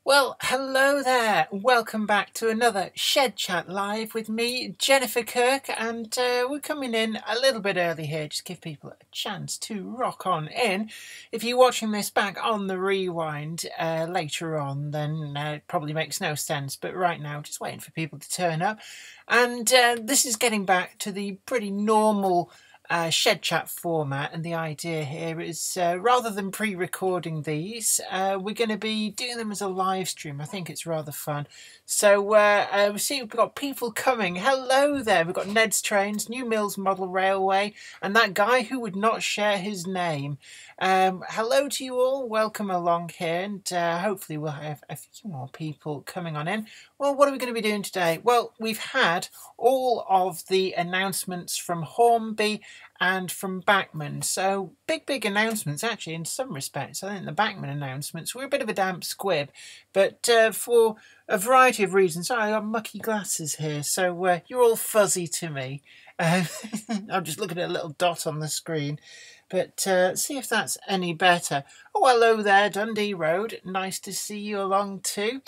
Well, hello there. Welcome back to another Shed Chat Live with me, Jennifer Kirk, and we're coming in a little bit early here, just give people a chance to rock on in. If you're watching this back on the rewind later on, then it probably makes no sense, but right now, just waiting for people to turn up. And this is getting back to the pretty normal Shed Chat format, and the idea here is rather than pre-recording these, we're going to be doing them as a live stream. I think it's rather fun. So we see we've got people coming. Hello there. We've got Ned's Trains, New Mills Model Railway, and that guy who would not share his name. Hello to you all. Welcome along here, and hopefully we'll have a few more people coming on in. Well, what are we going to be doing today? Well, we've had all of the announcements from Hornby and from Bachmann. So big announcements actually in some respects. I think the Bachmann announcements were a bit of a damp squib, but for a variety of reasons. I got mucky glasses here, so you're all fuzzy to me. I'm just looking at a little dot on the screen. But see if that's any better. Oh, hello there, Dundee Road. Nice to see you along too.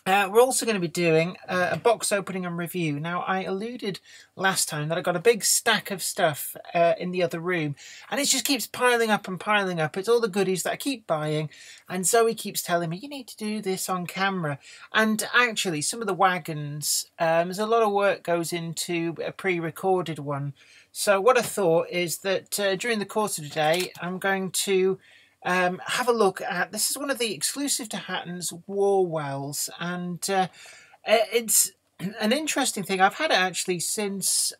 We're also going to be doing a box opening and review. Now, I alluded last time that I got a big stack of stuff in the other room, and it just keeps piling up and piling up. It's all the goodies that I keep buying, and Zoe keeps telling me, you need to do this on camera. And actually, some of the wagons, there's a lot of work goes into a pre-recorded one. So what I thought is that during the course of the day, I'm going to have a look at, this is one of the exclusive to Hatton's war wells, and it's an interesting thing. I've had it actually since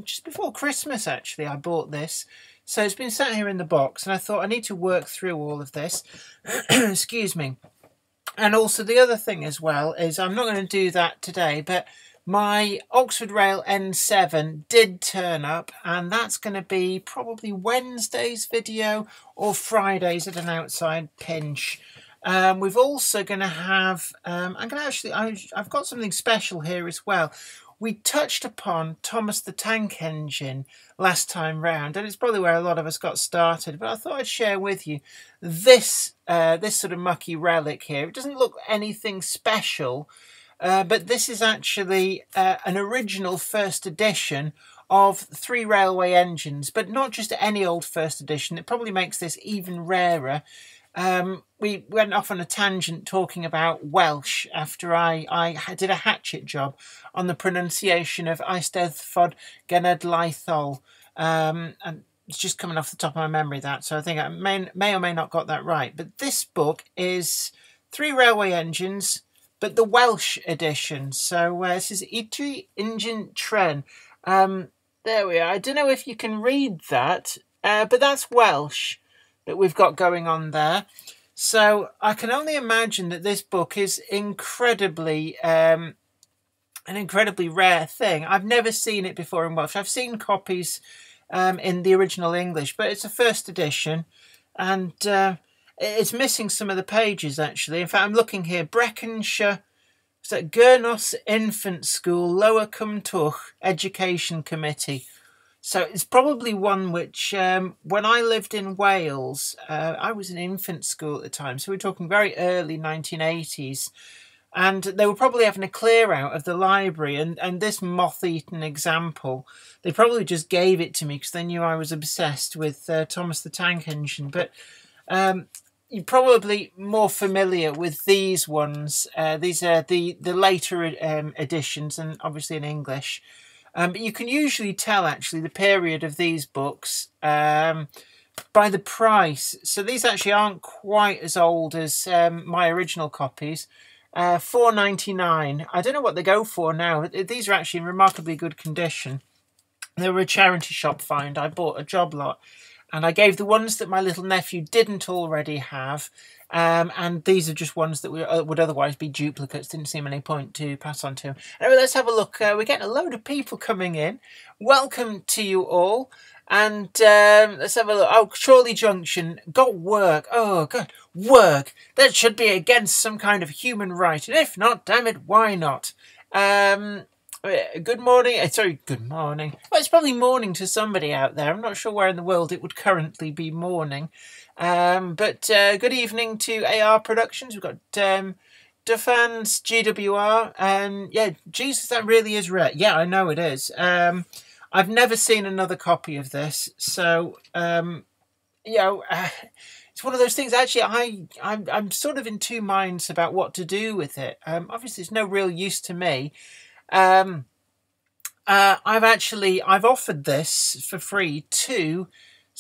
just before Christmas actually I bought this, so it's been sat here in the box, and I thought I need to work through all of this. Excuse me. And also the other thing as well is I'm not going to do that today, but my Oxford Rail N7 did turn up, and that's going to be probably Wednesday's video or Friday's at an outside pinch. We've also going to have, I've got something special here as well. We touched upon Thomas the Tank Engine last time round, and it's probably where a lot of us got started, but I thought I'd share with you this, this sort of mucky relic here. It doesn't look anything special, but this is actually an original first edition of 3 railway engines, but not just any old first edition. It probably makes this even rarer. We went off on a tangent talking about Welsh after I did a hatchet job on the pronunciation of Eisteddfod Genedlaethol. And it's just coming off the top of my memory, that, so I think I may or may not got that right. But this book is 3 railway engines, but the Welsh edition. So this is Itri Ingin Tren. There we are. I don't know if you can read that, but that's Welsh that we've got going on there. So I can only imagine that this book is incredibly, an incredibly rare thing. I've never seen it before in Welsh. I've seen copies in the original English, but it's a first edition, and it's missing some of the pages, actually. In fact, I'm looking here. Breckenshire, is that Gurnos Infant School, Lower Cumtuch Education Committee. So it's probably one which, when I lived in Wales, I was in infant school at the time. So we're talking very early 1980s. And they were probably having a clear out of the library. And this moth-eaten example, they probably just gave it to me because they knew I was obsessed with Thomas the Tank Engine. But you're probably more familiar with these ones. These are the later editions, and obviously in English. But you can usually tell actually the period of these books by the price. So these actually aren't quite as old as my original copies. $4.99. I don't know what they go for now. These are actually in remarkably good condition. They were a charity shop find. I bought a job lot, and I gave the ones that my little nephew didn't already have. And these are just ones that would otherwise be duplicates. Didn't seem any point to pass on to. Anyway, let's have a look. We're getting a load of people coming in. Welcome to you all. And let's have a look. Oh, Chorley Junction got work. Oh, God, work. That should be against some kind of human right. And if not, damn it, why not? Good morning. Sorry, good morning. Well, it's probably morning to somebody out there. I'm not sure where in the world it would currently be morning. But good evening to AR Productions. We've got Dufan's GWR, and yeah, Jesus, that really is rare. Yeah, I know it is. I've never seen another copy of this, so it's one of those things. Actually, I'm sort of in two minds about what to do with it. Obviously, it's no real use to me. I've offered this for free to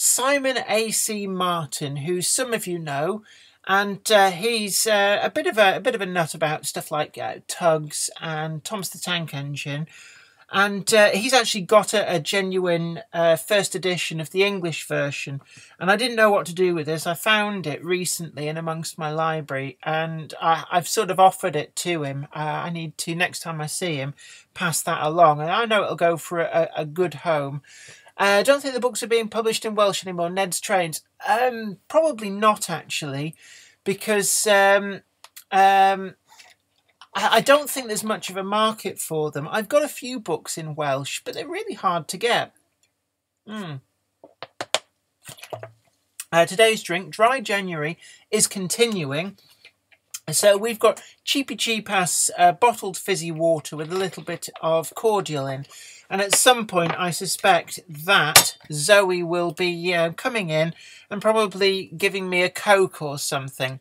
Simon A.C. Martin, who some of you know, and he's a bit of a nut about stuff like tugs and Thomas the Tank Engine. And he's actually got a genuine first edition of the English version. And I didn't know what to do with this. I found it recently in amongst my library, and I've sort of offered it to him. I need to, next time I see him, pass that along. And I know it'll go for a good home. I don't think the books are being published in Welsh anymore, Ned's Trains. Probably not, actually, because I don't think there's much of a market for them. I've got a few books in Welsh, but they're really hard to get. Today's drink, Dry January, is continuing. So we've got Cheapy Cheapass bottled fizzy water with a little bit of cordial in. And at some point, I suspect that Zoe will be coming in and probably giving me a Coke or something.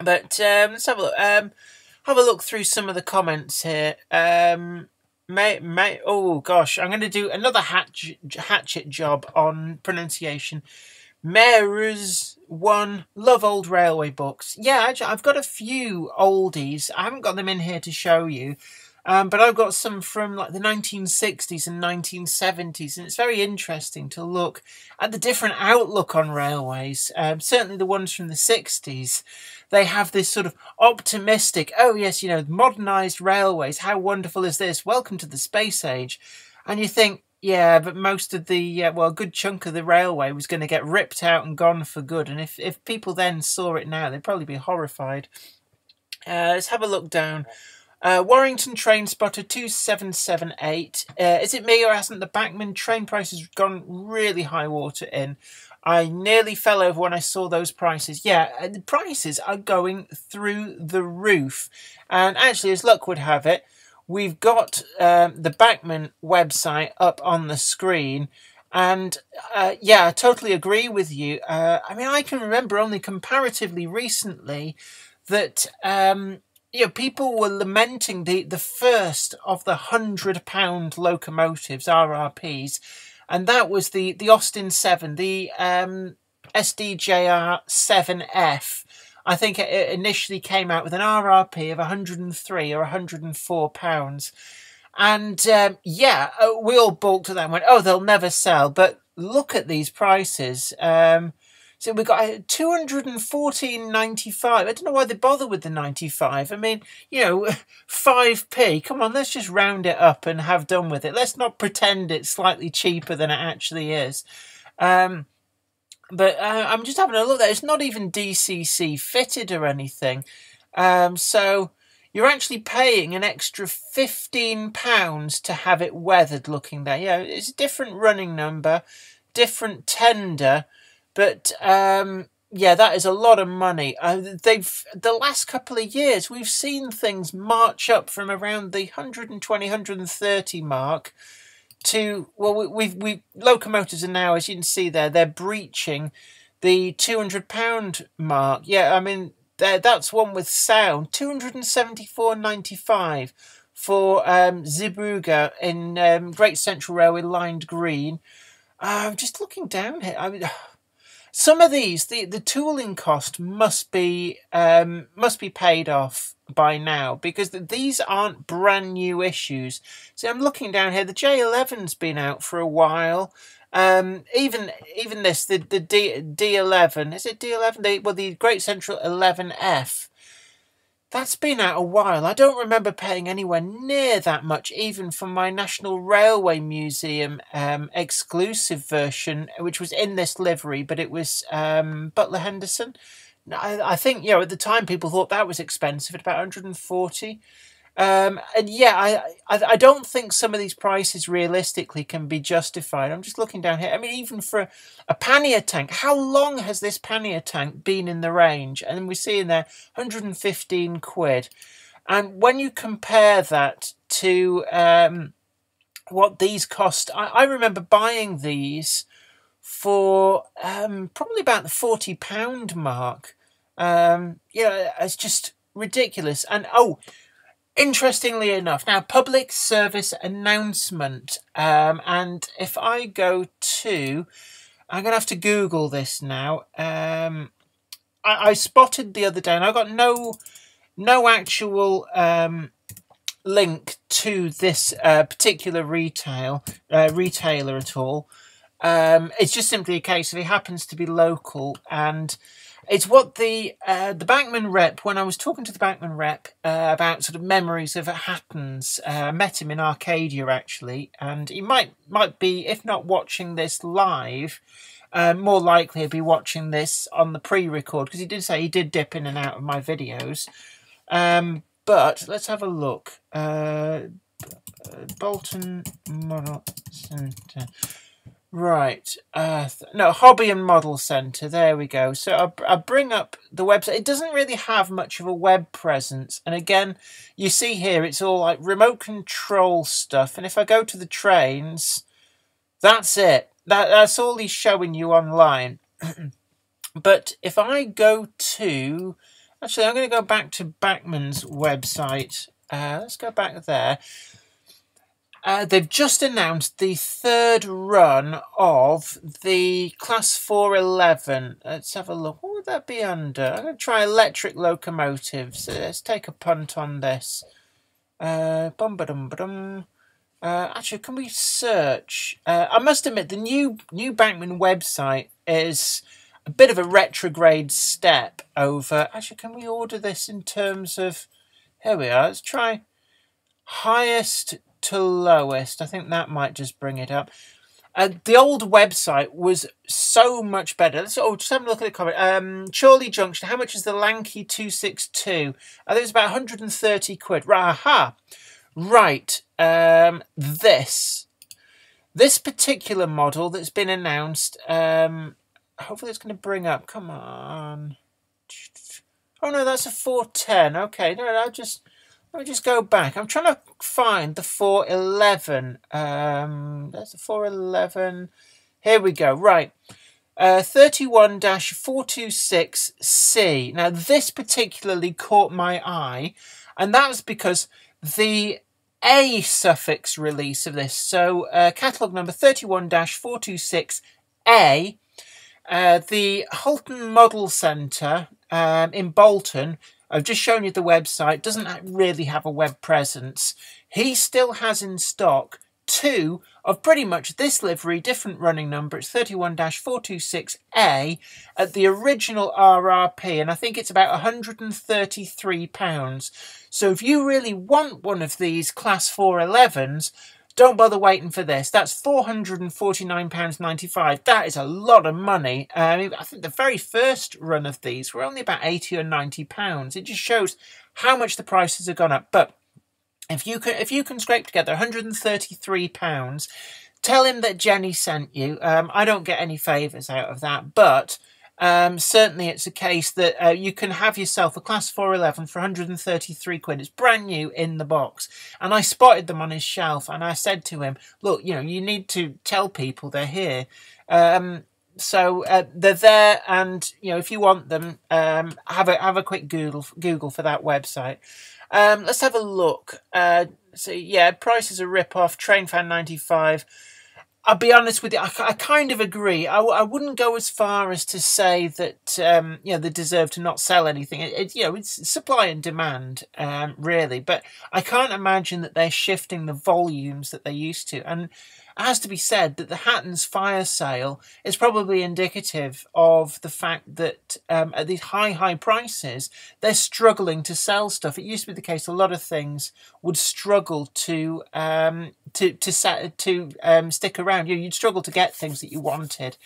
But let's have a look. Have a look through some of the comments here. Oh gosh, I'm going to do another hatchet job on pronunciation. Mayor's one, love old railway books. Yeah, actually, I've got a few oldies. I haven't got them in here to show you. But I've got some from like the 1960s and 1970s, and it's very interesting to look at the different outlook on railways. Certainly the ones from the 60s, they have this sort of optimistic, oh yes, you know, modernised railways, how wonderful is this, welcome to the space age. And you think, yeah, but most of the, well, a good chunk of the railway was going to get ripped out and gone for good. And if people then saw it now, they'd probably be horrified. Let's have a look down. Warrington Train Spotter 2778. Is it me, or hasn't the Backman train prices gone really high water in? I nearly fell over when I saw those prices. Yeah, the prices are going through the roof. And actually, as luck would have it, we've got the Backman website up on the screen. And yeah, I totally agree with you. I mean, I can remember only comparatively recently that you know, people were lamenting the first of the £100 locomotives, RRPs, and that was the Austin 7, the SDJR 7F. I think it initially came out with an RRP of 103 or 104 pounds. And yeah, we all balked at that and went, oh, they'll never sell. But look at these prices. So we've got £214.95. I don't know why they bother with the 95. I mean, you know, 5p. Come on, let's just round it up and have done with it. Let's not pretend it's slightly cheaper than it actually is. But I'm just having a look there. It's not even DCC fitted or anything. So you're actually paying an extra £15 to have it weathered looking there. Yeah, it's a different running number, different tender. But yeah, that is a lot of money. The last couple of years, we've seen things march up from around the 120, 130 mark to, well, we locomotives are now, as you can see there, they're breaching the £200 mark. Yeah, I mean, that's one with sound. £274.95 for Zeebrugge in Great Central Railway lined green. Just looking down here, I mean, some of these, the tooling cost must be paid off by now, because these aren't brand new issues. See, I'm looking down here. The J11's been out for a while. Even this, the D11, is it D11? The Great Central 11F. That's been out a while. I don't remember paying anywhere near that much, even for my National Railway Museum exclusive version, which was in this livery, but it was Butler Henderson. I think, you know, at the time people thought that was expensive at about 140. And yeah, I don't think some of these prices realistically can be justified. I'm just looking down here. I mean, even for a pannier tank, how long has this pannier tank been in the range? And we see in there 115 quid. And when you compare that to what these cost, I remember buying these for probably about the £40 mark. Yeah, it's just ridiculous. And oh, interestingly enough, now public service announcement, and if I go to, I'm gonna have to Google this now. I spotted the other day, and I got no actual link to this particular retailer at all. It's just simply a case of it happens to be local, and it's what the Backman rep, when I was talking to the Backman rep about sort of memories of Hattons, met him in Arcadia actually, and he might be, if not watching this live, more likely he'll be watching this on the pre-record, because he did say he did dip in and out of my videos. But let's have a look. Bolton Model Centre. Right, no, Hobby and Model Centre, there we go. So I'll bring up the website. It doesn't really have much of a web presence. And again, you see here, it's all like remote control stuff. And if I go to the trains, that's it. That's all he's showing you online. But if I go to, actually, I'm going to go back to Backman's website. Let's go back there. They've just announced the third run of the Class 411. Let's have a look. What would that be under? I'm going to try electric locomotives. Let's take a punt on this. Actually, can we search? I must admit, the new Bankman website is a bit of a retrograde step over. Actually, can we order this in terms of... Here we are. Let's try highest to lowest. I think that might just bring it up. The old website was so much better. Let's just have a look at the comment. Chorley Junction, how much is the Lanky 262? I think it's about 130 quid. Aha! Right. This particular model that's been announced, hopefully it's going to bring up. Come on. Oh no, that's a 410. Okay, no, let me just go back. I'm trying to find the 411. There's the 411. Here we go. Right. 31-426C. Now, this particularly caught my eye, and that was because the A suffix release of this. So, catalogue number 31-426A. The Holton Model Centre in Bolton, I've just shown you the website, doesn't really have a web presence. He still has in stock two of pretty much this livery, different running number. It's 31-426A at the original RRP, and I think it's about £133. So if you really want one of these Class 411s, don't bother waiting for this. That's £449.95. That is a lot of money. I think the very first run of these were only about £80 or £90. It just shows how much the prices have gone up. But if you can scrape together £133, tell him that Jenny sent you. I don't get any favours out of that, but certainly it's a case that you can have yourself a Class 411 for 133 quid. It's brand new in the box. And I spotted them on his shelf, and I said to him, look, you need to tell people they're here. So they're there, and if you want them, have a quick Google for that website. Let's have a look. So yeah, prices are rip-off. Train fan 95. I'll be honest with you, I kind of agree. I wouldn't go as far as to say that they deserve to not sell anything. It's supply and demand, really. But I can't imagine that they're shifting the volumes that they used to. And it has to be said that the Hattons fire sale is probably indicative of the fact that at these high prices, they're struggling to sell stuff. It used to be the case a lot of things would struggle to stick around. You'd struggle to get things that you wanted.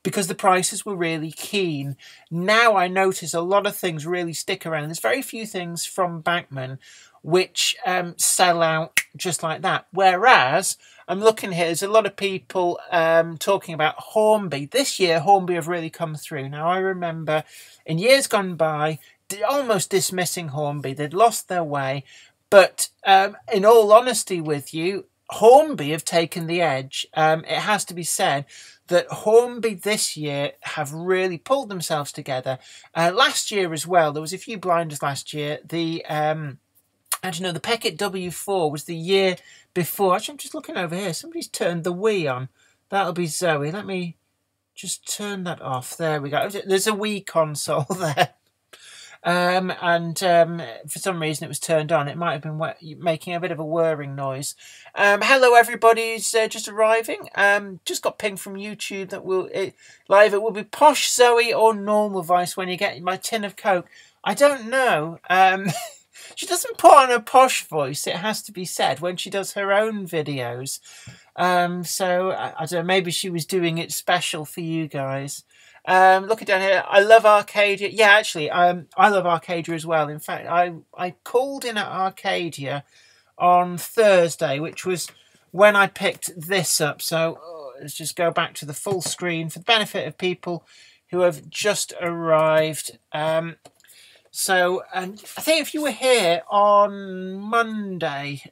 because the prices were really keen. Now I notice a lot of things really stick around. There's very few things from Bachmann which sell out just like that. Whereas I'm looking here, there's a lot of people talking about Hornby. This year, Hornby have really come through. Now, I remember in years gone by, almost dismissing Hornby. They'd lost their way. But in all honesty with you, Hornby have taken the edge. It has to be said that Hornby this year have really pulled themselves together. Last year as well, there was a few blinders last year. And you know, the Peckett W4 was the year before. Actually, I'm just looking over here. Somebody's turned the Wii on. That'll be Zoe. Let me just turn that off. There we go. There's a Wii console there. For some reason it was turned on. It might have been making a bit of a whirring noise. Hello everybody who's just arriving. Just got pinged from YouTube that live it will be Posh Zoe or Normal Voice when you get my tin of Coke. I don't know. She doesn't put on a posh voice, it has to be said, when she does her own videos. So I don't know, maybe she was doing it special for you guys. Looking down here, I love Arcadia. Yeah, actually, I love Arcadia as well. In fact, I called in at Arcadia on Thursday, which was when I picked this up. So let's just go back to the full screen for the benefit of people who have just arrived. I think if you were here on Monday,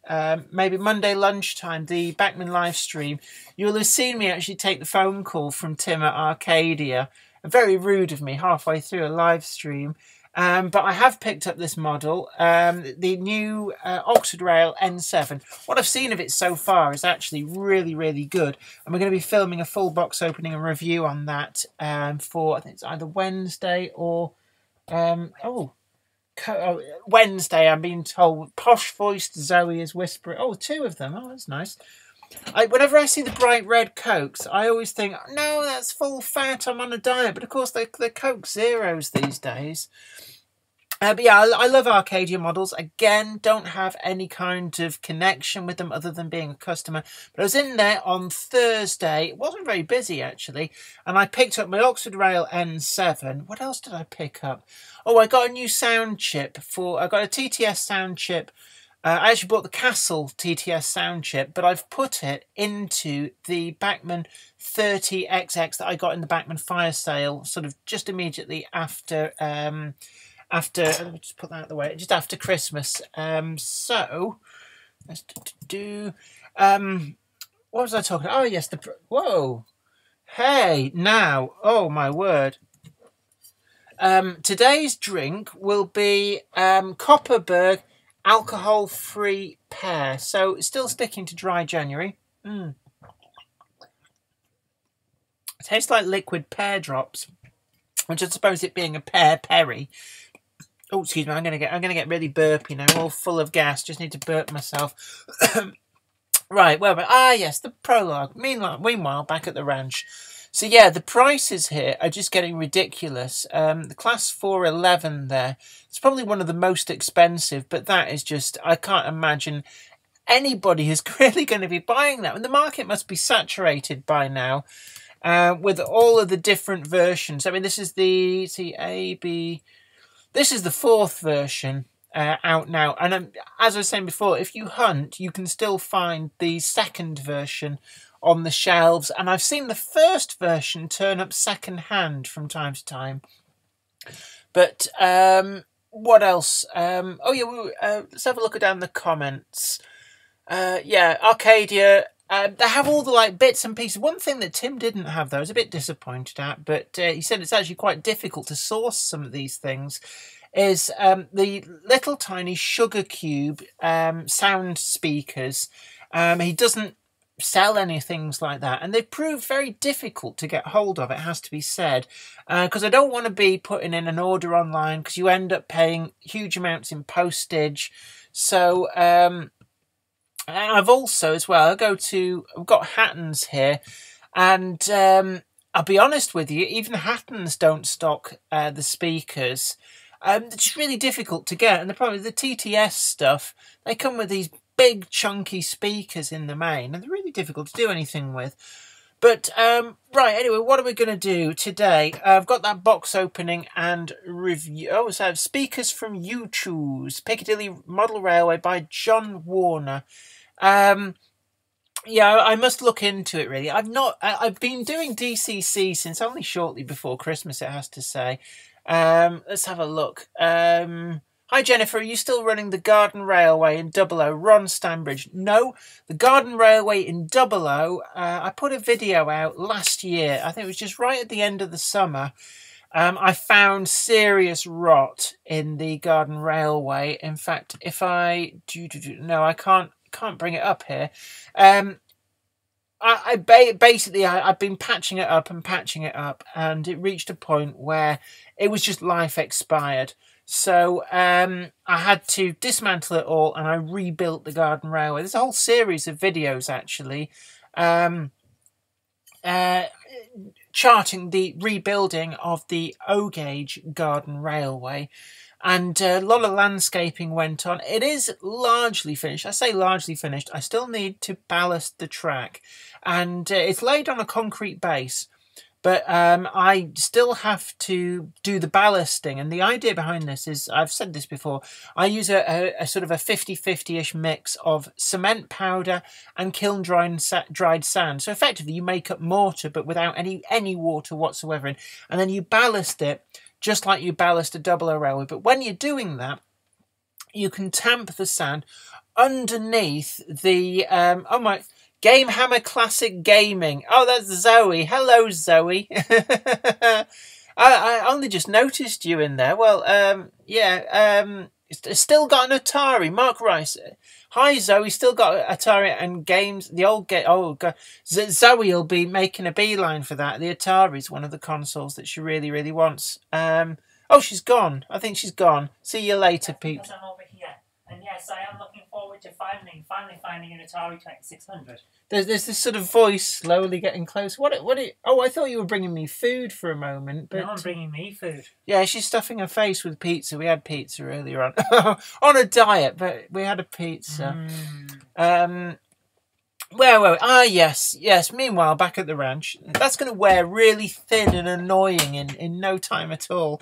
maybe Monday lunchtime, the Bachmann live stream, you'll have seen me actually take the phone call from Tim at Arcadia. Very rude of me halfway through a live stream. But I have picked up this model, the new Oxford Rail N7. What I've seen of it so far is actually really, really good. And we're going to be filming a full box opening and review on that for, I think it's either Wednesday or... Wednesday, I'm being told. Posh voiced Zoe is whispering. Oh, two of them. Oh, that's nice. Whenever I see the bright red Cokes, I always think, no, that's full fat. I'm on a diet. But of course, they're Coke Zeros these days. But yeah, I love Arcadia models. Again, don't have any kind of connection with them other than being a customer. But I was in there on Thursday. It wasn't very busy, actually. And I picked up my Oxford Rail N7. What else did I pick up? Oh, I got a new sound chip. I got a TTS sound chip. I actually bought the Castle TTS sound chip, but I've put it into the Bachmann 30XX that I got in the Bachmann fire sale, sort of just immediately after... let me just put that out of the way, just after Christmas. So let's do what was I talking about? Oh yes, whoa, hey, now, oh my word. Today's drink will be Copperberg alcohol-free pear. So it's still sticking to dry January. It tastes like liquid pear drops, which I suppose it being a pear perry. Oh, excuse me. I'm gonna get really burpy now. All full of gas. Just need to burp myself. Right. Well, yes, the prologue. Meanwhile, back at the ranch. So yeah, the prices here are just getting ridiculous. The class 411 there. It's probably one of the most expensive, but that is just, I can't imagine anybody is really going to be buying that. And the market must be saturated by now. With all of the different versions. I mean, this is the This is the 4th version out now. And as I was saying before, if you hunt, you can still find the 2nd version on the shelves. And I've seen the 1st version turn up second hand from time to time. But what else? Oh, yeah, let's have a look down the comments. Yeah, Arcadia... they have all the bits and pieces. One thing that Tim didn't have, though, I was a bit disappointed at, but he said it's actually quite difficult to source some of these things, is the little tiny sugar cube sound speakers. He doesn't sell any things like that, and they've proved very difficult to get hold of, it has to be said, because I don't want to be putting in an order online because you end up paying huge amounts in postage. So I've also, as well, I've got Hatton's here, and I'll be honest with you, even Hatton's don't stock the speakers. It's really difficult to get, and the problem with the TTS stuff, they come with these big chunky speakers in the main, and they're really difficult to do anything with. But right, anyway, what are we going to do today? I've got that box opening and review. Oh, so I have Speakers from You Choose, Piccadilly Model Railway by John Warner. Yeah, I must look into it, really. I've been doing DCC since only shortly before Christmas, it has to say. Let's have a look. Hi, Jennifer. Are you still running the Garden Railway in 00, Ron Stanbridge? No, the Garden Railway in 00, I put a video out last year. I think it was just right at the end of the summer. I found serious rot in the Garden Railway. In fact, if I no, I can't bring it up here. Basically I've been patching it up, and it reached a point where it was just life expired. So I had to dismantle it all, and I rebuilt the Garden Railway. There's a whole series of videos actually charting the rebuilding of the O-gauge Garden Railway. And a lot of landscaping went on. It is largely finished. I say largely finished. I still need to ballast the track. And it's laid on a concrete base. But I still have to do the ballasting. And the idea behind this is, I've said this before, I use a sort of a 50-50-ish mix of cement powder and kiln dried sand. So effectively you make up mortar, but without any water whatsoever in. And then you ballast it just like you ballast a 00 railway. But when you're doing that, you can tamp the sand underneath the oh my, Game Hammer Classic Gaming. Oh, that's Zoe. Hello, Zoe. I only just noticed you in there. Well, yeah, still got an Atari. Mark Rice. Hi, Zoe. Still got Atari and games. The old game. Oh, God. Zoe will be making a beeline for that. The Atari's one of the consoles that she really, really wants. Oh, she's gone. I think she's gone. See you later, Pete. Because I'm over here. And yes, I am looking forward to finally finding an Atari 2600. There's this sort of voice slowly getting close. Oh, I thought you were bringing me food for a moment. But no, I'm bringing me food. Yeah, she's stuffing her face with pizza. We had pizza earlier on. On a diet, but we had a pizza. Where were we? Ah, yes. Meanwhile, back at the ranch. That's going to wear really thin and annoying in no time at all.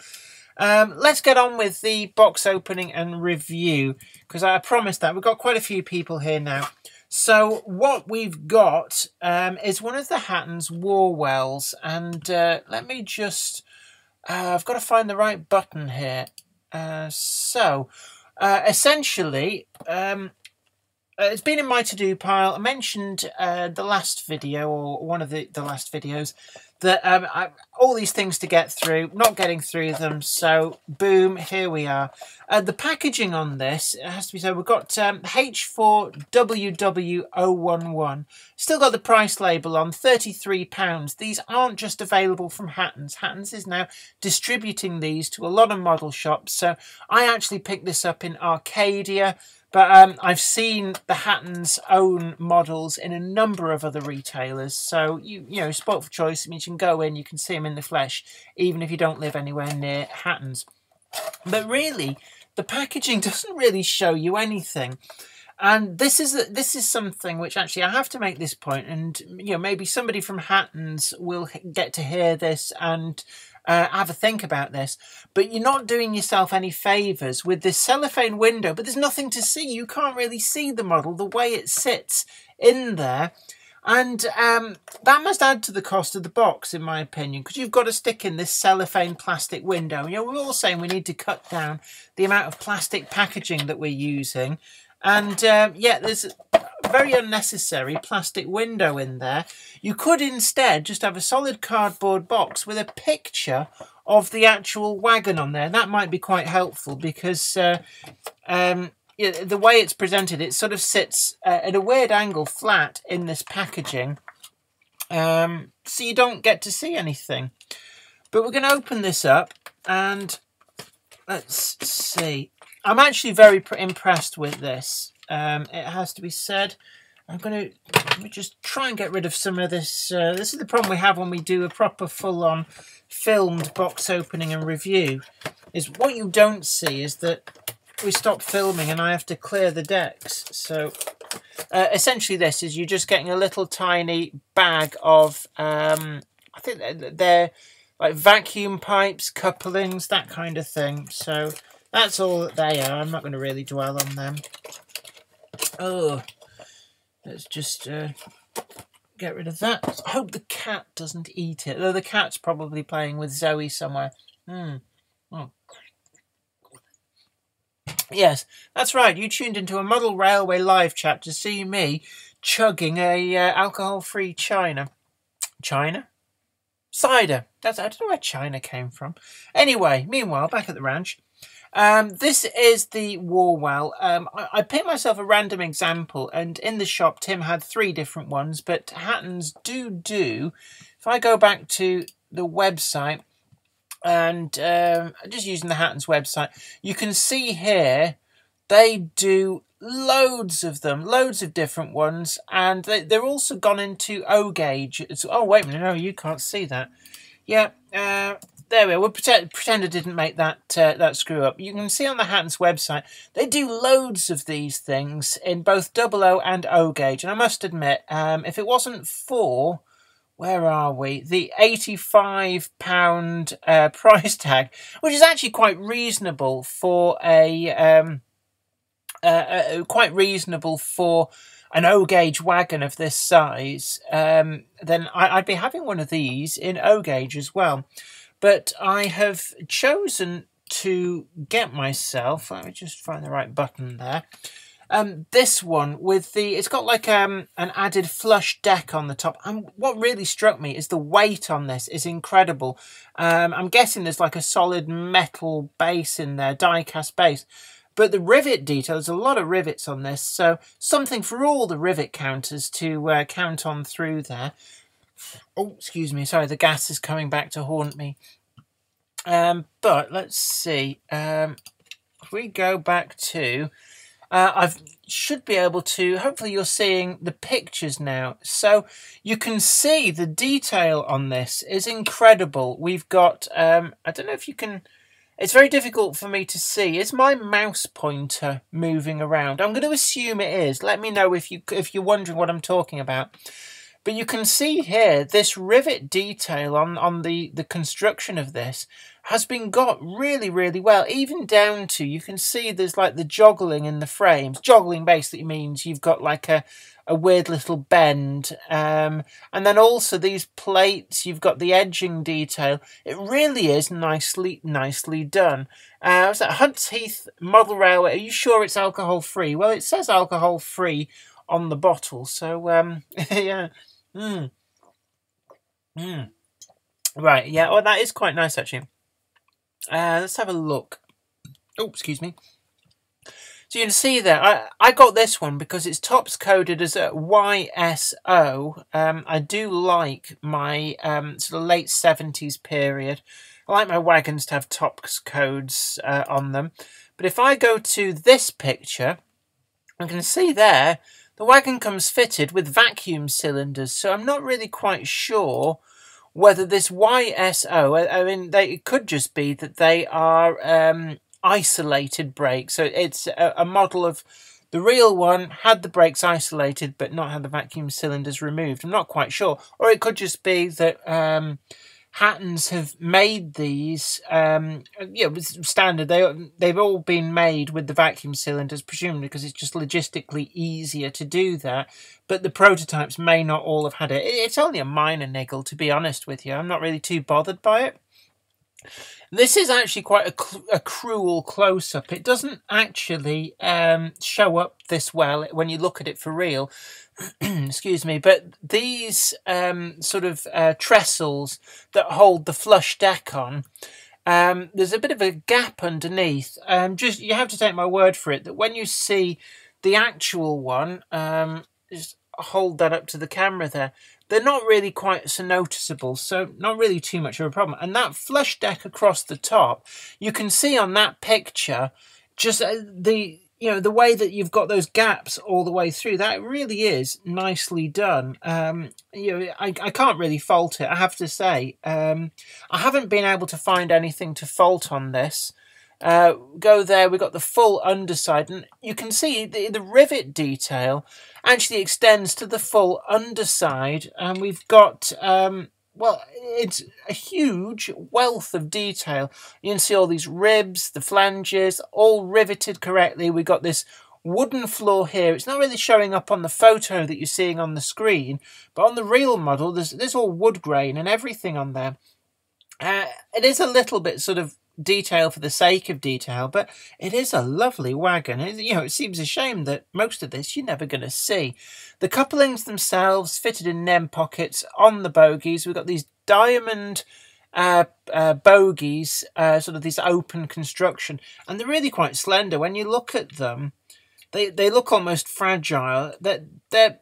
Let's get on with the box opening and review, because I promised that. We've got quite a few people here now. So what we've got is one of the Hatton's Warwells, and let me just... I've got to find the right button here. Essentially... it's been in my to-do pile. I mentioned the last video, or one of the last videos, that all these things to get through, not getting through them, so boom, here we are. The packaging on this, it has to be said, we've got H4WW011, still got the price label on, £33. These aren't just available from Hatton's. Hatton's is now distributing these to a lot of model shops, so I actually picked this up in Arcadia. But I've seen the Hatton's own models in a number of other retailers. So, you know, spot for choice means you can go in, you can see them in the flesh, even if you don't live anywhere near Hatton's. But really, the packaging doesn't really show you anything. And this is something which actually I have to make this point, and you know, maybe somebody from Hatton's will get to hear this and have a think about this, but you're not doing yourself any favours with this cellophane window, but there's nothing to see. You can't really see the model the way it sits in there, and that must add to the cost of the box, in my opinion, because you've got to stick in this cellophane plastic window. You know, we're all saying we need to cut down the amount of plastic packaging that we're using, and yeah, there's very unnecessary plastic window in there. You could instead just have a solid cardboard box with a picture of the actual wagon on there. That might be quite helpful, because the way it's presented, it sort of sits at a weird angle flat in this packaging, so you don't get to see anything. But we're going to open this up and let's see. I'm actually very impressed with this. It has to be said. Let me just try and get rid of some of this. This is the problem we have when we do a proper full-on filmed box opening and review. Is what you don't see is that we stop filming and I have to clear the decks. So essentially this is you're just getting a little tiny bag of, I think they're like vacuum pipes, couplings, that kind of thing. So that's all that they are. I'm not going to really dwell on them. Oh, let's just get rid of that. I hope the cat doesn't eat it, though the cat's probably playing with Zoe somewhere. Oh. Yes, that's right. You tuned into a model railway live chat to see me chugging a alcohol-free China cider. I don't know where China came from. Anyway, meanwhile, back at the ranch. This is the Warwell. I picked myself a random example, and in the shop, Tim had 3 different ones, but Hattons do. If I go back to the website, and just using the Hattons website, you can see here they do loads of them, loads of different ones, and they're also gone into O gauge. Oh, wait a minute, no, you can't see that. Yeah, there we are. We'll pretend I didn't make that screw up. You can see on the Hattons website, they do loads of these things in both 00 and O gauge, and I must admit, if it wasn't for... where are we? The £85 price tag, which is actually quite reasonable for an O gauge wagon of this size. Then I'd be having one of these in O gauge as well. But I have chosen to get myself. Let me just find the right button there. This one with it's got like an added flush deck on the top, and what really struck me is the weight on this is incredible. I'm guessing there's like a solid metal base in there, die-cast base, but the rivet detail, there's a lot of rivets on this, so something for all the rivet counters to count on through there. Oh, excuse me, sorry, the gas is coming back to haunt me. But let's see, if we go back to... I should be able to, hopefully you're seeing the pictures now. So you can see the detail on this is incredible. We've got, I don't know if you can, it's very difficult for me to see. Is my mouse pointer moving around? I'm going to assume it is. Let me know if you're wondering what I'm talking about. But you can see here, this rivet detail on the construction of this has been got really, really well. Even down to, you can see there's like the joggling in the frames. Joggling basically means you've got like a weird little bend. And then also these plates, you've got the edging detail. It really is nicely done. Was that Hunts Heath Model Railway? Are you sure it's alcohol-free? Well, it says alcohol-free on the bottle. So, yeah. Right, yeah, well, that is quite nice, actually. Let's have a look. Oh, excuse me. So you can see there, I got this one because it's tops coded as a YSO. I do like my sort of late 70s period. I like my wagons to have tops codes on them. But if I go to this picture, I can see there, the wagon comes fitted with vacuum cylinders, so I'm not really quite sure whether this YSO, I mean, it could just be that they are isolated brakes. So it's a model of the real one, had the brakes isolated, but not had the vacuum cylinders removed. I'm not quite sure. Or it could just be that Hattons have made these, standard. They've all been made with the vacuum cylinders, presumably because it's just logistically easier to do that. But the prototypes may not all have had it. It's only a minor niggle, to be honest with you. I'm not really too bothered by it. This is actually quite a cruel close-up. It doesn't actually show up this well when you look at it for real. Excuse me, but these sort of trestles that hold the flush deck on, there's a bit of a gap underneath. Just you have to take my word for it that when you see the actual one, just hold that up to the camera there, they're not really quite so noticeable, so not really too much of a problem. And that flush deck across the top, you can see on that picture just the way that you've got those gaps all the way through. That really is nicely done. I can't really fault it, I have to say. I haven't been able to find anything to fault on this. go there, we've got the full underside, and you can see the rivet detail actually extends to the full underside, and we've got well, it's a huge wealth of detail. You can see all these ribs, the flanges, all riveted correctly. We've got this wooden floor here. It's not really showing up on the photo that you're seeing on the screen, but on the real model, there's all wood grain and everything on there. It is a little bit sort of detail for the sake of detail, but it is a lovely wagon. It seems a shame that most of this you're never going to see. The couplings themselves fitted in NEM pockets on the bogies. We've got these diamond bogies, sort of this open construction, and they're really quite slender. When you look at them, they look almost fragile. They're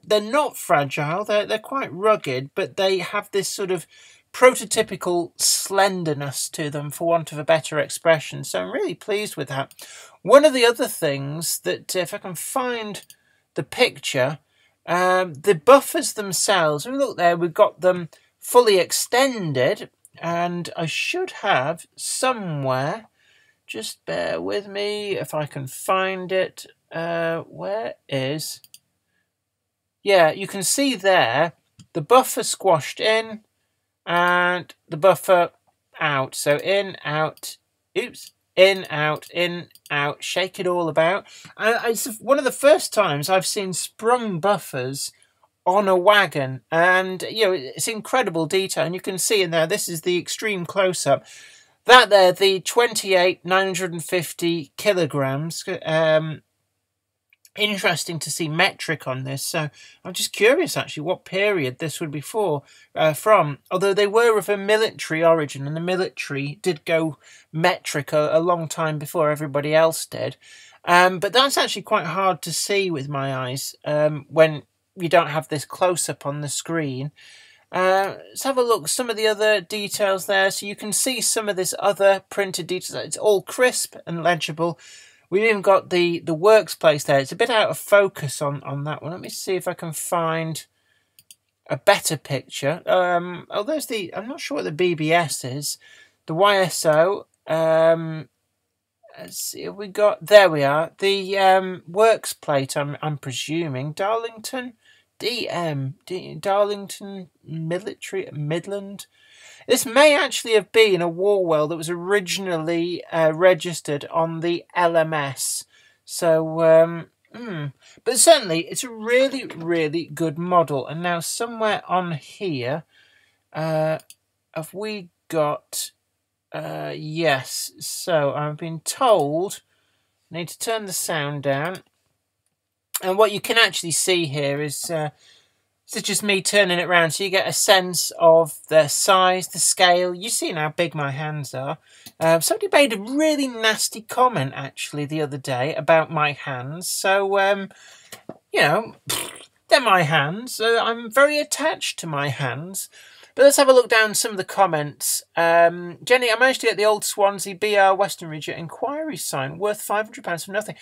not fragile. They're quite rugged, but they have this sort of prototypical slenderness to them, for want of a better expression. So I'm really pleased with that. One of the other things that, if I can find the picture, the buffers themselves, we look there, we've got them fully extended, and I should have somewhere, just bear with me if I can find it. Where is, yeah, you can see there the buffer squashed in and the buffer out. So in, out, oops, in, out, shake it all about. It's one of the first times I've seen sprung buffers on a wagon, and it's incredible detail. And you can see in there, this is the extreme close-up, that there, the 28,950 kilograms. Interesting to see metric on this, so I'm just curious actually what period this would be from, although they were of a military origin, and the military did go metric a long time before everybody else did, but that's actually quite hard to see with my eyes when you don't have this close-up on the screen. Let's have a look, some of the other details there, so you can see some of this other printed details. It's all crisp and legible. We've even got the works place there. It's a bit out of focus on that one. Let me see if I can find a better picture. Oh, there's I'm not sure what the BBS is. The YSO. Let's see what we got. There we are. The works plate, I'm presuming. Darlington? Darlington Military Midland. This may actually have been a war well that was originally registered on the LMS. So, but certainly it's a really, really good model. And now somewhere on here, have we got, yes. So I've been told, I need to turn the sound down. And what you can actually see here is, it's just me turning it around, so you get a sense of the size, the scale. You see how big my hands are. Somebody made a really nasty comment, actually, the other day about my hands. So, they're my hands. I'm very attached to my hands. But let's have a look down some of the comments. Jenny, I managed to get the old Swansea BR Western Region inquiry sign worth £500 for nothing.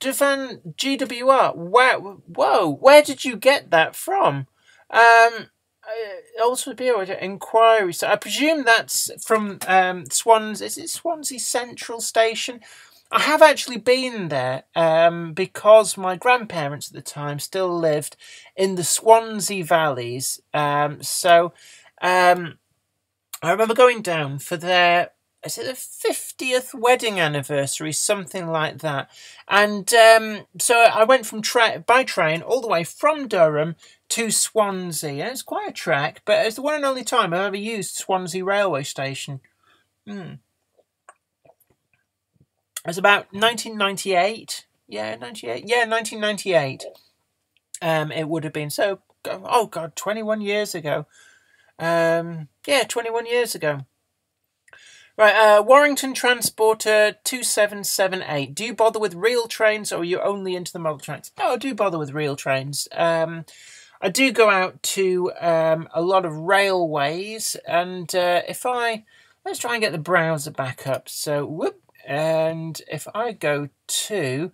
Devan GWR, where did you get that from? Also be inquiry. So I presume that's from Swansea. Is it Swansea Central Station? I have actually been there because my grandparents at the time still lived in the Swansea Valleys. So I remember going down for their, is it the 50th wedding anniversary, something like that. And so I went by train all the way from Durham to Swansea. And it's quite a trek, but it's the one and only time I've ever used Swansea railway station. It was about 1998. Yeah, 98. Yeah, 1998. It would have been. So, oh God, 21 years ago. Yeah, 21 years ago. Right, Warrington Transporter 2778. Do you bother with real trains, or are you only into the model trains? No, I do bother with real trains. I do go out to a lot of railways, and let's try and get the browser back up. So, whoop, and if I go to,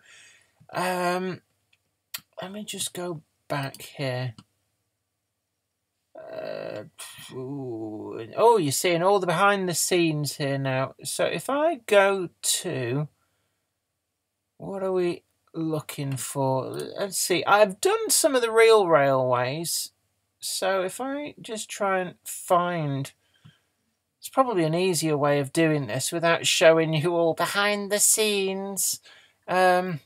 let me just go back here. Oh, you're seeing all the behind the scenes here now. So if I go to, what are we looking for? Let's see. I've done some of the real railways. So if I just try and find, it's probably an easier way of doing this without showing you all behind the scenes. So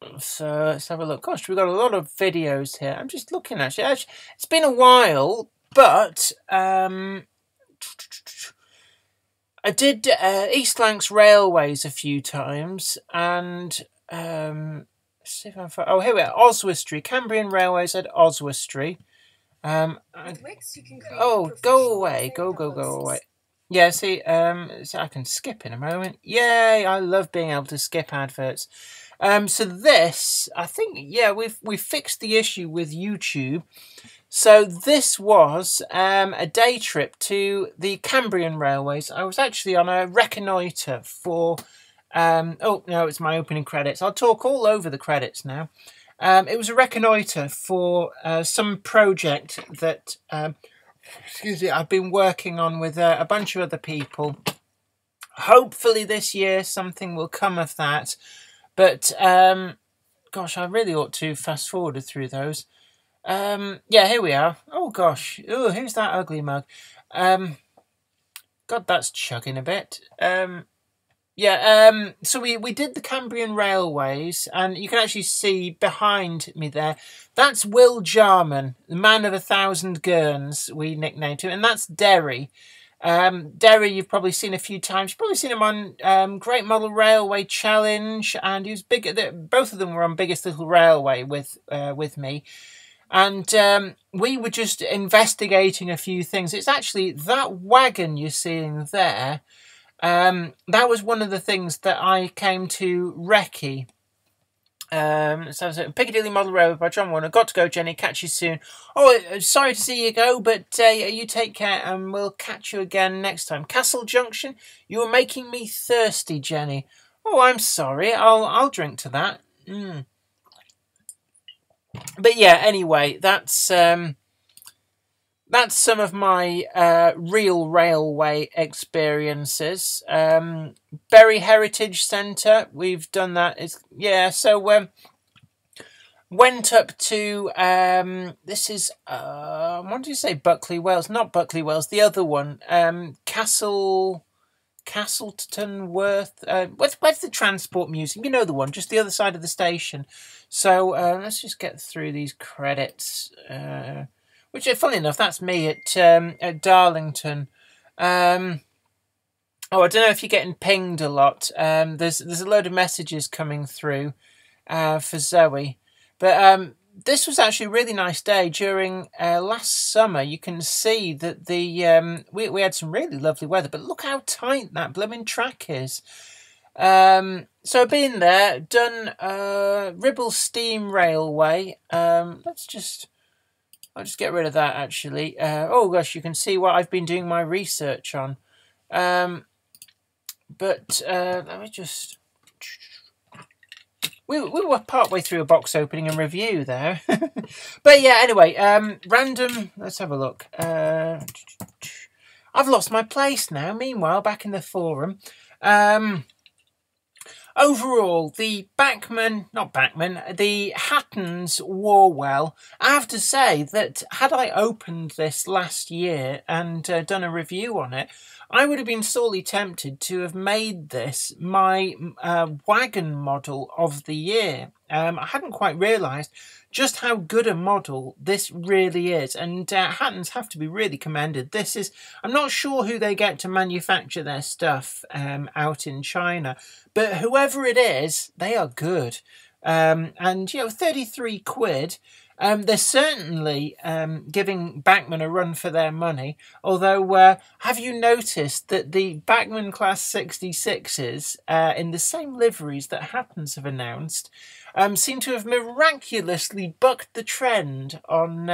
let's have a look. Gosh, we've got a lot of videos here. I'm just looking actually. It's been a while, but I did East Lancs Railways a few times, and let's see if I find. Oh, here we are. Oswestry, Cambrian Railways at Oswestry. Oh, go away, go away. Yeah, see, so I can skip in a moment. Yay! I love being able to skip adverts. So this, I think, yeah, we've fixed the issue with YouTube. So this was a day trip to the Cambrian Railways. I was actually on a reconnoitre for. Oh no, it's my opening credits. I'll talk all over the credits now. It was a reconnoitre for some project that, excuse me, I've been working on with a bunch of other people. Hopefully this year something will come of that. But, gosh, I really ought to fast forward through those. Yeah, here we are. Oh, gosh. Oh, who's that ugly mug? God, that's chugging a bit. Yeah, so we did the Cambrian Railways, and you can actually see behind me there, that's Will Jarman, the man of 1,000 gurns, we nicknamed him, and that's Derry. Derry you've probably seen a few times. You've probably seen him on Great Model Railway Challenge, and he was big. Both of them were on Biggest Little Railway with me. And we were just investigating a few things. It's actually that wagon you're seeing there. That was one of the things that I came to recce. So Piccadilly Model Railway by John Warner. Got to go, Jenny. Catch you soon. Oh, sorry to see you go, but you take care, and we'll catch you again next time. Castle Junction. You were making me thirsty, Jenny. Oh, I'm sorry. I'll drink to that. But yeah, anyway, that's some of my real railway experiences. Bury Heritage Centre, we've done that. So went up to this is what did you say? Buckley Wells, not Buckley Wells, the other one. Castleton Worth. Where's the Transport Museum? You know the one, just the other side of the station. So let's just get through these credits. Which, funny enough, that's me at Darlington. Oh, I don't know if you're getting pinged a lot. There's a load of messages coming through for Zoe. But this was actually a really nice day during last summer. You can see that we had some really lovely weather. But look how tight that blooming track is. So I've been there, done Ribble Steam Railway. I'll just get rid of that, actually. Oh, gosh, you can see what I've been doing my research on. Let me just... We were partway through a box opening and review there. But yeah, anyway, random... Let's have a look. I've lost my place now, meanwhile, back in the forum. Overall, the the Hattons wore well. I have to say that had I opened this last year and done a review on it, I would have been sorely tempted to have made this my wagon model of the year. I hadn't quite realised just how good a model this really is, and Hattons have to be really commended. I'm not sure who they get to manufacture their stuff out in China, but whoever it is, they are good. And 33 quid. They're certainly giving Bachmann a run for their money. Although, have you noticed that the Bachmann Class 66s in the same liveries that Hattons have announced seem to have miraculously bucked the trend on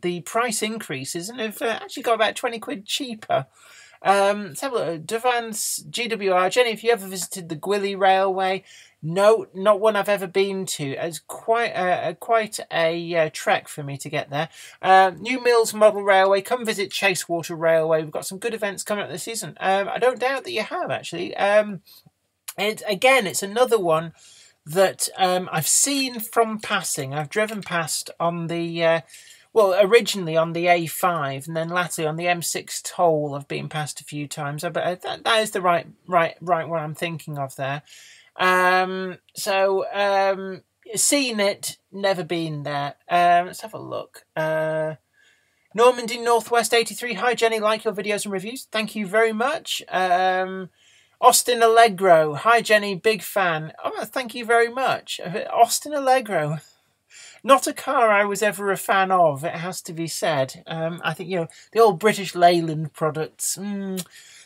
the price increases and have actually got about 20 quid cheaper. Let's have a look. Devans GWR. Jenny, have you ever visited the Gwilly Railway? No, not one I've ever been to. It's quite a trek for me to get there. New Mills Model Railway. Come visit Chasewater Railway. We've got some good events coming up this season. I don't doubt that you have, actually. It's another one that I've seen from passing. I've driven past on the originally on the A5 and then latterly on the M6 toll. I've been past a few times. But that is the right one I'm thinking of there. Seen it, never been there. Let's have a look. Normandy Northwest 83. Hi Jenny, like your videos and reviews. Thank you very much. Austin Allegro. Hi Jenny, big fan. Oh, thank you very much. Austin Allegro. Not a car I was ever a fan of, it has to be said. I think, the old British Leyland products.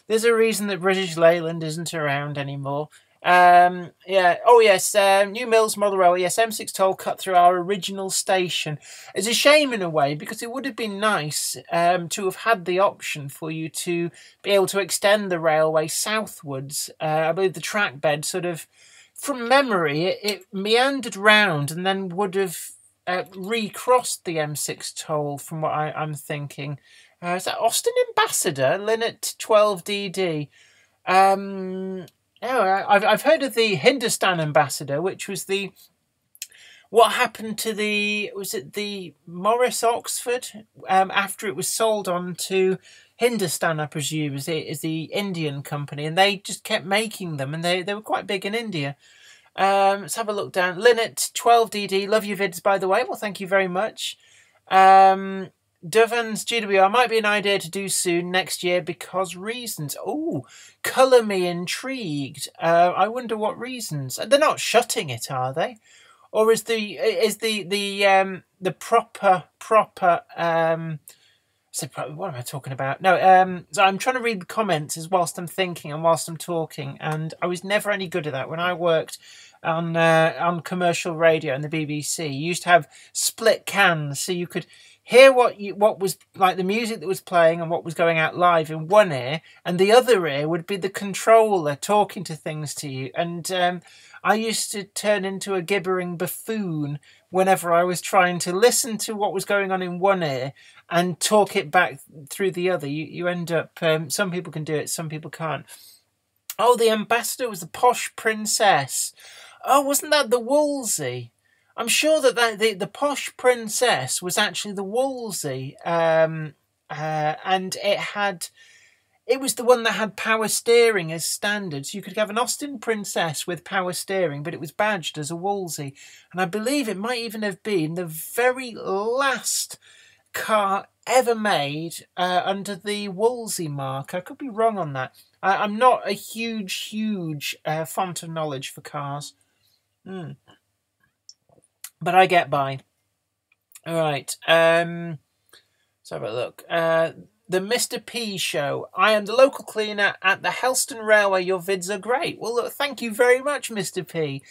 There's a reason that British Leyland isn't around anymore. Oh yes, New Mills Model Railway. Yes, M6 toll cut through our original station. It's a shame in a way because it would have been nice to have had the option for you to be able to extend the railway southwards. I believe the track bed sort of, from memory, it meandered round and then would have recrossed the M6 toll from what I'm thinking. Is that Austin Ambassador, Linnet 12DD? I've heard of the Hindustan Ambassador, which was what happened to the Morris Oxford after it was sold on to Hindustan, I presume, is the Indian company, and they just kept making them, and they were quite big in India. Let's have a look down. Linnet 12DD, love your vids, by the way. Well, thank you very much. Devans GWR might be an idea to do soon next year because reasons. Oh, colour me intrigued. I wonder what reasons. They're not shutting it, are they? Or is the proper what am I talking about? No, so I'm trying to read the comments as whilst I'm thinking and whilst I'm talking, and I was never any good at that when I worked on commercial radio and the BBC. You used to have split cans, so you could hear what was like the music that was playing and what was going out live in one ear, and the other ear would be the controller talking to things to you. And I used to turn into a gibbering buffoon whenever I was trying to listen to what was going on in one ear and talk it back through the other. You end up, some people can do it, some people can't. Oh, the ambassador was the posh princess. Oh, wasn't that the Wolsey? I'm sure that the posh princess was actually the Wolsey, and it was the one that had power steering as standard. So you could have an Austin Princess with power steering, but it was badged as a Wolsey. And I believe it might even have been the very last car ever made under the Wolsey mark. I could be wrong on that. I'm not a huge font of knowledge for cars. But I get by. All right. Let's have a look. The Mr. P Show. I am the local cleaner at the Helston Railway. Your vids are great. Well, look, thank you very much, Mr. P.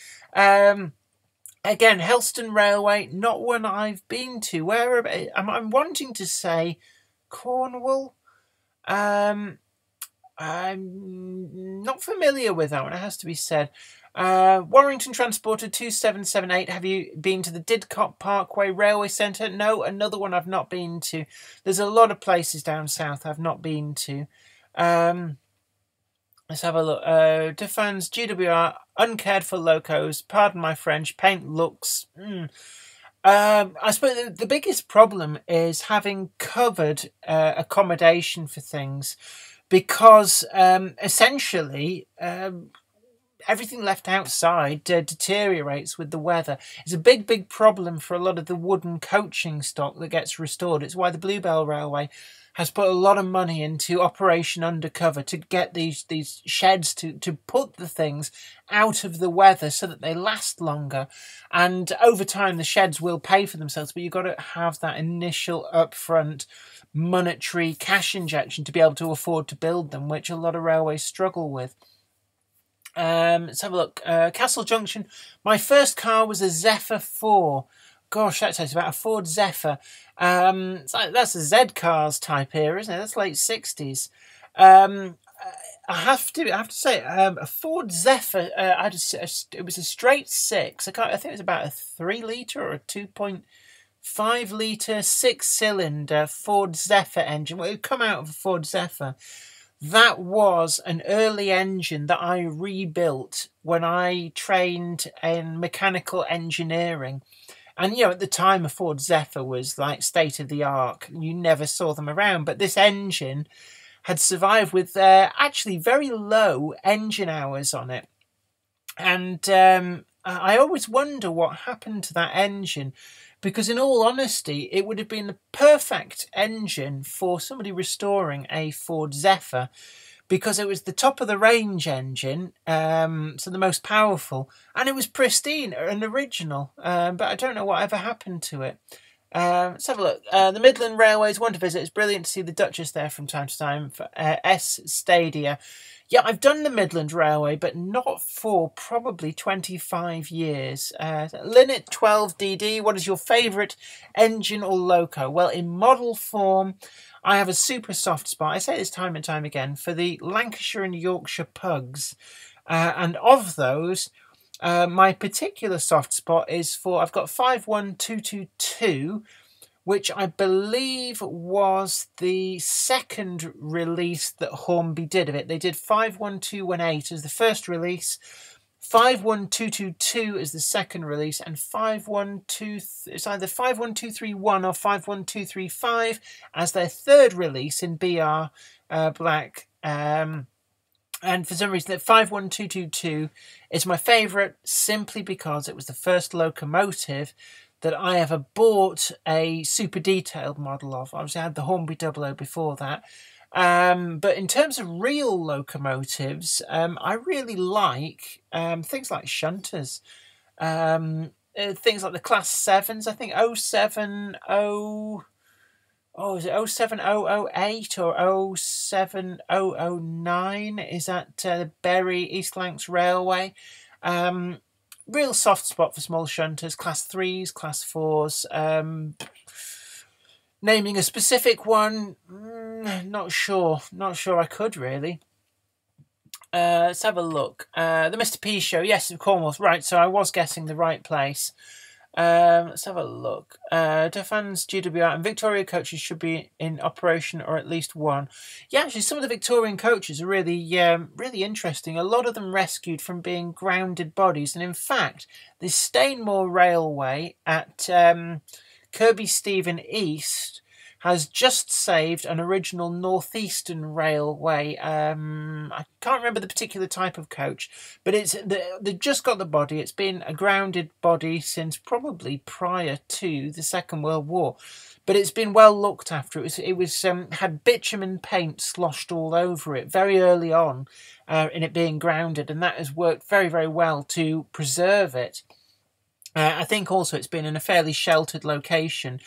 Again, Helston Railway, not one I've been to. Where I'm wanting to say Cornwall. I'm not familiar with that one, it has to be said. Warrington Transporter 2778. Have you been to the Didcot Parkway Railway Centre? No, another one I've not been to. There's a lot of places down south I've not been to. Let's have a look. Defans GWR, uncared for locos. Pardon my French. Paint looks. I suppose the biggest problem is having covered accommodation for things, because essentially everything left outside deteriorates with the weather. It's a big problem for a lot of the wooden coaching stock that gets restored. It's why the Bluebell Railway has put a lot of money into Operation Undercover to get these sheds to put the things out of the weather so that they last longer. And over time, the sheds will pay for themselves, but you've got to have that initial upfront monetary cash injection to be able to afford to build them, which a lot of railways struggle with. Let's have a look. Castle Junction. My first car was a Zephyr 4. Gosh, that sounds about a Ford Zephyr. That's a Z cars type here, isn't it? That's late 60s. I have to say, a Ford Zephyr. It was a straight six. I think it was about a 3 litre or a 2.5 litre six-cylinder Ford Zephyr engine. Well, it would come out of a Ford Zephyr. That was an early engine that I rebuilt when I trained in mechanical engineering. And, at the time, a Ford Zephyr was like state of the art. You never saw them around. But this engine had survived with actually very low engine hours on it. And I always wonder what happened to that engine, because in all honesty, it would have been the perfect engine for somebody restoring a Ford Zephyr, because it was the top of the range engine, so the most powerful, and it was pristine and original, but I don't know whatever happened to it. Let's have a look. The Midland Railways, one to visit. It's brilliant to see the Duchess there from time to time. For S Stadia. Yeah, I've done the Midland Railway, but not for probably 25 years. Linnet 12DD, what is your favourite engine or loco? Well, in model form, I have a super soft spot. I say this time and time again, for the Lancashire and Yorkshire Pugs. And of those, my particular soft spot is for, I've got 51222, which I believe was the second release that Hornby did of it. They did 51218 as the first release, 51222 as the second release, and 512, it's either 51231 or 51235 as their third release in BR black. And for some reason, that 51222 is my favourite, simply because it was the first locomotive that I ever bought a super detailed model of. Obviously, I had the Hornby 00 before that. But in terms of real locomotives, I really like things like shunters. Things like the Class 7s. I think 070... Oh, is it 07008 or 07009? Is that the Bury East Lancs Railway? Real soft spot for small shunters, Class 3s, Class 4s. Naming a specific one, not sure. Not sure I could, really. Let's have a look. The Mr. P Show, yes, of Cornwall. Right, so I was guessing the right place. Let's have a look. Do fans GWR and Victoria coaches should be in operation, or at least one? Yeah, actually, some of the Victorian coaches are really, really interesting. A lot of them rescued from being grounded bodies, and in fact, the Stainmore Railway at Kirby Stephen East has just saved an original Northeastern Railway. I can't remember the particular type of coach, but they've just got the body. It's been a grounded body since probably prior to the Second World War, but it's been well looked after. It was had bitumen paint sloshed all over it very early on in it being grounded, and that has worked very, very well to preserve it. I think also it's been in a fairly sheltered location,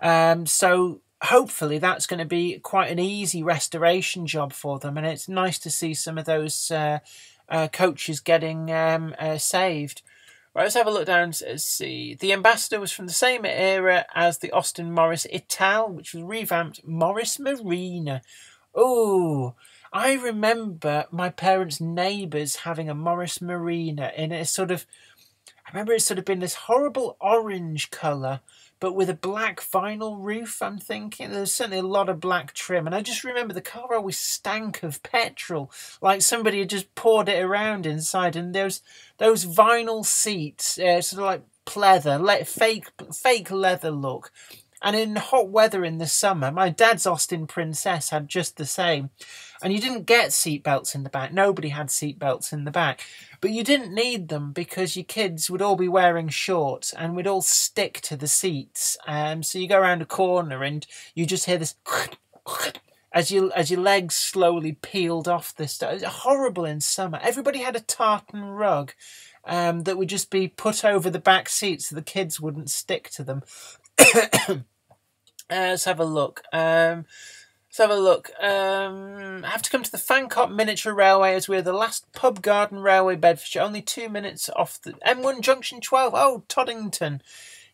so hopefully that's going to be quite an easy restoration job for them, and it's nice to see some of those coaches getting saved. Right, let's have a look down. Let's see. The Ambassador was from the same era as the Austin Morris Ital, which was revamped Morris Marina. Oh, I remember my parents' neighbours having a Morris Marina in a sort of, I remember it sort of been this horrible orange colour, but with a black vinyl roof, I'm thinking. There's certainly a lot of black trim. And I just remember the car always stank of petrol, like somebody had just poured it around inside. And those vinyl seats, sort of like pleather, fake leather look. And in hot weather in the summer, my dad's Austin Princess had just the same. And you didn't get seatbelts in the back. Nobody had seatbelts in the back. But you didn't need them because your kids would all be wearing shorts and would all stick to the seats. So you go around a corner and you just hear this as your legs slowly peeled off the stuff. It was horrible in summer. Everybody had a tartan rug that would just be put over the back seats so the kids wouldn't stick to them. Let's have a look. I have to come to the Fancott Miniature Railway as we're the last pub garden railway Bedfordshire. Only 2 minutes off the M1 Junction 12. Oh, Toddington.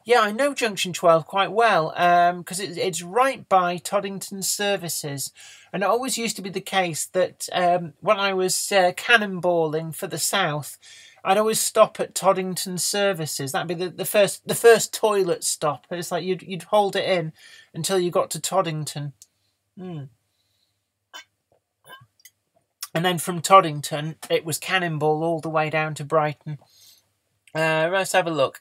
Yeah, I know Junction 12 quite well, because it's right by Toddington services. And it always used to be the case that when I was cannonballing for the south, I'd always stop at Toddington services. That'd be the first toilet stop. It's like you'd hold it in until you got to Toddington. Mm. And then from Toddington, it was cannonball all the way down to Brighton. Let's have a look.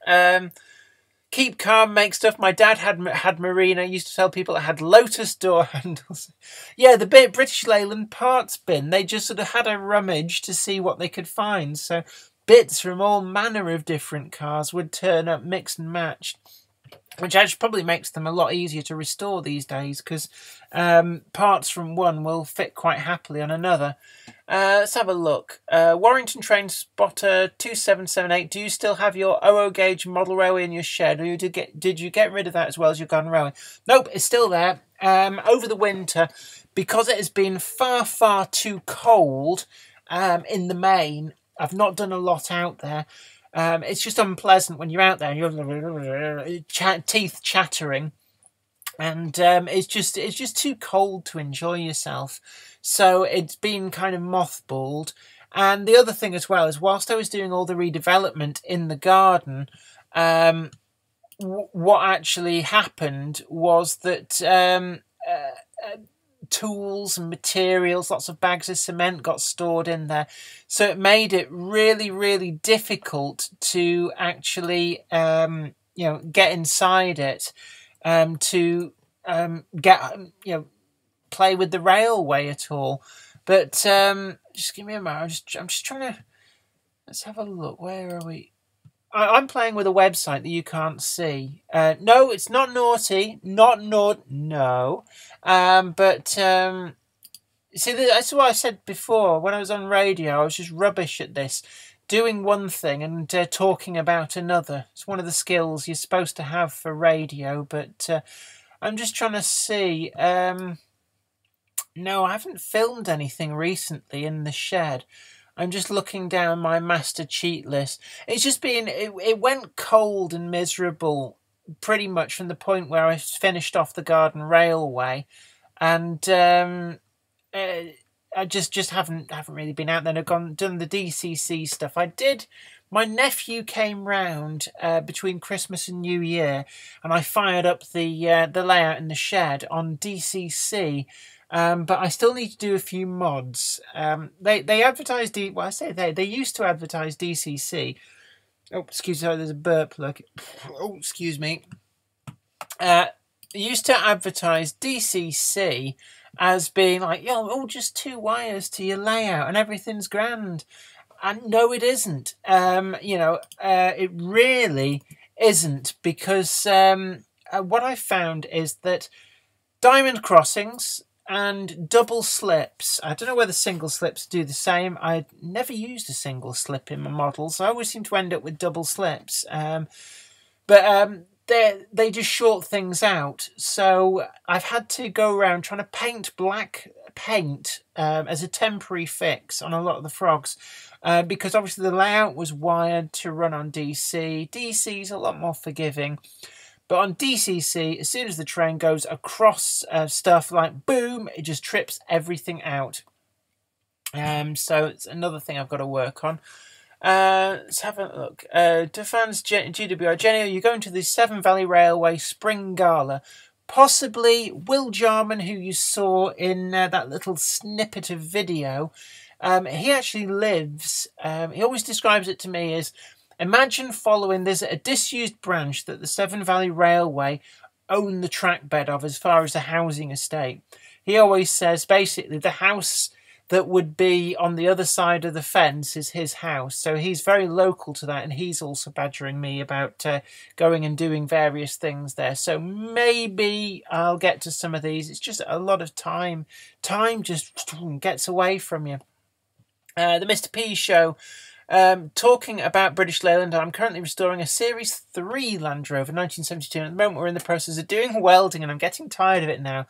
Keep calm, make stuff. My dad had Marina. Used to tell people it had Lotus door handles. Yeah, the British Leyland parts bin. They just sort of had a rummage to see what they could find. So bits from all manner of different cars would turn up mixed and matched, which actually probably makes them a lot easier to restore these days, because parts from one will fit quite happily on another. Let's have a look. Warrington Train Spotter 2778. Do you still have your 00 gauge model railway in your shed, or did you get rid of that as well as your garden railway? Nope, it's still there. Over the winter, because it has been far, far too cold in the main, I've not done a lot out there. It's just unpleasant when you're out there and you're teeth chattering, and it's just too cold to enjoy yourself. So it's been kind of mothballed. And the other thing as well is, whilst I was doing all the redevelopment in the garden, what actually happened was that tools and materials, lots of bags of cement got stored in there. So it made it really, really difficult to actually, get inside it, to get, play with the railway at all. But just give me a moment. I'm just trying to. Let's have a look. Where are we? I'm playing with a website that you can't see. No, it's not naughty. Not naughty. No. But see, that's what I said before. When I was on radio, I was just rubbish at this. Doing one thing and talking about another. It's one of the skills you're supposed to have for radio. But I'm just trying to see. No, I haven't filmed anything recently in the shed. I'm just looking down my master cheat list. It's just been, it went cold and miserable pretty much from the point where I finished off the garden railway. And I just haven't really been out there. I've done the DCC stuff. My nephew came round between Christmas and New Year, and I fired up the layout in the shed on DCC. But I still need to do a few mods. They advertise they used to advertise DCC. Oh, excuse me, there's a burp. Look. Oh, excuse me. They used to advertise DCC as being like, just 2 wires to your layout and everything's grand. And no, it isn't. It really isn't, because what I found is that diamond crossings and double slips. I don't know whether single slips do the same. I never used a single slip in my models. I always seem to end up with double slips. But they just short things out. So I've had to go around trying to paint black paint as a temporary fix on a lot of the frogs. Because obviously the layout was wired to run on DC. DC's a lot more forgiving. But on DCC, as soon as the train goes across stuff, like boom, it just trips everything out. So it's another thing I've got to work on. Let's have a look. Defans GWR. Jenny, are you going to the Severn Valley Railway Spring Gala? Possibly. Will Jarman, who you saw in that little snippet of video, he actually lives, he always describes it to me as, imagine following, there's a disused branch that the Severn Valley Railway own the track bed of as far as the housing estate. He always says basically the house that would be on the other side of the fence is his house. So he's very local to that, and he's also badgering me about going and doing various things there. So maybe I'll get to some of these. It's just a lot of time. Time just gets away from you. The Mr. P Show. Talking about British Leyland, I'm currently restoring a Series 3 Land Rover 1972. At the moment, we're in the process of doing welding, and I'm getting tired of it now.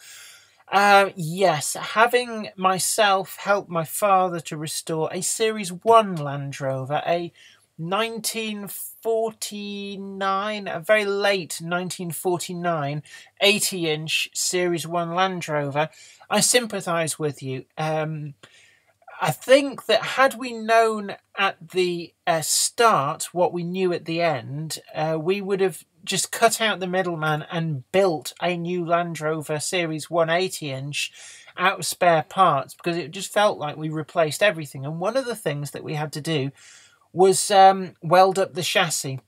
Yes, having myself help my father to restore a Series 1 Land Rover, a 1949, a very late 1949 80-inch Series 1 Land Rover. I sympathise with you. I think that had we known at the start what we knew at the end, we would have just cut out the middleman and built a new Land Rover Series 180-inch out of spare parts, because it just felt like we replaced everything. And one of the things that we had to do was weld up the chassis.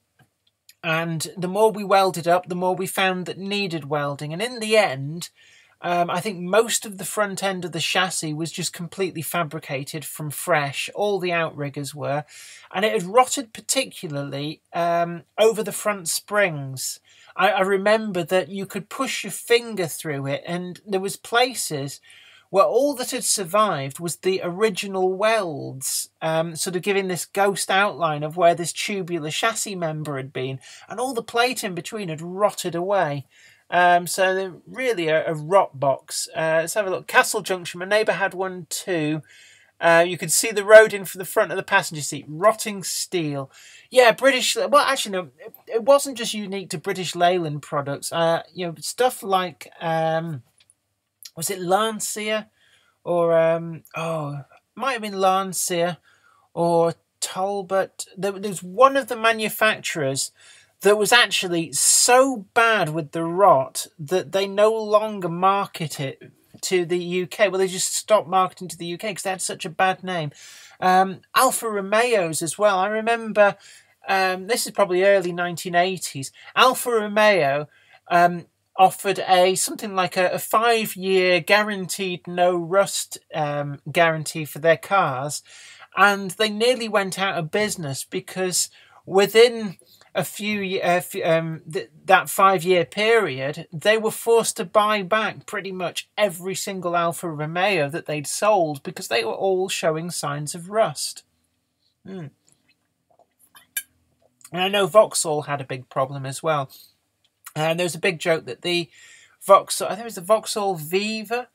And the more we welded up, the more we found that needed welding. And in the end, I think most of the front end of the chassis was just completely fabricated from fresh. All the outriggers were. And it had rotted particularly over the front springs. I remember that you could push your finger through it, and there was places where all that had survived was the original welds, sort of giving this ghost outline of where this tubular chassis member had been. And all the plate in between had rotted away. So they're really a rot box. Let's have a look. Castle Junction. My neighbour had one too. You could see the road in from the front of the passenger seat. Rotting steel. Yeah, British. Well, actually, no. It wasn't just unique to British Leyland products. You know, stuff like was it Lancia, or might have been Lancia or Talbot. There's one of the manufacturers that was actually so bad with the rot that they no longer market it to the UK. Well, they just stopped marketing to the UK because they had such a bad name. Alfa Romeos as well. I remember, this is probably early 1980s. Alfa Romeo offered something like a 5-year guaranteed no rust guarantee for their cars, and they nearly went out of business because within that 5-year period, they were forced to buy back pretty much every single Alfa Romeo that they'd sold because they were all showing signs of rust. And I know Vauxhall had a big problem as well. And there was a big joke that the Vauxhall, I think it was the Vauxhall Viva,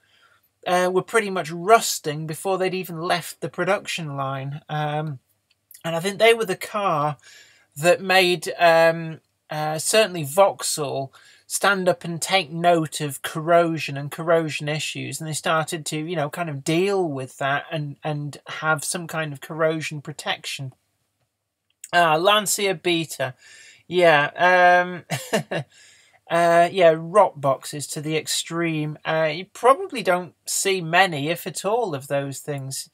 were pretty much rusting before they'd even left the production line. And I think they were the car that made certainly Vauxhall stand up and take note of corrosion and corrosion issues. And they started to, you know, kind of deal with that and have some kind of corrosion protection. Lancia Beta. Yeah. Yeah, rot boxes to the extreme. You probably don't see many, if at all, of those things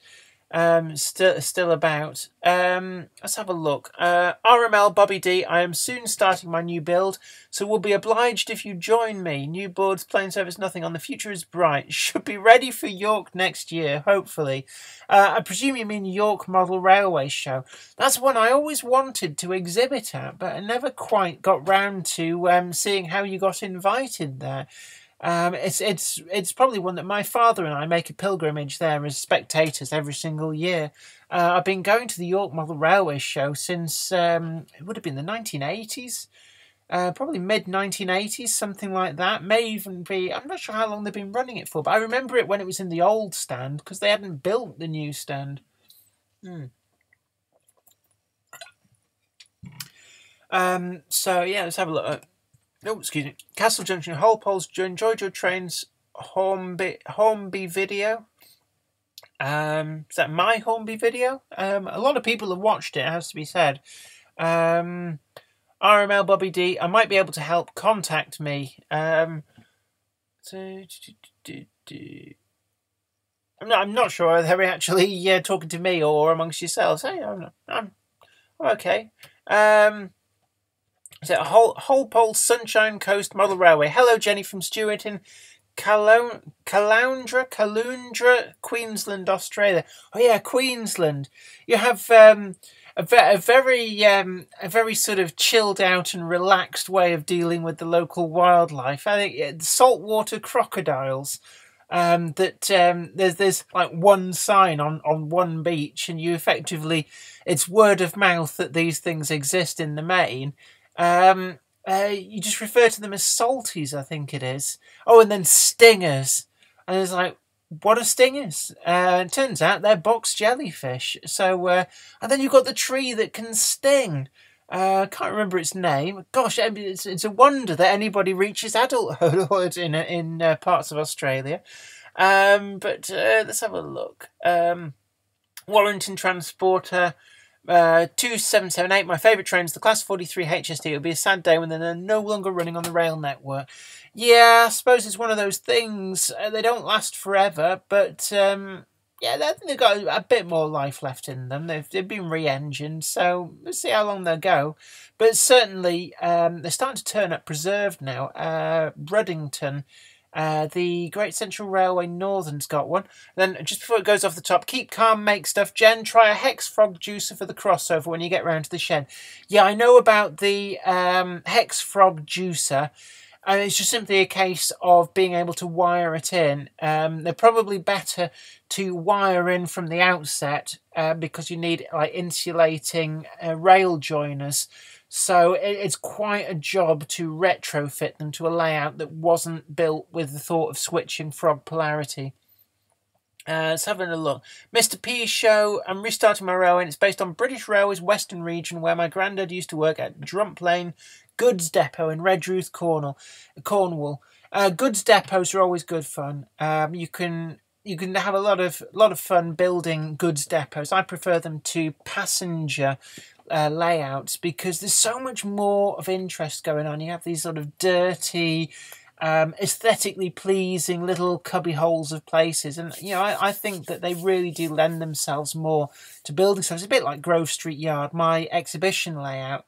still about. Let's have a look. RML Bobby D, I am soon starting my new build, so we'll be obliged if you join me. New boards, plane service, nothing on. The future is bright. Should be ready for York next year, hopefully. I presume you mean York Model Railway Show. That's one I always wanted to exhibit at, but I never quite got round to seeing how you got invited there. It's probably one that my father and I make a pilgrimage there as spectators every single year. I've been going to the York Model Railway Show since it would have been the 1980s, probably mid-1980s, something like that. May even be, I'm not sure how long they've been running it for, but I remember it when it was in the old stand because they hadn't built the new stand. So yeah, let's have a look. Oh, excuse me. Castle Junction, Hull Poles, enjoyed your train's Hornby video. Is that my Hornby video? A lot of people have watched it, it has to be said. RML Bobby D, I might be able to help. Contact me. I'm not sure they're actually talking to me or amongst yourselves. Hey, I'm okay. Is it a Hull Pole Sunshine Coast Model Railway? Hello, Jenny from Stewart in Caloundra, Queensland, Australia. Oh yeah, Queensland. You have a very sort of chilled out and relaxed way of dealing with the local wildlife. I think saltwater crocodiles. There's like one sign on one beach, and you effectively, it's word of mouth that these things exist in the main. You just refer to them as salties, I think it is. Oh, and then stingers. And it's like, what a sting is. It turns out they're box jellyfish. So, and then you've got the tree that can sting. Can't remember its name. Gosh, it's a wonder that anybody reaches adulthood in parts of Australia. But let's have a look. Warrington Transporter. 2778, my favourite train is the Class 43 HST. It'll be a sad day when they're no longer running on the rail network. Yeah, I suppose it's one of those things. They don't last forever, but yeah, I think they've got a bit more life left in them. They've been re-engined, so we'll see how long they'll go. But certainly, they're starting to turn up preserved now. Ruddington. The Great Central Railway Northern's got one. Then, just before it goes off the top, keep calm, make stuff. Jen, try a hex frog juicer for the crossover when you get round to the shed. Yeah, I know about the hex frog juicer. It's just simply a case of being able to wire it in. They're probably better to wire in from the outset because you need like insulating rail joiners. So it's quite a job to retrofit them to a layout that wasn't built with the thought of switching frog polarity. Let's have a look. Mr. P show. I'm restarting my railway, and it's based on British Railways Western Region, where my granddad used to work at Drump Lane Goods Depot in Redruth, Cornwall. Goods depots are always good fun. You can have a lot of fun building goods depots. I prefer them to passenger layouts because there's so much more of interest going on. You have these sort of dirty, aesthetically pleasing little cubby holes of places, and you know I think that they really do lend themselves more to building stuff. It's a bit like Grove Street Yard. My exhibition layout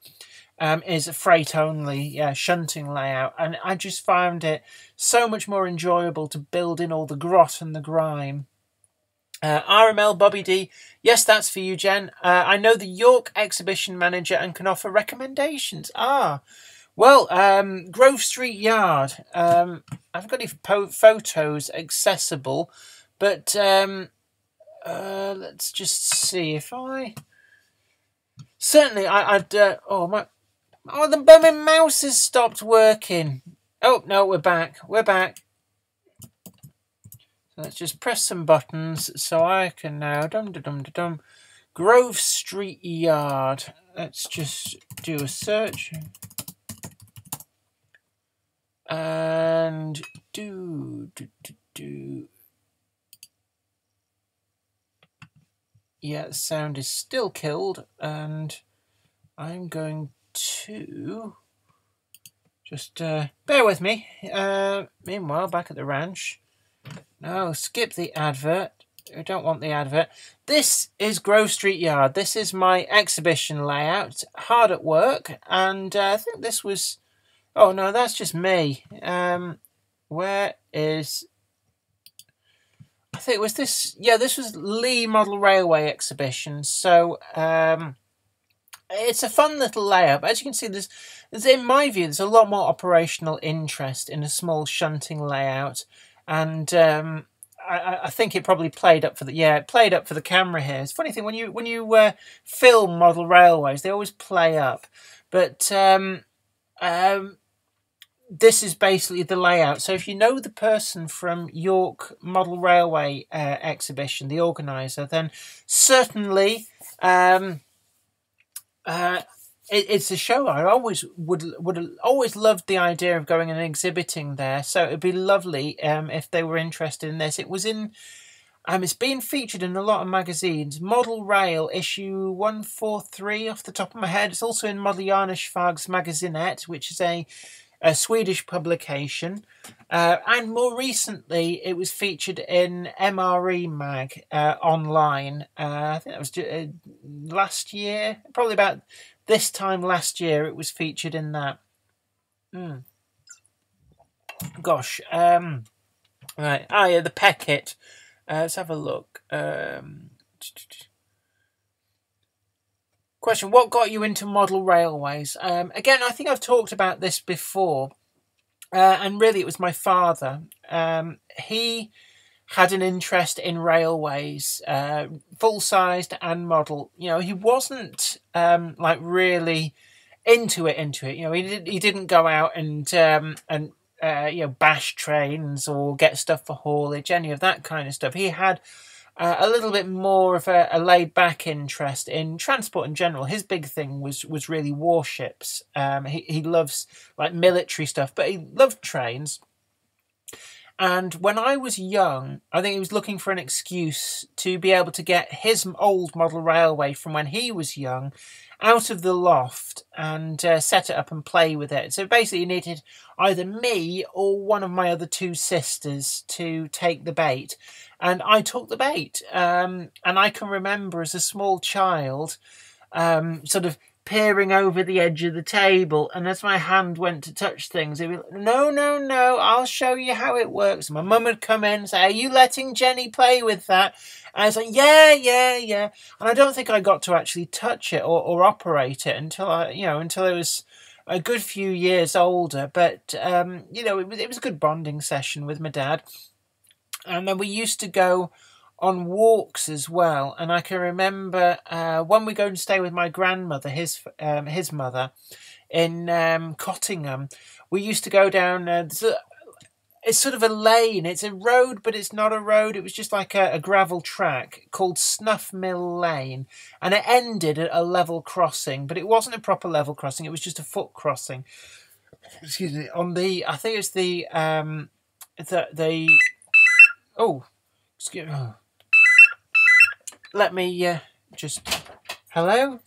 is a freight only shunting layout, and I just found it so much more enjoyable to build in all the grot and the grime. RML Bobby D, yes, that's for you, Jen. I know the York exhibition manager and can offer recommendations. Well, Grove Street Yard. I haven't got any photos accessible, but let's just see if I. Certainly, I'd. The bumming mouse has stopped working. Oh no, we're back. We're back. Let's just press some buttons so I can now Grove Street Yard. Let's just do a search and do. Yeah, the sound is still killed, and I'm going to just bear with me. Meanwhile, back at the ranch. No, skip the advert. I don't want the advert. This is Grove Street Yard. This is my exhibition layout. Hard at work. And I think this was... Oh, no, that's just me. Where is... I think it was this... Yeah, this was Lee Model Railway exhibition. So, it's a fun little layout. But as you can see, there's, in my view, there's a lot more operational interest in a small shunting layout. And I think it probably played up for the camera here. It's a funny thing when you film model railways, they always play up, but this is basically the layout. So if you know the person from York Model Railway exhibition, the organizer, then certainly it's a show. I always would always loved the idea of going and exhibiting there. So it'd be lovely if they were interested in this. It was in it's been featured in a lot of magazines. Model Rail issue 143 off the top of my head. It's also in Modelljarnefag's Magazinet, which is a Swedish publication. And more recently, it was featured in MRE Mag online. I think that was last year, probably about this time last year. It was featured in that. Gosh. Right. Yeah, the Peckett. Let's have a look. Question, what got you into model railways? Again, I think I've talked about this before. And really, it was my father. He had an interest in railways, full-sized and model. You know, he wasn't like really into it. You know, he didn't go out and bash trains or get stuff for haulage, any of that kind of stuff. He had a little bit more of a laid-back interest in transport in general. His big thing was really warships. He loves like military stuff, but he loved trains. And when I was young, I think he was looking for an excuse to be able to get his old model railway from when he was young out of the loft and set it up and play with it. So basically, he needed either me or one of my other two sisters to take the bait. And I took the bait. And I can remember as a small child sort of peering over the edge of the table, and as my hand went to touch things, he'd be like, no, no, no, I'll show you how it works. And my mum would come in and say, are you letting Jenny play with that? And I was like, yeah, yeah, yeah. And I don't think I got to actually touch it or operate it until I was a good few years older. But it was a good bonding session with my dad. And then we used to go on walks as well, and I can remember when we go and stay with my grandmother, his mother, in Cottingham. We used to go down. It's sort of a lane. It's a road, but it's not a road. It was just like a gravel track called Snuff Mill Lane, and it ended at a level crossing, but it wasn't a proper level crossing. It was just a foot crossing. Excuse me. I think it's the oh, excuse me. Let me just... Hello?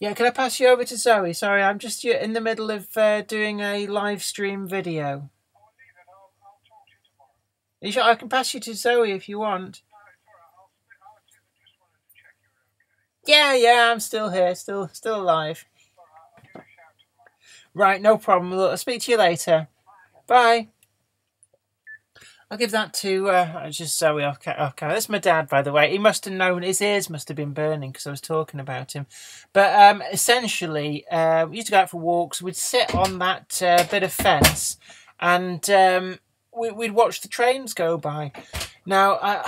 Yeah, can I pass you over to Zoe? Sorry, I'm just in the middle of doing a live stream video. Are you sure? I can pass you to Zoe if you want. Yeah, I'm still here, still alive. Right, no problem. Look, I'll speak to you later. Bye. I'll give that to just Zoe. Okay. That's my dad, by the way. He must have known. His ears must have been burning because I was talking about him. But essentially, we used to go out for walks. We'd sit on that bit of fence, and we'd watch the trains go by. Now,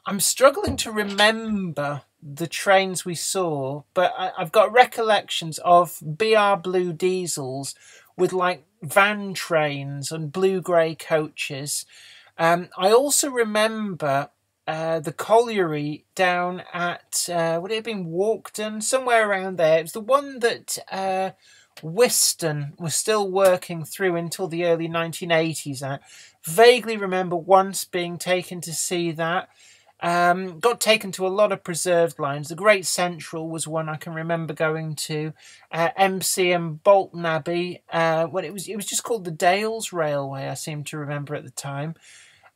I'm struggling to remember the trains we saw, but I've got recollections of BR Blue diesels with like van trains and blue-grey coaches. I also remember the colliery down at, would it have been Walkden? Somewhere around there. It was the one that Whiston was still working through until the early 1980s at. Vaguely remember once being taken to see that. Got taken to a lot of preserved lines. The Great Central was one I can remember going to. MC and Bolton Abbey. When it was just called the Dales Railway, I seem to remember at the time.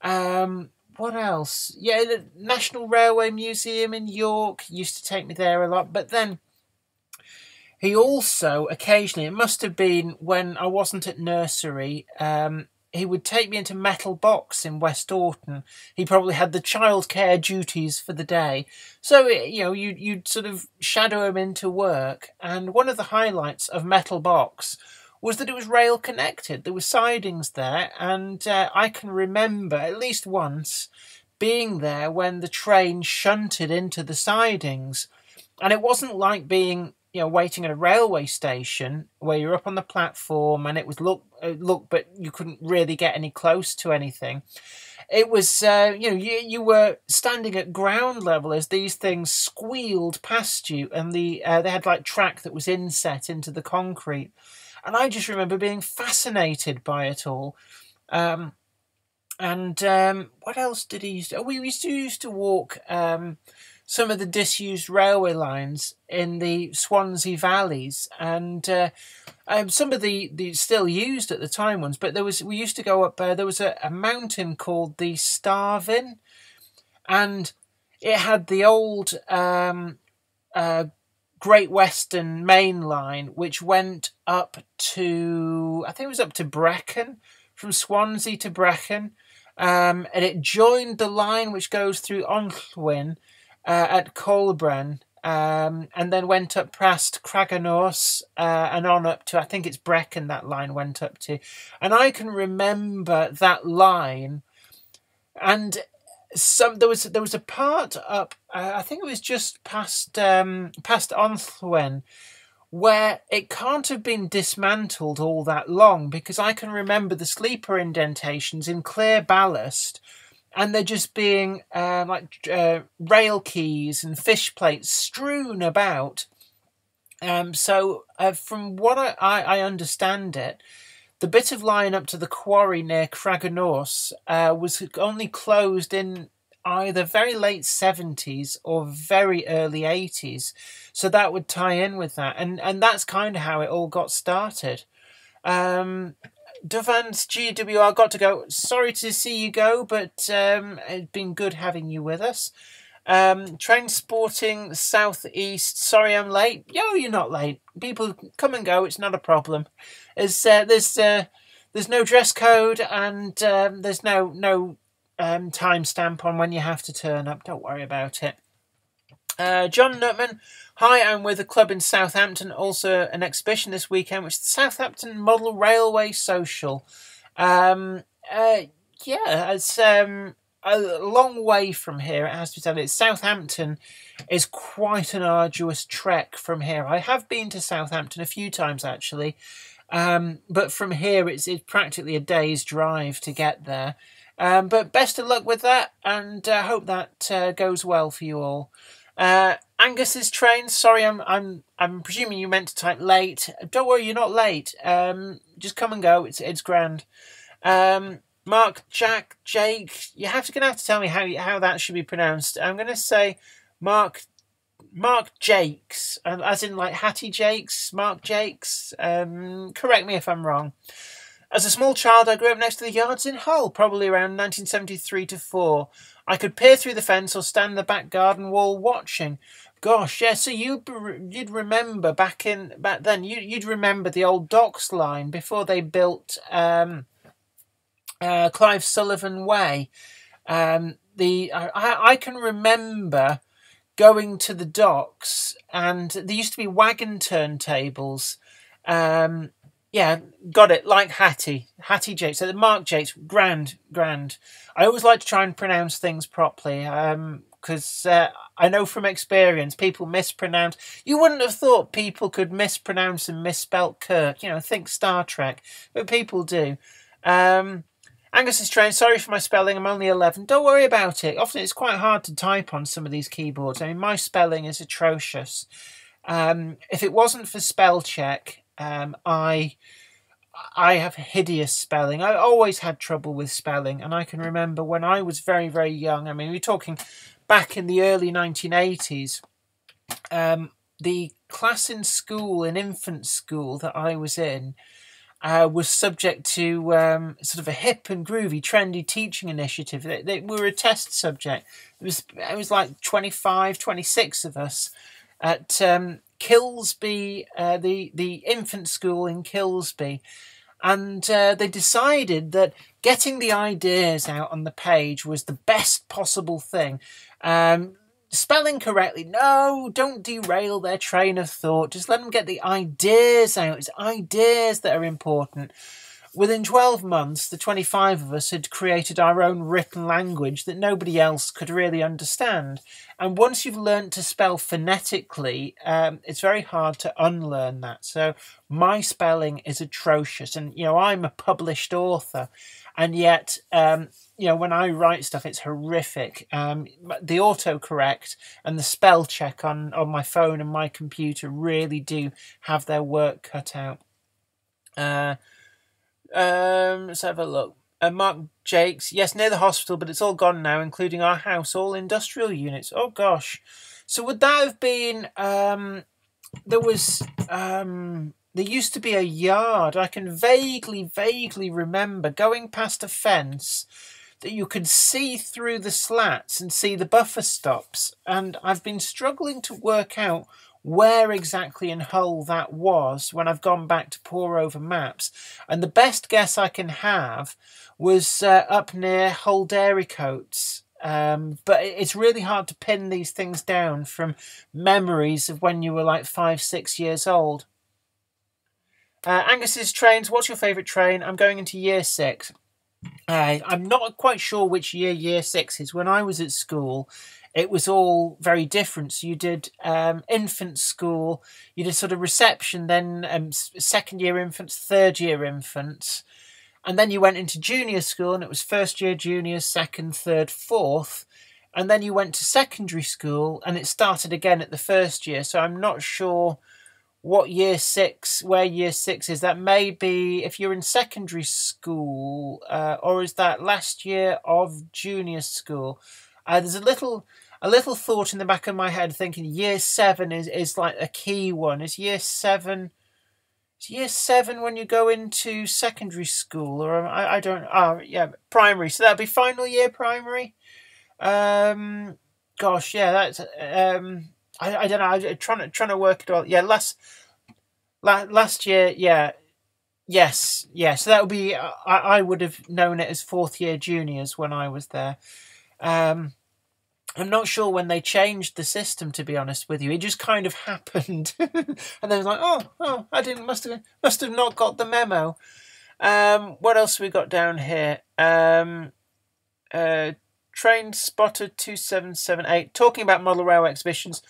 What else? Yeah, the National Railway Museum in York used to take me there a lot. But then he also occasionally, it must have been when I wasn't at nursery, he would take me into Metal Box in West Orton. He probably had the childcare duties for the day. So, you'd sort of shadow him into work. And one of the highlights of Metal Box was that it was rail connected. There were sidings there, and I can remember at least once being there when the train shunted into the sidings. And it wasn't like being waiting at a railway station where you're up on the platform and it was look, but you couldn't really get any close to anything. It was, you were standing at ground level as these things squealed past you, and they had like track that was inset into the concrete. And I just remember being fascinated by it all. What else did he used to... Oh, we used to walk some of the disused railway lines in the Swansea valleys, and some of the still used at the time ones. But we used to go up there was a mountain called the Starvin, and it had the old Great Western Main Line, which went up to, I think it was up to Brecon, from Swansea to Brecon, and it joined the line which goes through Onllwyn at Colburn, and then went up past Craganors and on up to, I think it's Brecon that line went up to. And I can remember that line, and there was a part up, I think it was just past Onllwyn, where it can't have been dismantled all that long, because I can remember the sleeper indentations in clear ballast, and they're just being rail keys and fish plates strewn about. So from what I understand it, the bit of line up to the quarry near Craignorse was only closed in either very late 70s or very early 80s. So that would tie in with that. And that's kind of how it all got started. Dovans GWR got to go. Sorry to see you go, but it's been good having you with us. Transporting Southeast. Sorry I'm late. Yo, you're not late. People come and go. It's not a problem. There's no dress code, and there's no timestamp on when you have to turn up. Don't worry about it. John Nutman. Hi, I'm with a club in Southampton. Also an exhibition this weekend, which is the Southampton Model Railway Social. It's a long way from here, it has to be said. Southampton is quite an arduous trek from here. I have been to Southampton a few times, actually, but from here it's practically a day's drive to get there. But best of luck with that, and hope that goes well for you all. Angus's train. Sorry, I'm presuming you meant to type late. Don't worry, you're not late. Just come and go. It's grand. Mark, Jack, Jake. You're gonna have to tell me how that should be pronounced. I'm gonna say Mark Jakes, as in like Hattie Jakes, Mark Jakes. Correct me if I'm wrong. As a small child, I grew up next to the yards in Hull, probably around 1973 to 4. I could peer through the fence or stand in the back garden wall watching. Gosh, yeah. So you'd remember back then. You'd remember the old docks line before they built Clive Sullivan Way. I can remember going to the docks, and there used to be wagon turntables. Yeah, got it. Like Hattie Jakes. So the Mark Jakes, grand. I always like to try and pronounce things properly, because I know from experience people mispronounce. You wouldn't have thought people could mispronounce and misspell Kirk. Think Star Trek, but people do. Angus's train. Sorry for my spelling. I'm only 11. Don't worry about it. Often it's quite hard to type on some of these keyboards. I mean, my spelling is atrocious. If it wasn't for spell check, I have hideous spelling. I always had trouble with spelling, and I can remember when I was very, very young. I mean, we're talking back in the early 1980s. The class in school, in infant school that I was in, was subject to sort of a hip and groovy, trendy teaching initiative. We were a test subject. It was like 25, 26 of us at Kilsby, the infant school in Kilsby, and they decided that getting the ideas out on the page was the best possible thing. Spelling correctly, no, don't derail their train of thought. Just let them get the ideas out. It's ideas that are important. Within 12 months, the 25 of us had created our own written language that nobody else could really understand. And once you've learnt to spell phonetically, it's very hard to unlearn that. So my spelling is atrocious. And, I'm a published author. And yet, when I write stuff, it's horrific. The autocorrect and the spell check on my phone and my computer really do have their work cut out. Let's have a look. Mark Jakes. Yes, near the hospital, but it's all gone now, including our house, all industrial units. Oh, gosh. So would that have been... there used to be a yard. I can vaguely remember going past a fence that you could see through the slats and see the buffer stops. And I've been struggling to work out where exactly in Hull that was when I've gone back to pore over maps. And the best guess I can have was up near Hull Dairy Coats. But it's really hard to pin these things down from memories of when you were like 5-6 years old. Angus's trains. What's your favourite train? I'm going into year 6. I'm not quite sure which year 6 is. When I was at school, it was all very different. So you did infant school, you did sort of reception, then second year infants, third year infants, and then you went into junior school, and it was first year juniors, second, third, fourth. And then you went to secondary school, and it started again at the first year. So I'm not sure what year six, where year six is. That may be if you're in secondary school, or is that last year of junior school? There's a little thought in the back of my head thinking year seven is like a key one. Is year seven? Is year seven when you go into secondary school, or I don't? Oh yeah, primary. So that'd be final year primary. Gosh, yeah, that's I don't know. I'm trying to work it out. Yeah, last year, yeah, yes, yeah. So that would be. I would have known it as fourth year juniors when I was there. I'm not sure when they changed the system, to be honest with you. It just kind of happened, and then it was like, oh, I didn't must have not got the memo. What else we got down here? Train Spotter 2778 talking about model railway exhibitions.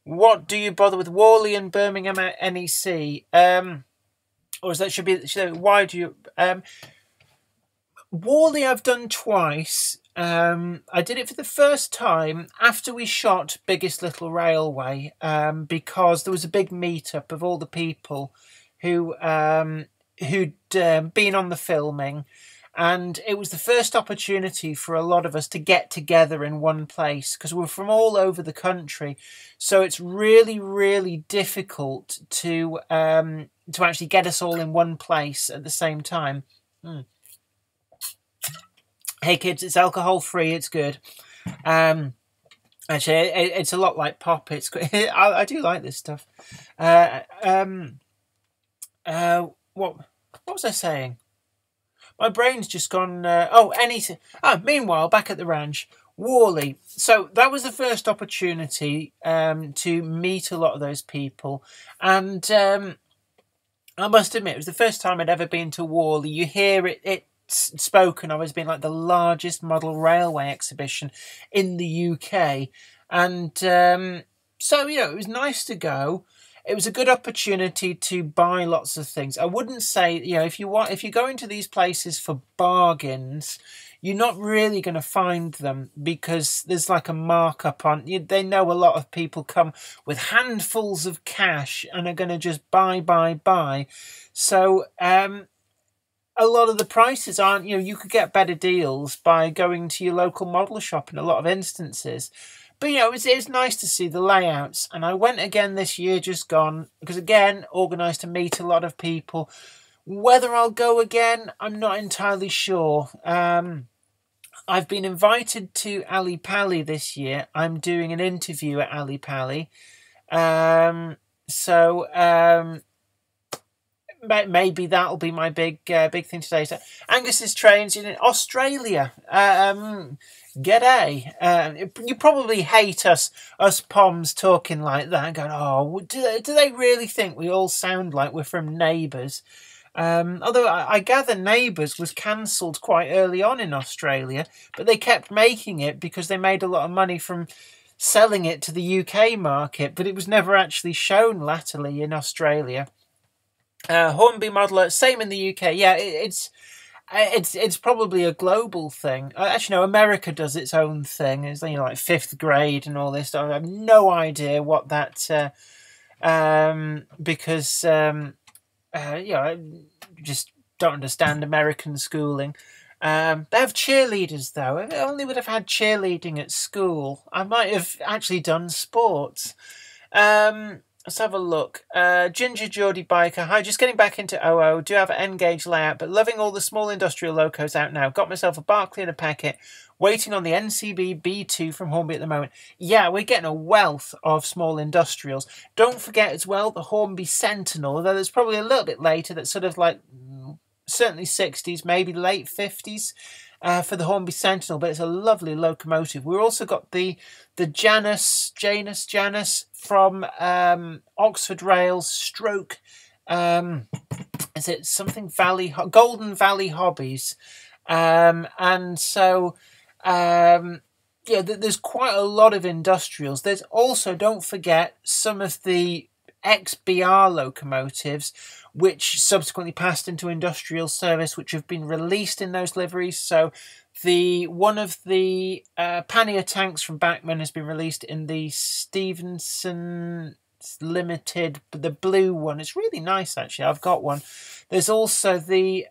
What do you bother with Worley and Birmingham at NEC? Or is that should be why do you Worley I've done twice. I did it for the first time after we shot Biggest Little Railway, because there was a big meetup of all the people who'd been on the filming, and it was the first opportunity for a lot of us to get together in one place because we're from all over the country. So it's really, really difficult to actually get us all in one place at the same time. Hey kids, it's alcohol free. It's good. Actually, it's a lot like pop. It's I do like this stuff. What was I saying? My brain's just gone. Anything. Meanwhile, back at the ranch, Worley. So that was the first opportunity to meet a lot of those people, and I must admit, it was the first time I'd ever been to Worley. You hear it spoken of as being like the largest model railway exhibition in the UK, and so it was nice to go. It was a good opportunity to buy lots of things. I wouldn't say if you're going to these places for bargains, you're not really going to find them because there's like a markup on. They know a lot of people come with handfuls of cash and are going to just buy. So a lot of the prices aren't, you could get better deals by going to your local model shop in a lot of instances. But, it's nice to see the layouts. And I went again this year, just gone, because again, organised to meet a lot of people. Whether I'll go again, I'm not entirely sure. I've been invited to Ali Pali this year. I'm doing an interview at Ali Pali. Maybe that'll be my big thing today. So Angus's trains in Australia. G'day. You probably hate us Poms talking like that and going, oh, do they really think we all sound like we're from Neighbours? Although I gather Neighbours was cancelled quite early on in Australia, but they kept making it because they made a lot of money from selling it to the UK market, but it was never actually shown latterly in Australia. Hornby Modeler, same in the UK. Yeah, it's probably a global thing. Actually, no, America does its own thing. It's like fifth grade and all this stuff. I have no idea what that because I just don't understand American schooling. They have cheerleaders though. If I only would have had cheerleading at school, I might have actually done sports. Let's have a look. Ginger Geordie Biker. Hi, just getting back into OO. Do have an N-gauge layout, but loving all the small industrial locos out now. Got myself a Barclay and a packet. Waiting on the NCB B2 from Hornby at the moment. Yeah, we're getting a wealth of small industrials. Don't forget as well the Hornby Sentinel, although there's probably a little bit later. That's sort of like certainly 60s, maybe late 50s. For the Hornby Sentinel, but it's a lovely locomotive. We've also got the Janus from Oxford Rails stroke. Is it something Golden Valley Hobbies? And so yeah, there's quite a lot of industrials. There's also, don't forget, some of the XBR locomotives, which subsequently passed into industrial service, which have been released in those liveries. So one of the pannier tanks from Bachmann has been released in the Stevenson Limited, the blue one. It's really nice, actually. I've got one. There's also the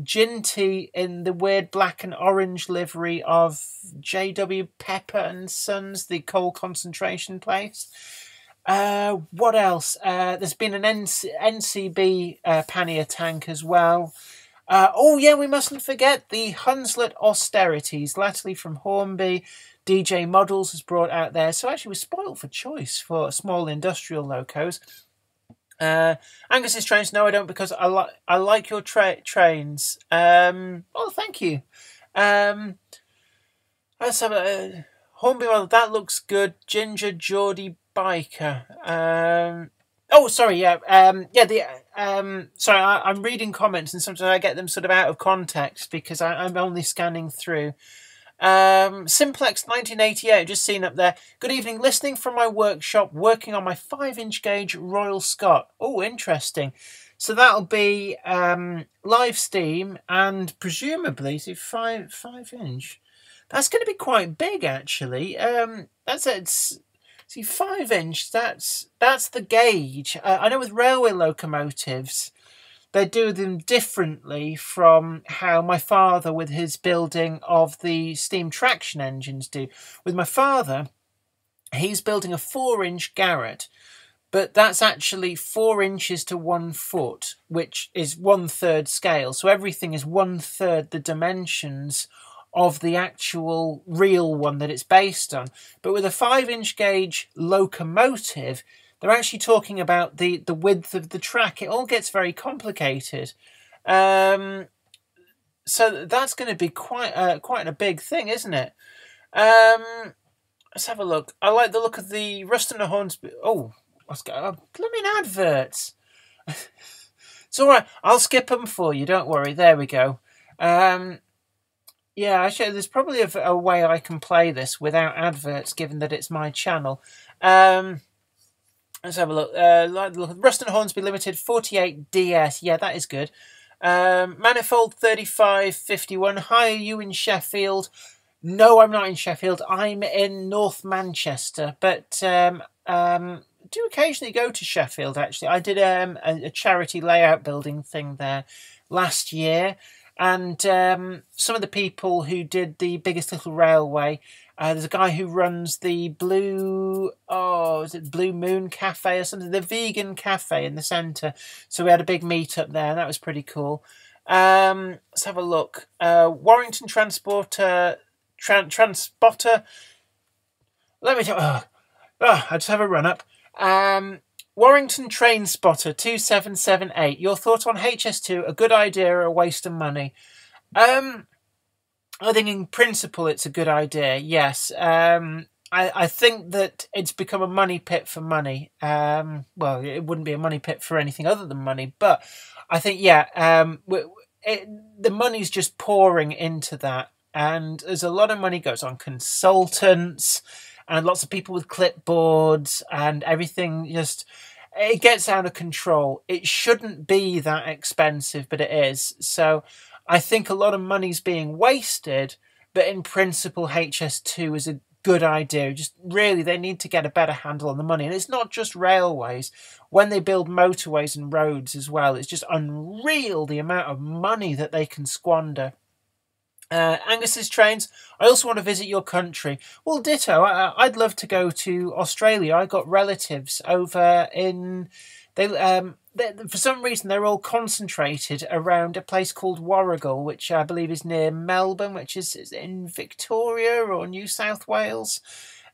Ginty in the weird black and orange livery of J.W. Pepper and Sons, the coal concentration place. What else? There's been an NCB pannier tank as well. Oh yeah, we mustn't forget the Hunslet Austerities, latterly from Hornby. DJ Models has brought out there. So actually we're spoiled for choice for small industrial locos. Angus's trains, no I don't, because I like your trains. Oh, thank you. Let's have a Hornby model, that looks good. Ginger Geordie Biker. Oh, sorry, yeah. Sorry, I'm reading comments and sometimes I get them sort of out of context because I'm only scanning through. Simplex 1988, just seen up there. Good evening, listening from my workshop, working on my 5-inch gauge Royal Scot. Oh, interesting. So that'll be live steam and presumably 5-inch. That's going to be quite big, actually. See, 5-inch. That's the gauge. I know with railway locomotives, they do them differently from how my father, with his building of the steam traction engines, do. With my father, he's building a 4-inch Garrett, but that's actually 4 inches to 1 foot, which is 1/3 scale. So everything is 1/3 the dimensions of the actual real one that it's based on. But with a 5-inch gauge locomotive, they're actually talking about the width of the track. It all gets very complicated. So that's going to be quite a big thing, isn't it? Let's have a look. I like the look of the Ruston and Hornsby. Oh, what's going on? Blooming adverts. It's all right. I'll skip them for you. Don't worry. There we go. Yeah, actually, there's probably a way I can play this without adverts, given that it's my channel. Let's have a look. Like the look of Ruston Hornsby Limited 48DS. Yeah, that is good. Manifold 3551. Hi, are you in Sheffield? No, I'm not in Sheffield. I'm in North Manchester, but do occasionally go to Sheffield, actually. I did a charity layout building thing there last year. And some of the people who did the Biggest Little Railway, there's a guy who runs the Blue Moon Cafe or something, the vegan cafe in the centre. So we had a big meet up there, and that was pretty cool. Let's have a look. Warrington Transporter. Let me tell. I just have a run up. Warrington Train Spotter 2778. Your thought on HS2? A good idea or a waste of money? I think in principle it's a good idea. Yes. I think that it's become a money pit for money. Well, it wouldn't be a money pit for anything other than money, but I think the money's just pouring into that, and there's a lot of money goes on consultants and lots of people with clipboards and everything. Just it gets out of control. It shouldn't be that expensive, but it is. So I think a lot of money's being wasted, but in principle HS2 is a good idea. Just really they need to get a better handle on the money. And it's not just railways. When they build motorways and roads as well, it's just unreal the amount of money that they can squander. Angus's trains. I also want to visit your country. Well, ditto. I'd love to go to Australia. I got relatives over in. For some reason, they're all concentrated around a place called Warragul, which I believe is near Melbourne, which is in Victoria or New South Wales.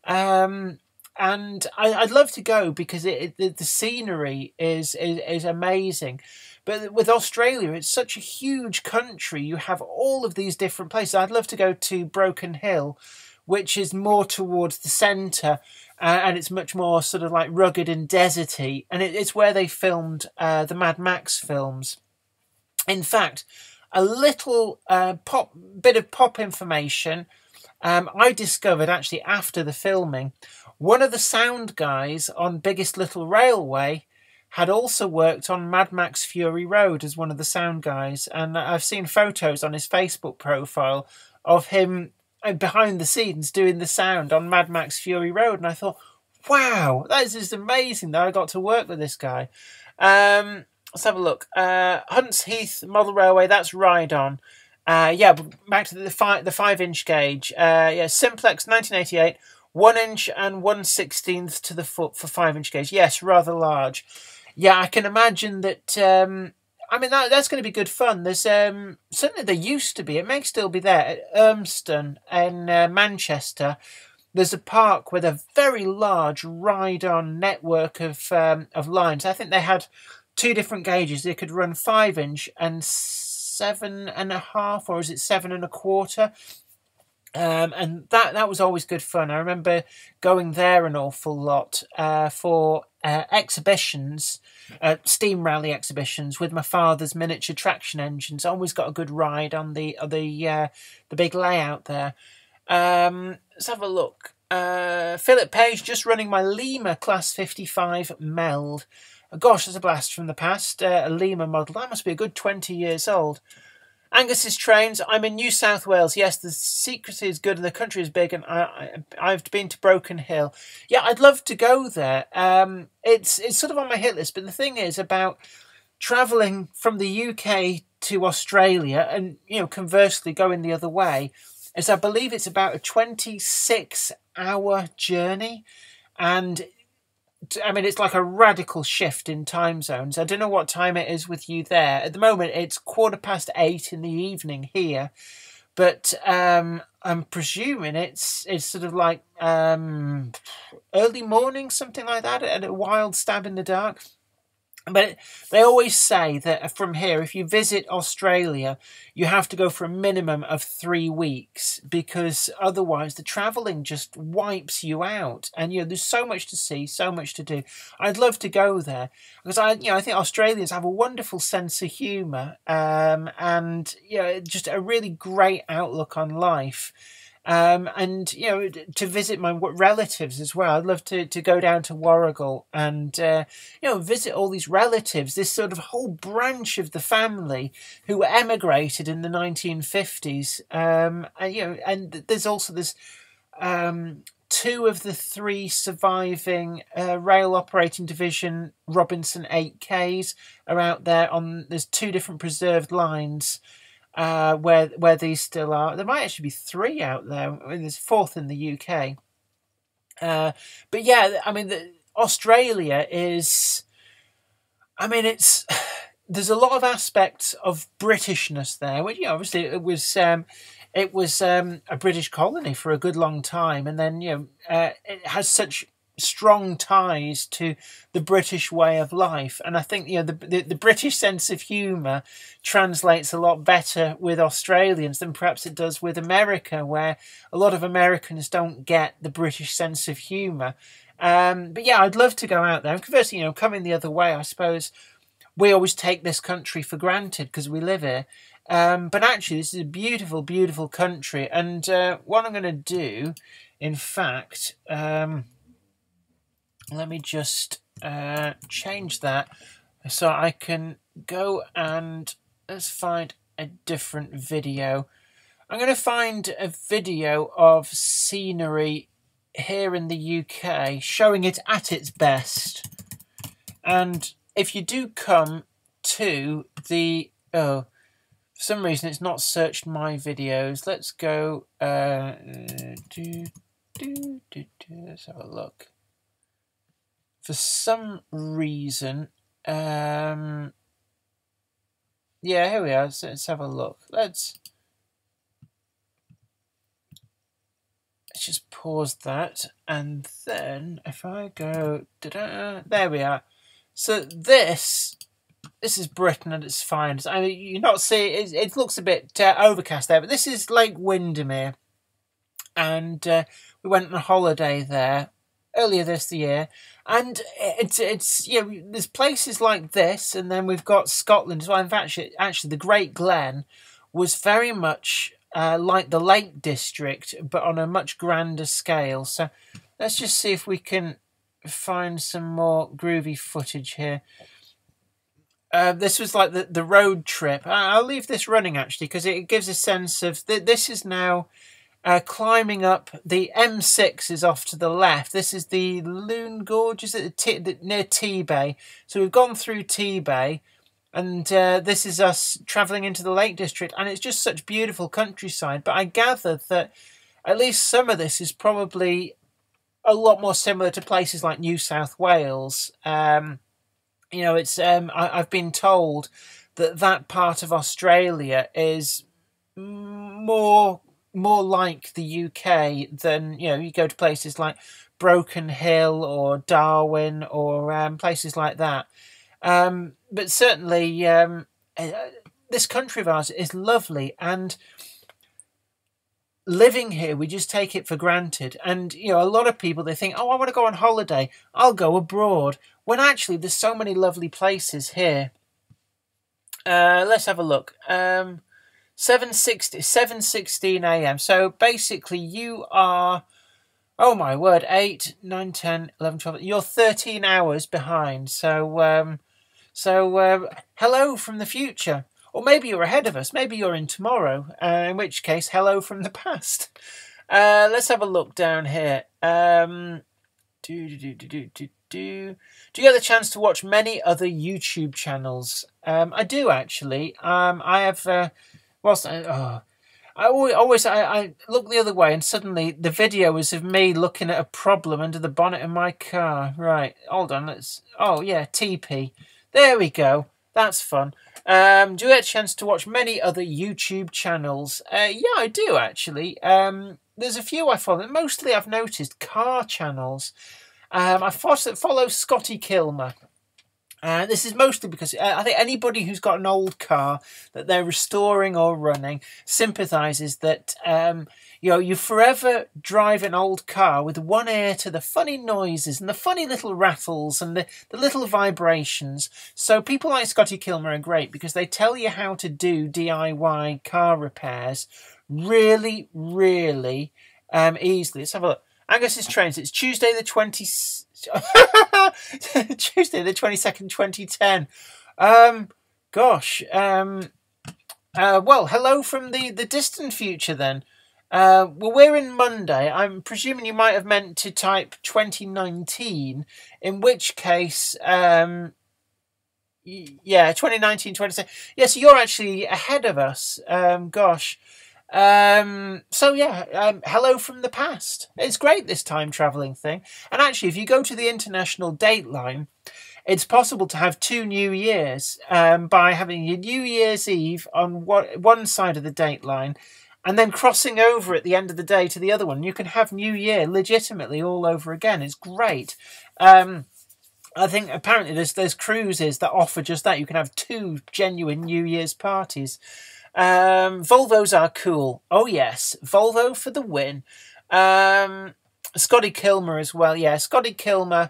And I'd love to go because the scenery is amazing. But with Australia, it's such a huge country. You have all of these different places. I'd love to go to Broken Hill, which is more towards the centre, and it's much more sort of like rugged and deserty. And it's where they filmed the Mad Max films. In fact, a little bit of pop information. I discovered actually after the filming, one of the sound guys on Biggest Little Railway had also worked on Mad Max Fury Road as one of the sound guys. And I've seen photos on his Facebook profile of him behind the scenes doing the sound on Mad Max Fury Road. And I thought, wow, that is just amazing that I got to work with this guy. Let's have a look. Hunts Heath Model Railway, that's Ride On. Yeah, back to the 5-inch gauge. Yeah, Simplex 1988, 1 inch and 1/16 to the foot for 5-inch gauge. Yes, rather large. Yeah, I can imagine that. I mean, that's going to be good fun. There's certainly there used to be. It may still be there at Urmston in Manchester. There's a park with a very large ride-on network of lines. I think they had 2 different gauges. They could run 5-inch and 7.5, or is it 7.25? And that was always good fun. I remember going there an awful lot for exhibitions, steam rally exhibitions with my father's miniature traction engines. I always got a good ride on the big layout there. Let's have a look. Philip Page, just running my Lima Class 55 Meld. Gosh, that's a blast from the past. A Lima model. That must be a good 20 years old. Angus's Trains. I'm in New South Wales. Yes, the secrecy is good and the country is big, and I've been to Broken Hill. Yeah, I'd love to go there. It's sort of on my hit list, but the thing is about travelling from the UK to Australia and, conversely going the other way, is I believe it's about a 26-hour journey, and I mean, it's like a radical shift in time zones. I don't know what time it is with you there. At the moment, it's 8:15 in the evening here. But I'm presuming it's sort of like early morning, something like that, at a wild stab in the dark. But they always say that from here, if you visit Australia, you have to go for a minimum of 3 weeks, because otherwise the travelling just wipes you out. And, there's so much to see, so much to do. I'd love to go there because I think Australians have a wonderful sense of humour, and, just a really great outlook on life. And to visit my relatives as well. I'd love to go down to Warragul and visit all these relatives, this sort of whole branch of the family who emigrated in the 1950s. And there's also this 2 of the 3 surviving rail operating division Robinson 8Ks are out there there's 2 different preserved lines. Where these still are. There might actually be 3 out there. I mean, there's 4th in the UK. But yeah, I mean, Australia is. I mean, there's a lot of aspects of Britishness there. Which, obviously, it was a British colony for a good long time, and then it has such strong ties to the British way of life, and I think the British sense of humour translates a lot better with Australians than perhaps it does with America, where a lot of Americans don't get the British sense of humour. But yeah, I'd love to go out there. And conversely, coming the other way, I suppose we always take this country for granted because we live here. But actually, this is a beautiful, beautiful country, and what I'm going to do, in fact. Let me just change that so I can go and let's find a different video. I'm going to find a video of scenery here in the UK showing it at its best. And if you do come to the... for some reason it's not searched my videos. Let's go... let's have a look. For some reason, yeah, here we are. Let's have a look. Let's just pause that, and then if I go, there we are. So this is Britain at its finest. I mean, you not see it looks a bit overcast there, but this is Lake Windermere, and we went on a holiday there earlier this year, and it's there's places like this, and then we've got Scotland as well. In fact, actually the Great Glen was very much like the Lake District, but on a much grander scale. So let's just see if we can find some more groovy footage here. This was like the road trip. I'll leave this running actually because it gives a sense of this is now climbing up. The M6 is off to the left. This is the Loon Gorge, is it near T-Bay? So we've gone through T-Bay, and this is us travelling into the Lake District, and it's just such beautiful countryside. But I gathered that at least some of this is probably a lot more similar to places like New South Wales. You know, it's I've been told that part of Australia is more like the UK than, you know, you go to places like Broken Hill or Darwin or places like that. But certainly this country of ours is lovely, and living here, we just take it for granted. And, you know, a lot of people, they think, oh, I want to go on holiday, I'll go abroad. When actually there's so many lovely places here. Let's have a look. 7:16 a.m. So basically you are, oh my word, 8, 9, 10, 11, 12. You're 13 hours behind. So hello from the future. Or maybe you're ahead of us. Maybe you're in tomorrow. In which case, hello from the past. Let's have a look down here. Do you get the chance to watch many other YouTube channels? I do actually. I have. Whilst I always look the other way, and suddenly the video is of me looking at a problem under the bonnet of my car. Right, hold on. Let's. Oh yeah, TP. There we go. That's fun. Do you get a chance to watch many other YouTube channels? Yeah, I do actually. There's a few I follow. Mostly I've noticed car channels. I follow Scotty Kilmer. This is mostly because I think anybody who's got an old car that they're restoring or running sympathises that you know, you forever drive an old car with one ear to the funny noises and the funny little rattles and the little vibrations. So people like Scotty Kilmer are great because they tell you how to do DIY car repairs really, really easily. Let's have a look. Angus's Trains. It's Tuesday the 20th. Tuesday the 22nd, 2010. Gosh. Well, hello from the distant future then. Well, we're in Monday. I'm presuming you might have meant to type 2019, in which case, yeah, 2019, 2010. Yeah, so you're actually ahead of us. Gosh. So yeah, hello from the past. It's great, this time traveling thing. And actually, if you go to the international date line, it's possible to have 2 New Years by having your New Year's Eve on one side of the date line and then crossing over at the end of the day to the other one. You can have New Year legitimately all over again. It's great. I think apparently there's cruises that offer just that. You can have 2 genuine New Year's parties. Volvos are cool. Oh yes, Volvo for the win. Scotty Kilmer as well. Yeah, Scotty Kilmer.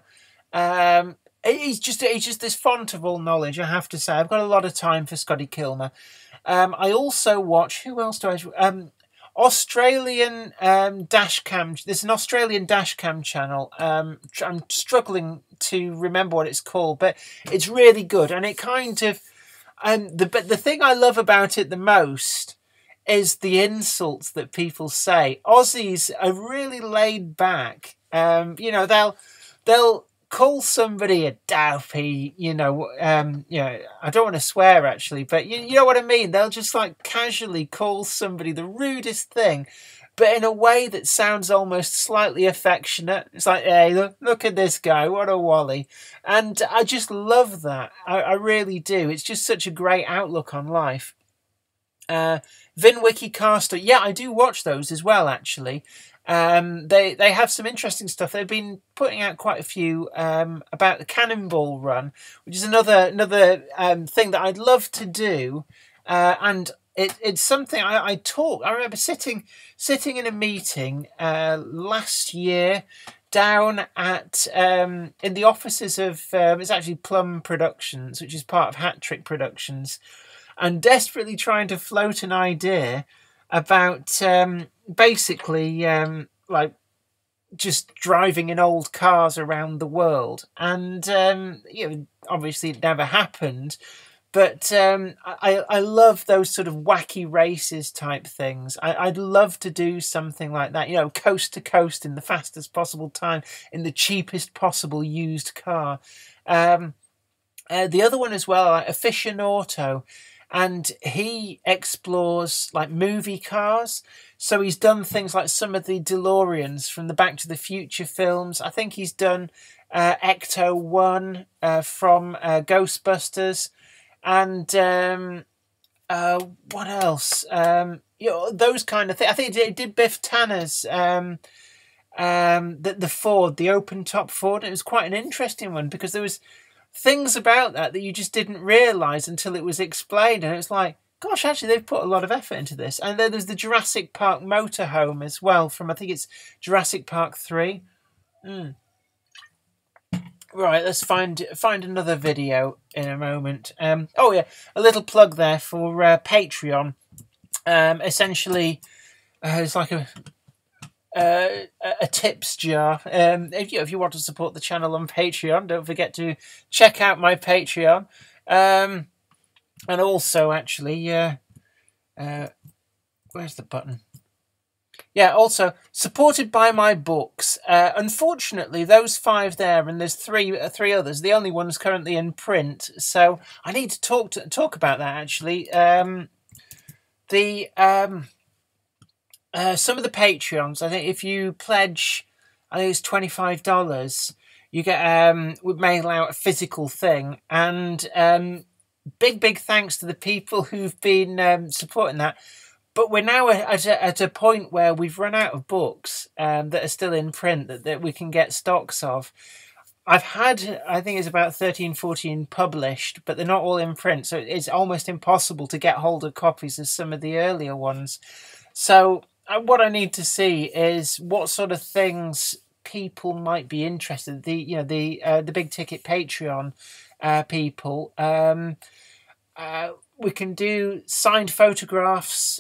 He's just this font of all knowledge, I have to say. I've got a lot of time for Scotty Kilmer. I also watch, who else do I Australian dashcam. There's an Australian dashcam channel. I'm struggling to remember what it's called, but it's really good, and it kind of the thing I love about it the most is the insults that people say. Aussies are really laid back. You know, they'll call somebody a dowpy, you know, I don't want to swear actually, but you know what I mean? They'll just like casually call somebody the rudest thing, but in a way that sounds almost slightly affectionate. It's like, hey, look at this guy, what a wally. And I just love that. I really do. It's just such a great outlook on life. VinWiki Caster, yeah, I do watch those as well, actually. They have some interesting stuff. They've been putting out quite a few about the Cannonball Run, which is another thing that I'd love to do. And it's something I remember sitting in a meeting last year down at in the offices of it's actually Plum Productions, which is part of Hat Trick Productions, and desperately trying to float an idea about basically like just driving in old cars around the world, and obviously it never happened. But I love those sort of wacky races type things. I'd love to do something like that, coast to coast in the fastest possible time in the cheapest possible used car. The other one as well, like Aficionado, and he explores like movie cars. So he's done things like some of the DeLoreans from the Back to the Future films. I think he's done Ecto 1 from Ghostbusters. And what else? Those kind of things. I think it did Biff Tanner's the Ford, the open top Ford. It was quite an interesting one because there was things about that you just didn't realise until it was explained, and it's like, gosh, actually they've put a lot of effort into this. And then there's the Jurassic Park motorhome as well from, I think it's Jurassic Park 3. Right, let's find another video in a moment. Oh yeah, a little plug there for Patreon. Essentially, it's like a tips jar. If you want to support the channel on Patreon, don't forget to check out my Patreon. And also, actually, where's the button? Yeah, also supported by my books. Unfortunately, those 5 there, and there's three others. The only one's currently in print, so I need to talk about that. Actually, some of the Patreons. I think if you pledge, I think it's $25, you get we mail out a physical thing, and big thanks to the people who've been supporting that. But we're now at a point where we've run out of books that are still in print that we can get stocks of. I've had, I think it's about 13, 14 published, but they're not all in print. So it's almost impossible to get hold of copies of some of the earlier ones. So what I need to see is what sort of things people might be interested in. The big ticket Patreon people. We can do signed photographs.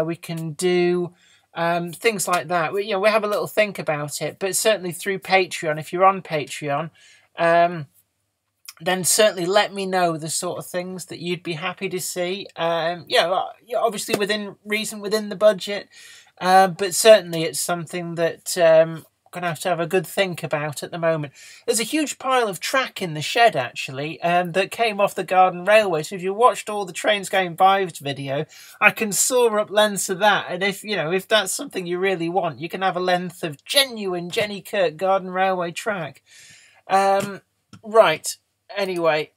We can do things like that. We have a little think about it. But certainly through Patreon, if you're on Patreon, then certainly let me know the sort of things that you'd be happy to see. Obviously within reason, within the budget. But certainly it's something that going to have a good think about at the moment. There's a huge pile of track in the shed, actually, that came off the Garden Railway. So if you watched all the Trains Going By video, I can saw up lengths of that. And if that's something you really want, you can have a length of genuine Jenny Kirk Garden Railway track. Right. Anyway,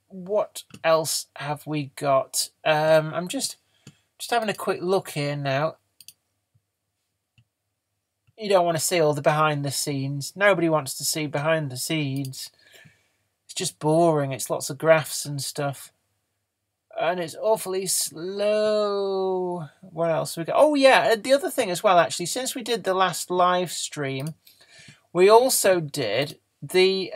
what else have we got? I'm just having a quick look here now. You don't want to see all the behind the scenes. Nobody wants to see behind the scenes. It's just boring. It's lots of graphs and stuff. And it's awfully slow. What else we got? Oh, yeah. The other thing as well, actually, since we did the last live stream, we also did the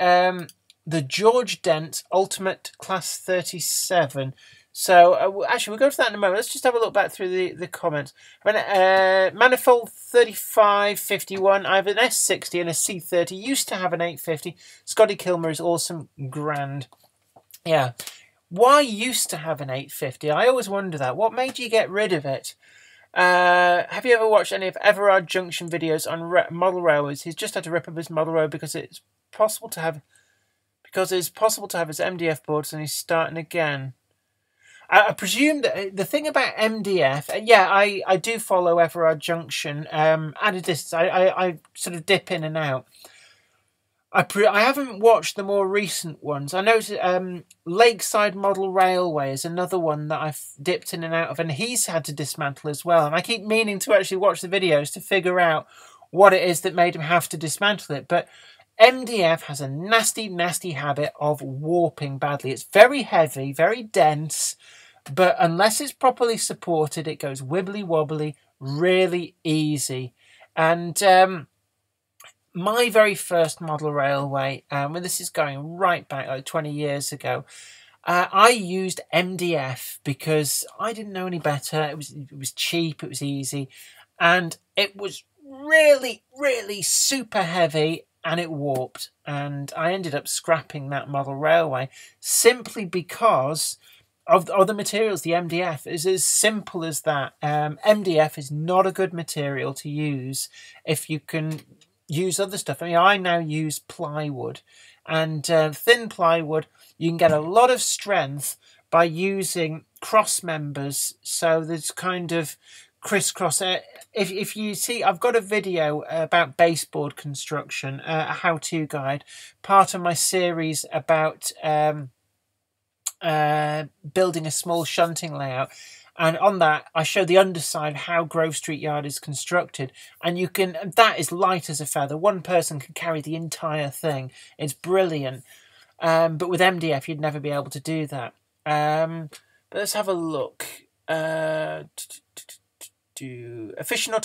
George Dent Ultimate Class 37. So, actually, we'll go to that in a moment. Let's just have a look back through the comments. Manifold 3551. I have an S60 and a C30. Used to have an 850. Scotty Kilmer is awesome. Grand. Yeah. Why used to have an 850? I always wonder that. What made you get rid of it? Have you ever watched any of Everard Junction videos on model railways? He's just had to rip up his model railway because it's possible to have his MDF boards and he's starting again. I presume that the thing about MDF, I do follow Everard Junction at a distance. I sort of dip in and out. I haven't watched the more recent ones. I noticed Lakeside Model Railway is another one that I've dipped in and out of, and he's had to dismantle as well. And I keep meaning to actually watch the videos to figure out what it is that made him have to dismantle it. But MDF has a nasty, nasty habit of warping badly. It's very heavy, very dense, but unless it's properly supported, it goes wibbly wobbly really easy. And my very first model railway, when this is going right back like 20 years ago, I used MDF because I didn't know any better. It was cheap, it was easy, and it was really, really super heavy, and it warped. And I ended up scrapping that model railway simply because of the materials. The MDF is as simple as that. MDF is not a good material to use if you can use other stuff. I mean, I now use plywood, and thin plywood, you can get a lot of strength by using cross members. So there's kind of crisscross. If you see, I've got a video about baseboard construction, a how-to guide, part of my series about building a small shunting layout. And on that, I show the underside, how Grove Street Yard is constructed. And you can, that is light as a feather. One person can carry the entire thing. It's brilliant. But with MDF, you'd never be able to do that. But let's have a look. Aficionado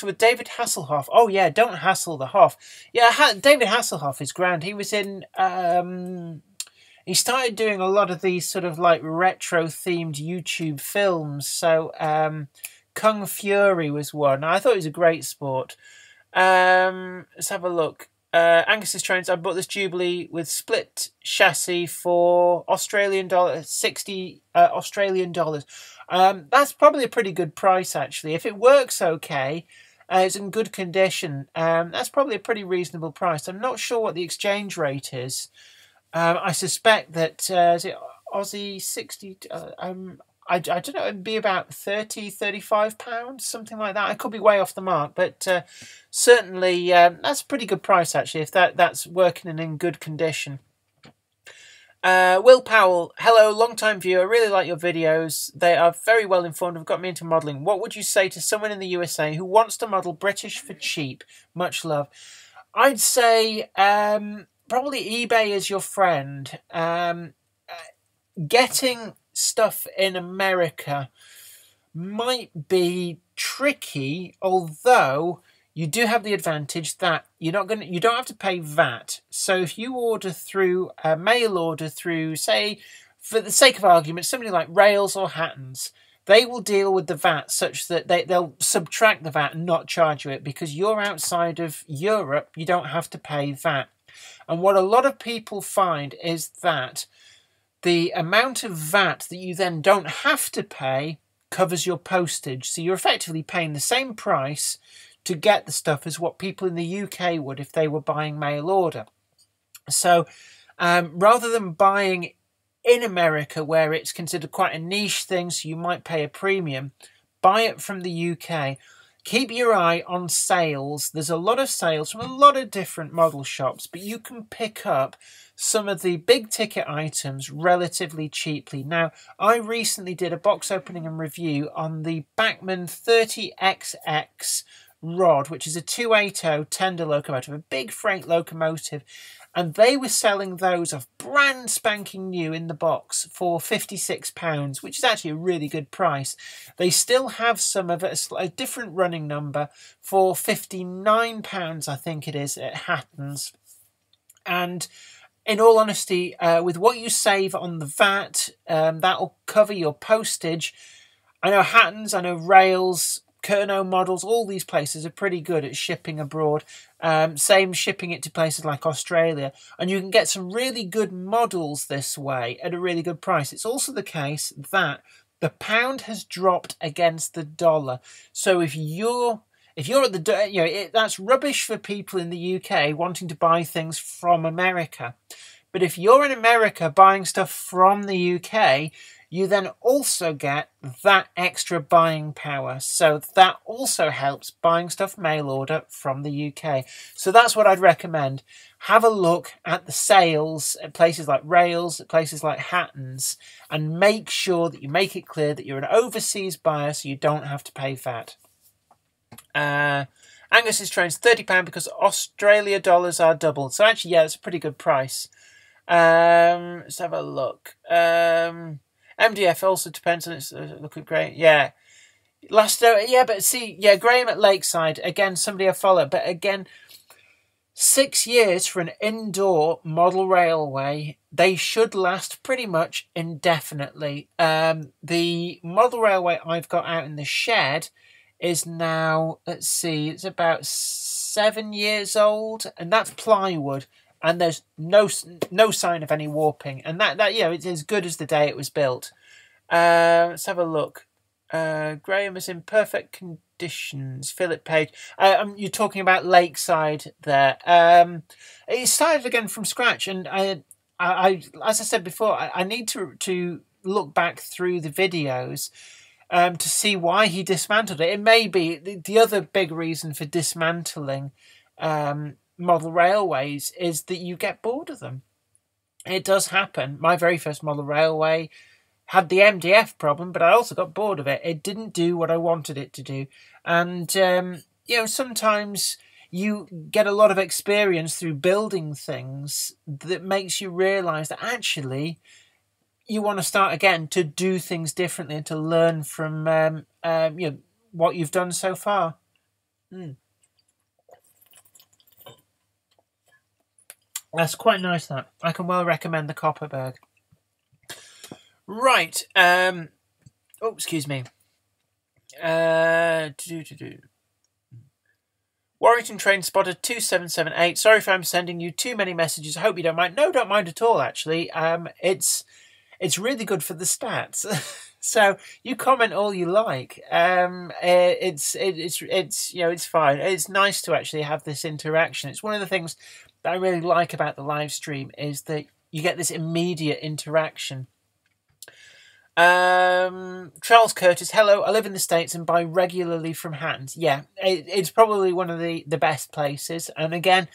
with David Hasselhoff. Oh, yeah, don't hassle the Hoff. Yeah, David Hasselhoff is grand. He was in... he started doing a lot of these sort of like retro-themed YouTube films. So Kung Fury was one. I thought it was a great sport. Let's have a look. Angus's Trains. I bought this Jubilee with split chassis for Australian dollars, 60 Australian dollars. That's probably a pretty good price, actually. If it works okay, it's in good condition, that's probably a pretty reasonable price. I'm not sure what the exchange rate is. I suspect that is it Aussie 60. I don't know. It'd be about 30, 35 pounds, something like that. I could be way off the mark, but certainly that's a pretty good price actually. If that's working and in good condition. Will Powell, hello, long-time viewer. Really like your videos. They are very well informed. Have got me into modelling. What would you say to someone in the USA who wants to model British for cheap? Much love. I'd say probably eBay is your friend. Getting stuff in America might be tricky, although you do have the advantage that you don't have to pay VAT. So if you order through a mail order through, say, for the sake of argument, somebody like Rails or Hattons, they will deal with the VAT such that they'll subtract the VAT and not charge you it, because you're outside of Europe, you don't have to pay VAT. And what a lot of people find is that the amount of VAT that you then don't have to pay covers your postage. So you're effectively paying the same price to get the stuff as what people in the UK would if they were buying mail order. So rather than buying in America, where it's considered quite a niche thing, so you might pay a premium, buy it from the UK. Keep your eye on sales. There's a lot of sales from a lot of different model shops, but you can pick up some of the big ticket items relatively cheaply. Now, I recently did a box opening and review on the Bachmann 30XX rod, which is a 280 tender locomotive, a big freight locomotive, and they were selling those of brand spanking new in the box for £56, which is actually a really good price. They still have some of it, a different running number, for £59, I think it is, at Hattons. And in all honesty, with what you save on the VAT, that'll cover your postage. I know Hattons, I know Rails, Kerno Models, all these places are pretty good at shipping abroad. Same shipping it to places like Australia. And you can get some really good models this way at a really good price. It's also the case that the pound has dropped against the dollar. So if you're at the, that's rubbish for people in the UK wanting to buy things from America. But if you're in America buying stuff from the UK, you then also get that extra buying power. So that also helps buying stuff mail order from the UK. So that's what I'd recommend. Have a look at the sales at places like Rails, at places like Hattons, and make sure that you make it clear that you're an overseas buyer so you don't have to pay VAT. Angus's Train's £30 because Australia dollars are doubled. So actually, yeah, it's a pretty good price. Let's have a look. MDF also depends on it's looking great. Yeah. But see, yeah, Graham at Lakeside, again, somebody I follow, but again, 6 years for an indoor model railway, they should last pretty much indefinitely. The model railway I've got out in the shed is now, let's see, it's about 7 years old, and that's plywood, and there's no sign of any warping, and that it's as good as the day it was built. Let's have a look. Graham is in perfect conditions. Philip Page. You're talking about Lakeside there. It started again from scratch, and I as I said before, I need to look back through the videos to see why he dismantled it. It may be the other big reason for dismantling model railways is that you get bored of them. It does happen. My very first model railway had the MDF problem, but I also got bored of it. It didn't do what I wanted it to do. And, sometimes you get a lot of experience through building things that makes you realise that actually you want to start again to do things differently and to learn from what you've done so far. That's quite nice, that. I can well recommend the Copperberg. Right. Excuse me. Warrington train spotted 2778. Sorry if I'm sending you too many messages. I hope you don't mind. No, don't mind at all, actually. It's really good for the stats. So you comment all you like. It's fine. It's nice to actually have this interaction. It's one of the things that I really like about the live stream is that you get this immediate interaction. Charles Curtis, hello. I live in the States and buy regularly from Hatton's. Yeah, it's probably one of the best places. And again,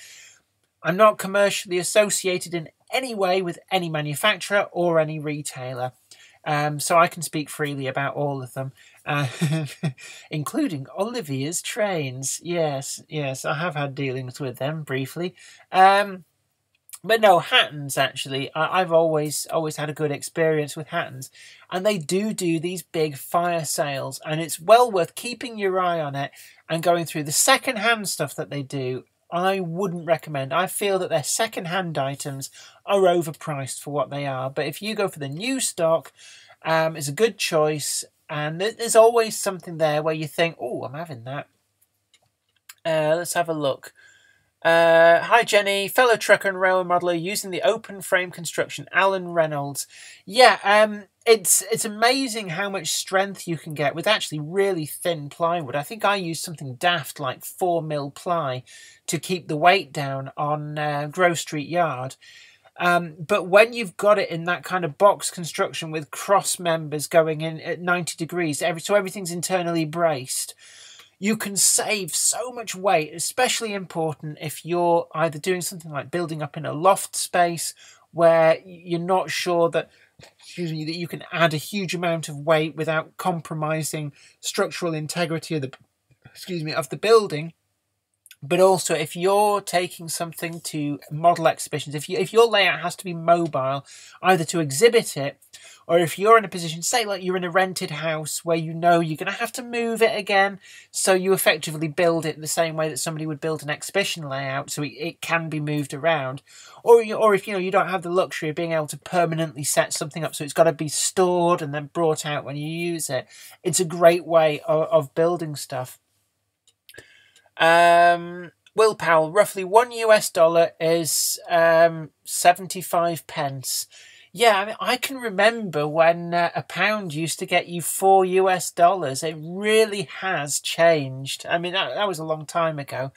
I'm not commercially associated in any way with any manufacturer or any retailer. So I can speak freely about all of them, including Olivia's Trains. Yes, I have had dealings with them briefly. But no, Hatton's, actually, I've always had a good experience with Hatton's. And they do these big fire sales. And it's well worth keeping your eye on it and going through the second-hand stuff that they do. I wouldn't recommend. I feel that their second-hand items are overpriced for what they are. But if you go for the new stock, it's a good choice. And there's always something there where you think, oh, I'm having that. Let's have a look. Hi Jenny, fellow trucker and railway modeller using the open frame construction, Alan Reynolds. Yeah, it's amazing how much strength you can get with actually really thin plywood. I think I used something daft like 4mm ply to keep the weight down on Grove Street Yard. But when you've got it in that kind of box construction with cross members going in at 90 degrees, so everything's internally braced, you can save so much weight, especially important if you're either doing something like building up in a loft space where you're not sure that you can add a huge amount of weight without compromising structural integrity of the building. But also, if you're taking something to model exhibitions, if your layout has to be mobile, either to exhibit it, or if you're in a position, say like you're in a rented house where you know you're going to have to move it again, so you effectively build it the same way that somebody would build an exhibition layout, so it can be moved around. Or if you don't have the luxury of being able to permanently set something up, so it's got to be stored and then brought out when you use it. It's a great way of building stuff. Will Powell, roughly $1 is 75 pence. Yeah, I mean, I can remember when a pound used to get you $4. It really has changed. I mean, that was a long time ago.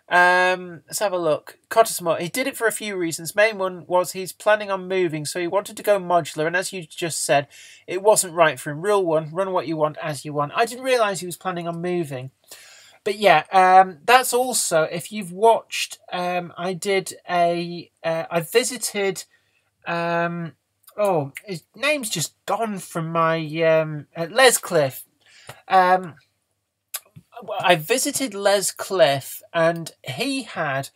Let's have a look. Cottesmore, he did it for a few reasons. Main one was he's planning on moving, so he wanted to go modular, and as you just said, it wasn't right for him. Rule 1, run what you want as you want. I didn't realise he was planning on moving. But yeah, that's also, if you've watched, I visited, his name's just gone from my, Les Cliff. I visited Les Cliff, and he had,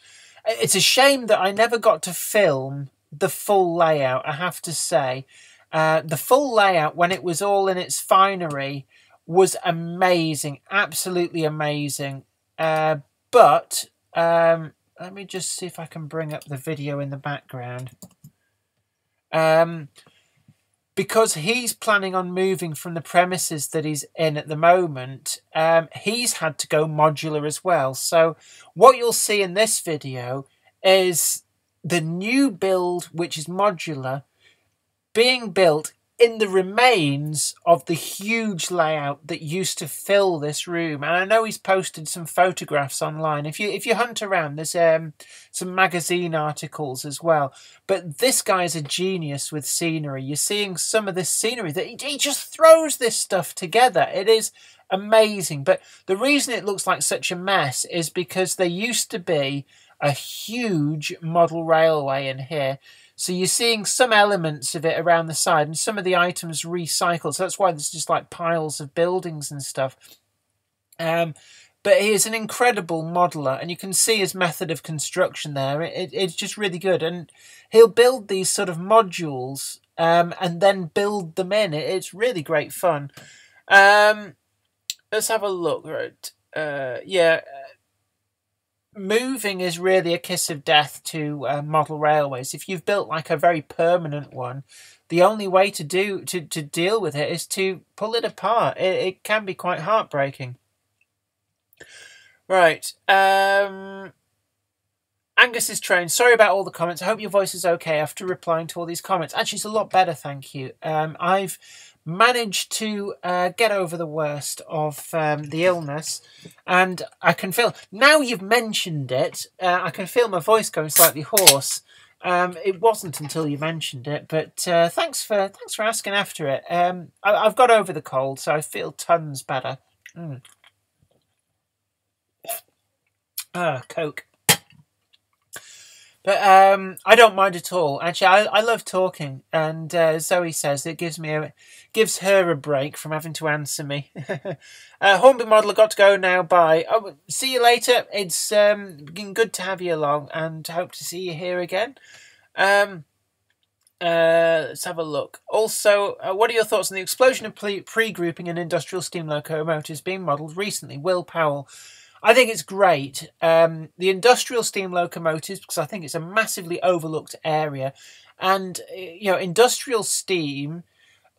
it's a shame that I never got to film the full layout, I have to say. The full layout, when it was all in its finery, was amazing, absolutely amazing. But let me just see if I can bring up the video in the background. because he's planning on moving from the premises that he's in at the moment, he's had to go modular as well. So what you'll see in this video is the new build, which is modular, being built in the remains of the huge layout that used to fill this room. And I know he's posted some photographs online. If you hunt around, there's some magazine articles as well. But this guy's a genius with scenery. You're seeing some of this scenery that he just throws this stuff together. It is amazing. But the reason it looks like such a mess is because there used to be a huge model railway in here. So you're seeing some elements of it around the side and some of the items recycled. So that's why there's just like piles of buildings and stuff. But he is an incredible modeler, and you can see his method of construction there. It's just really good. And he'll build these sort of modules and then build them in. It's really great fun. Let's have a look. Right. Yeah. Moving is really a kiss of death to model railways. If you've built like a very permanent one, the only way to deal with it is to pull it apart. It can be quite heartbreaking. Right. Angus's train. Sorry about all the comments. I hope your voice is okay after replying to all these comments. Actually, it's a lot better, thank you. I've managed to get over the worst of the illness, and I can feel, now you've mentioned it, I can feel my voice going slightly hoarse. It wasn't until you mentioned it, but thanks for asking after it. I've got over the cold, so I feel tons better. Coke. But I don't mind at all. Actually, I love talking, and Zoe says it gives her a break from having to answer me. Hornby Modeler got to go now. Bye. Oh, see you later. It's been good to have you along, and hope to see you here again. Let's have a look. Also, what are your thoughts on the explosion of pre-grouping in industrial steam locomotives being modelled recently? Will Powell. I think it's great. The industrial steam locomotives, because I think it's a massively overlooked area, and industrial steam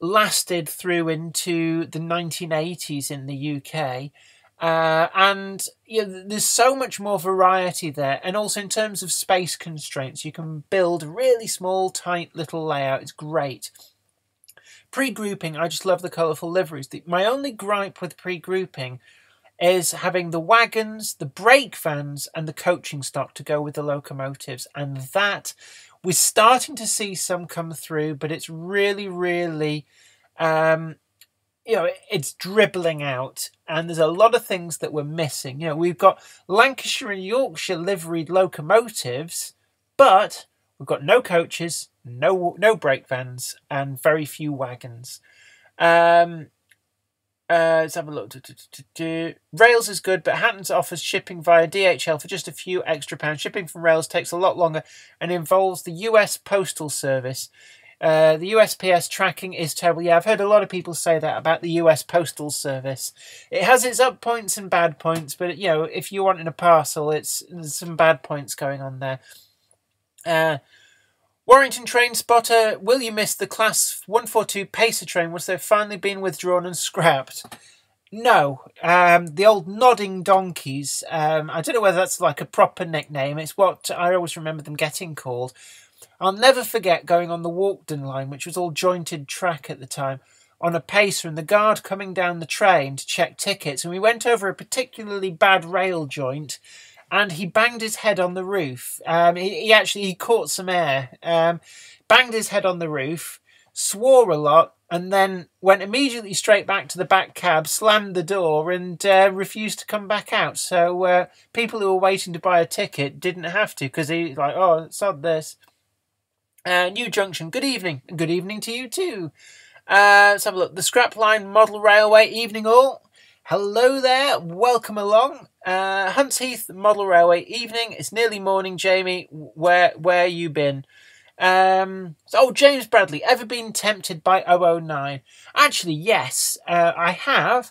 lasted through into the 1980s in the UK, and there's so much more variety there, and also in terms of space constraints, you can build a really small, tight little layout. It's great. Pre-grouping, I just love the colourful liveries. My only gripe with pre-grouping is having the wagons, the brake vans, and the coaching stock to go with the locomotives. And that, we're starting to see some come through, but it's really, really, it's dribbling out. And there's a lot of things that we're missing. We've got Lancashire and Yorkshire liveried locomotives, but we've got no coaches, no brake vans, and very few wagons. Let's have a look. Rails is good, but Hatton's offers shipping via DHL for just a few extra pounds. Shipping from Rails takes a lot longer and involves the US Postal Service. The USPS tracking is terrible. Yeah, I've heard a lot of people say that about the US Postal Service. It has its up points and bad points, but if you're wanting a parcel, there's some bad points going on there. Warrington Train Spotter, will you miss the Class 142 Pacer train once they've finally been withdrawn and scrapped? No. The old Nodding Donkeys, I don't know whether that's like a proper nickname. It's what I always remember them getting called. I'll never forget going on the Walkden line, which was all jointed track at the time, on a Pacer, and the guard coming down the train to check tickets. And we went over a particularly bad rail joint, and he banged his head on the roof. He caught some air, banged his head on the roof, swore a lot, and then went immediately straight back to the back cab, slammed the door, and refused to come back out. So people who were waiting to buy a ticket didn't have to, because he's like, oh, sod this. New Junction, good evening. Good evening to you too. Let's have a look. The Scrapline Model Railway, evening all. Hello there, welcome along. Hunts Heath Model Railway, evening. It's nearly morning, Jamie. Where you been? James Bradley, ever been tempted by 009? Actually, yes, I have.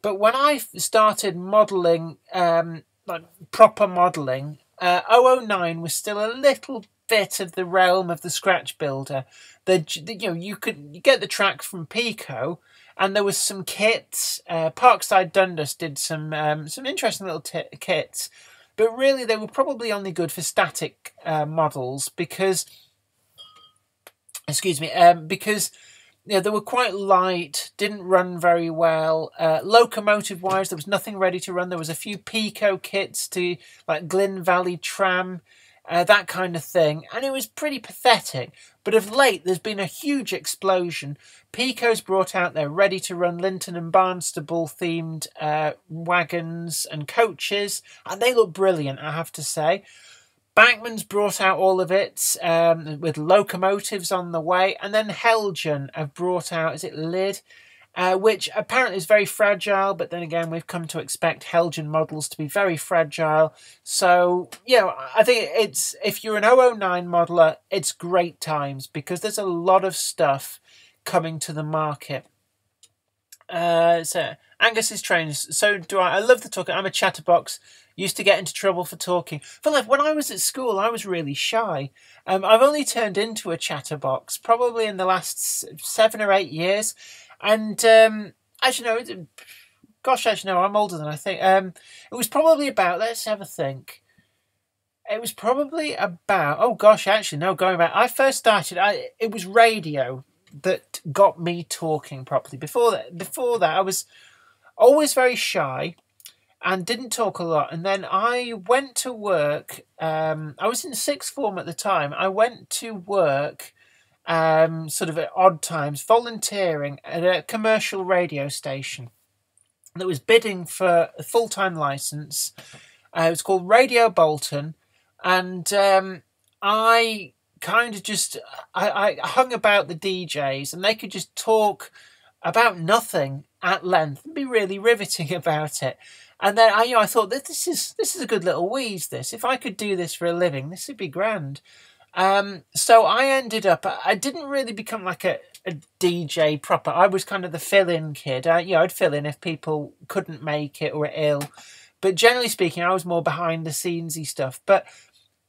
But when I started modelling, like proper modelling, 009 was still a little bit of the realm of the scratch builder. You get the tracks from Pico, and there was some kits. Parkside Dundas did some interesting little kits, but really they were probably only good for static models because, because they were quite light, didn't run very well. Locomotive-wise, there was nothing ready to run. There was a few Pico kits to like Glyn Valley Tram, that kind of thing, and it was pretty pathetic. But of late, there's been a huge explosion. Pico's brought out their ready-to-run Linton and Barnstable-themed wagons and coaches, and they look brilliant, I have to say. Bachmann's brought out all of it with locomotives on the way, and then Helgen have brought out, is it Lid? Which apparently is very fragile, but then again, we've come to expect Helgen models to be very fragile. So, I think if you're an 009 modeler, it's great times because there's a lot of stuff coming to the market. So Angus's trains. So do I. I love the talking. I'm a chatterbox. Used to get into trouble for talking. When I was at school, I was really shy. I've only turned into a chatterbox probably in the last 7 or 8 years. And as you know, I'm older than I think. It was probably about, let's have a think. It was probably about, going back. I first started, it was radio that got me talking properly. Before that, I was always very shy and didn't talk a lot. And then I went to work. I was in sixth form at the time. I went to work sort of at odd times, volunteering at a commercial radio station that was bidding for a full-time license. It was called Radio Bolton. And I kind of just, I hung about the DJs and they could just talk about nothing at length and be really riveting about it. And then I thought that this is a good little wheeze. This, if I could do this for a living, this would be grand. So I ended up. I didn't really become like a DJ proper. I was kind of the fill-in kid. I'd fill in if people couldn't make it or were ill. But generally speaking, I was more behind the scenesy stuff. But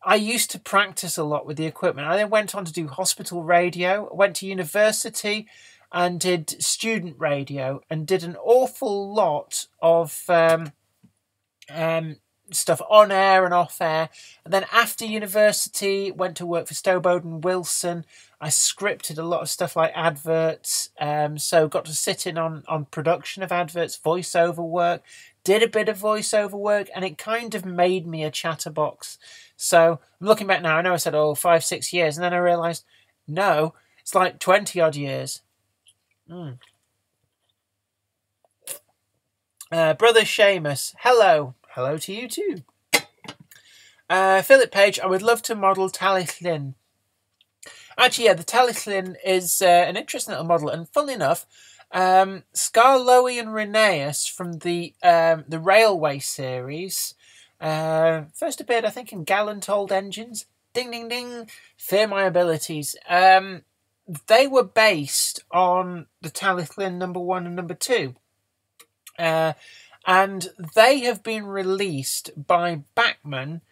I used to practice a lot with the equipment. I then went on to do hospital radio. Went to university and did student radio and did an awful lot of stuff on air and off air. And then after university, went to work for Stowbode and Wilson. I scripted a lot of stuff like adverts. So got to sit in on production of adverts, voiceover work, did a bit of voiceover work, and it kind of made me a chatterbox. So I'm looking back now, I know I said, 5, 6 years. And then I realised, no, it's like 20 odd years. Brother Seamus, hello. Hello to you too. Philip Page, I would love to model Talith-Lin. Actually, yeah, the Talith-Lin is an interesting little model. And funnily enough, Scarloey and Rheneas from the Railway series first appeared, I think, in Gallant Old Engines. Ding, ding, ding. Fear my abilities. They were based on the Talith-Lin number 1 and number 2. And they have been released by Bachmann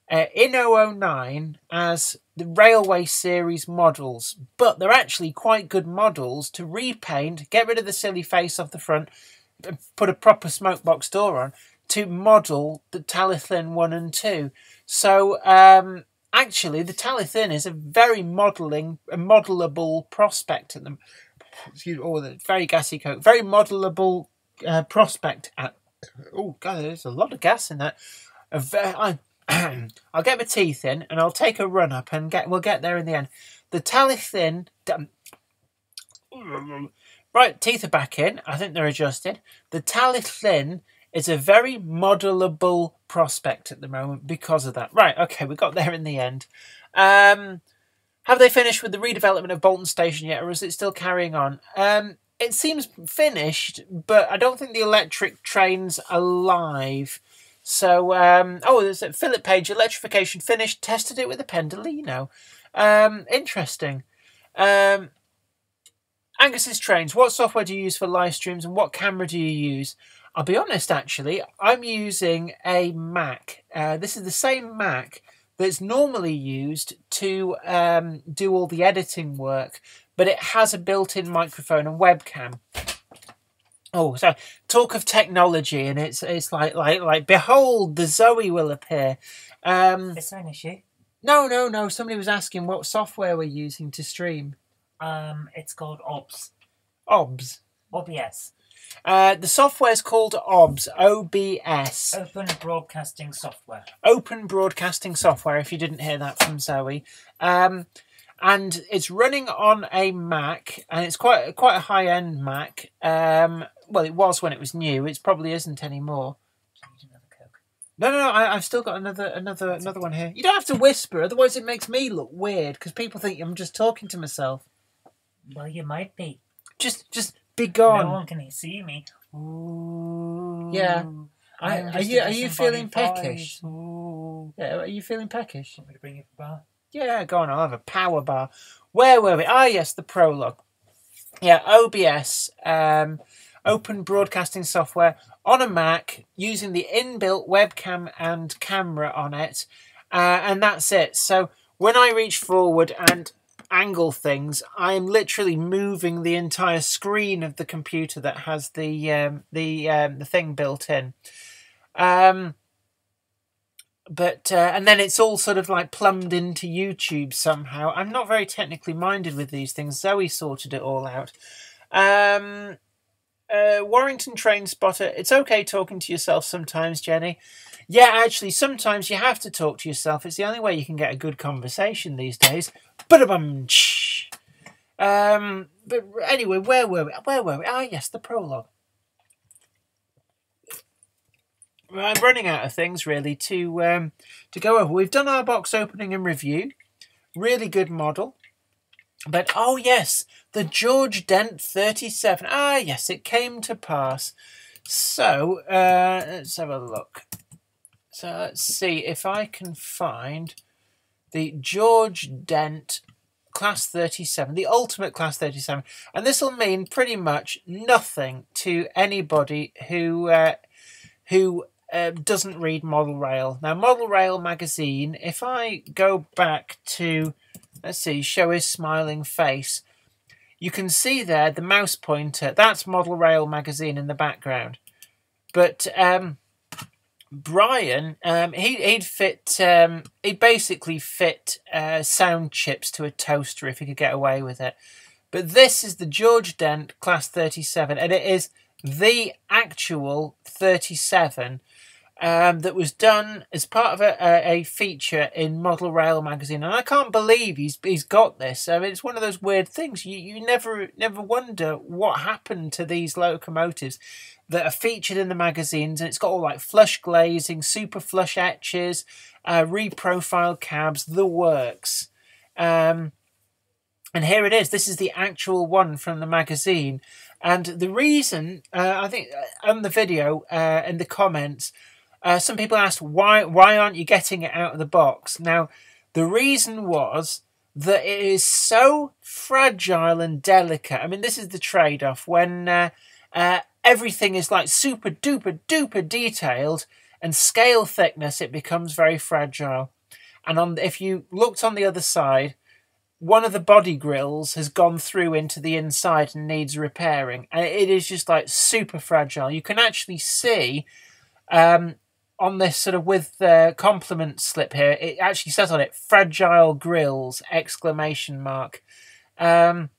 in 009 as the Railway series models. But they're actually quite good models to repaint, get rid of the silly face off the front, put a proper smoke box door on, to model the Talith-Lin 1 and 2. So, actually, the Talith-Lin is a very modelable prospect at them. The very gassy Coke. Very modelable prospect at. Oh God, there's a lot of gas in that. I'll get my teeth in and I'll take a run up and we'll get there in the end. The Talith-Lin. Right, teeth are back in. I think they're adjusted. The Talith-Lin is a very modelable prospect at the moment because of that. Right, okay, we got there in the end. Have they finished with the redevelopment of Bolton Station yet, or is it still carrying on? It seems finished, but I don't think the electric train's alive. So, there's a Philip Page, electrification finished, tested it with a Pendolino. Interesting. Angus's trains, what software do you use for live streams and what camera do you use? I'll be honest, actually, I'm using a Mac. This is the same Mac that's normally used to do all the editing work, but it has a built-in microphone and webcam. Oh, so talk of technology, and it's like behold, the Zoe will appear. Is there an issue? No. Somebody was asking what software we're using to stream. It's called OBS. OBS. OBS. The software's called OBS. OBS. Open Broadcasting Software. Open Broadcasting Software. If you didn't hear that from Zoe. And it's running on a Mac, and it's quite a high-end Mac. Well, it was when it was new. It probably isn't anymore. I need another Coke. No. I've still got another one here. You don't have to whisper, otherwise it makes me look weird because people think I'm just talking to myself. Well, you might be. Just be gone. No one can see me. Ooh. Yeah. Are you feeling peckish? Ooh. Yeah. Are you feeling peckish? Want me to bring you a bar? Yeah, go on. I'll have a power bar. Where were we? Ah, yes, the prologue. Yeah, OBS, Open Broadcasting Software on a Mac using the inbuilt webcam and camera on it, and that's it. So when I reach forward and angle things, I'm literally moving the entire screen of the computer that has the thing built in. But and then it's all sort of like plumbed into YouTube somehow. I'm not very technically minded with these things. Zoe sorted it all out. Warrington Train Spotter. It's okay talking to yourself sometimes, Jenny. Yeah, actually, sometimes you have to talk to yourself. It's the only way you can get a good conversation these days. But anyway, where were we? Ah, yes, the prologue. I'm running out of things really to go over. We've done our box opening and review. Really good model. But oh yes, the George Dent 37. Ah yes, it came to pass. So let's have a look. So let's see if I can find the George Dent Class 37, the ultimate Class 37, and this will mean pretty much nothing to anybody who doesn't read Model Rail. Now, Model Rail magazine, if I go back to, let's see, show his smiling face, you can see there the mouse pointer. That's Model Rail magazine in the background. But Brian, he'd basically fit sound chips to a toaster if he could get away with it. But this is the George Dent Class 37, and it is the actual 37 that was done as part of a feature in Model Rail magazine, and I can't believe he's got this. I mean, it's one of those weird things. You never wonder what happened to these locomotives that are featured in the magazines, and it's got all like flush glazing, super flush etches, reprofiled cabs, the works. And here it is. This is the actual one from the magazine. And the reason, I think, on the video, in the comments, some people asked, why aren't you getting it out of the box? Now, the reason was that it is so fragile and delicate. I mean, this is the trade-off. When everything is like super duper duper detailed and scale thickness, it becomes very fragile. And if you looked on the other side, one of the body grills has gone through into the inside and needs repairing. And it is just like super fragile. You can actually see on this sort of with the compliment slip here, it actually says on it, fragile grills, exclamation mark. But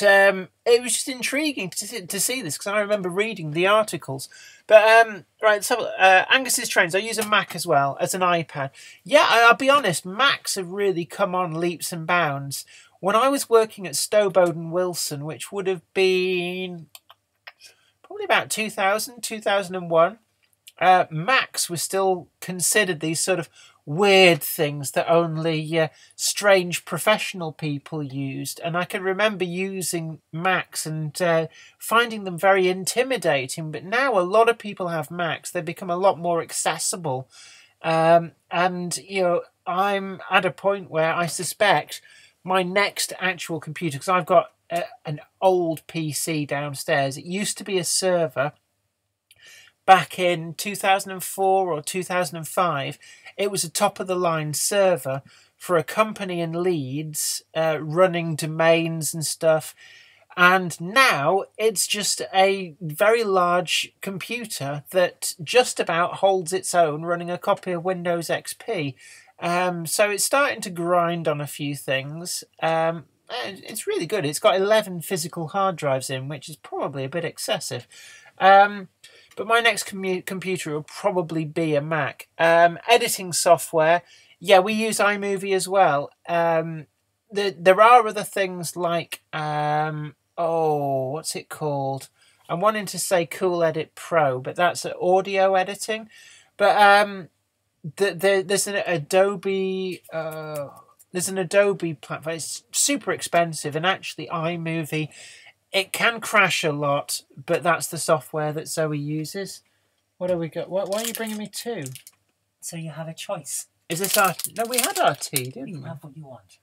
it was just intriguing to see this because I remember reading the articles. But right, so Angus's trains, I use a Mac as well as an iPad. Yeah, I'll be honest, Macs have really come on leaps and bounds. When I was working at Stowe Bowden Wilson, which would have been probably about 2000, 2001, Macs were still considered these sort of weird things that only strange professional people used. And I can remember using Macs and finding them very intimidating. But now a lot of people have Macs. They've become a lot more accessible. And, you know, I'm at a point where I suspect my next actual computer, because I've got an old PC downstairs. It used to be a server. back in 2004 or 2005, it was a top-of-the-line server for a company in Leeds running domains and stuff. And now it's just a very large computer that just about holds its own running a copy of Windows XP. So it's starting to grind on a few things. It's really good. It's got 11 physical hard drives in, which is probably a bit excessive. But my next computer will probably be a Mac. Editing software, yeah, we use iMovie as well. There are other things like, what's it called? I'm wanting to say Cool Edit Pro, but that's audio editing. But there's an Adobe platform. It's super expensive, and actually iMovie, it can crash a lot, but that's the software that Zoe uses. What do we got? Why are you bringing me two? So you have a choice. Is this our? No, we had our tea, didn't we? You have what you want.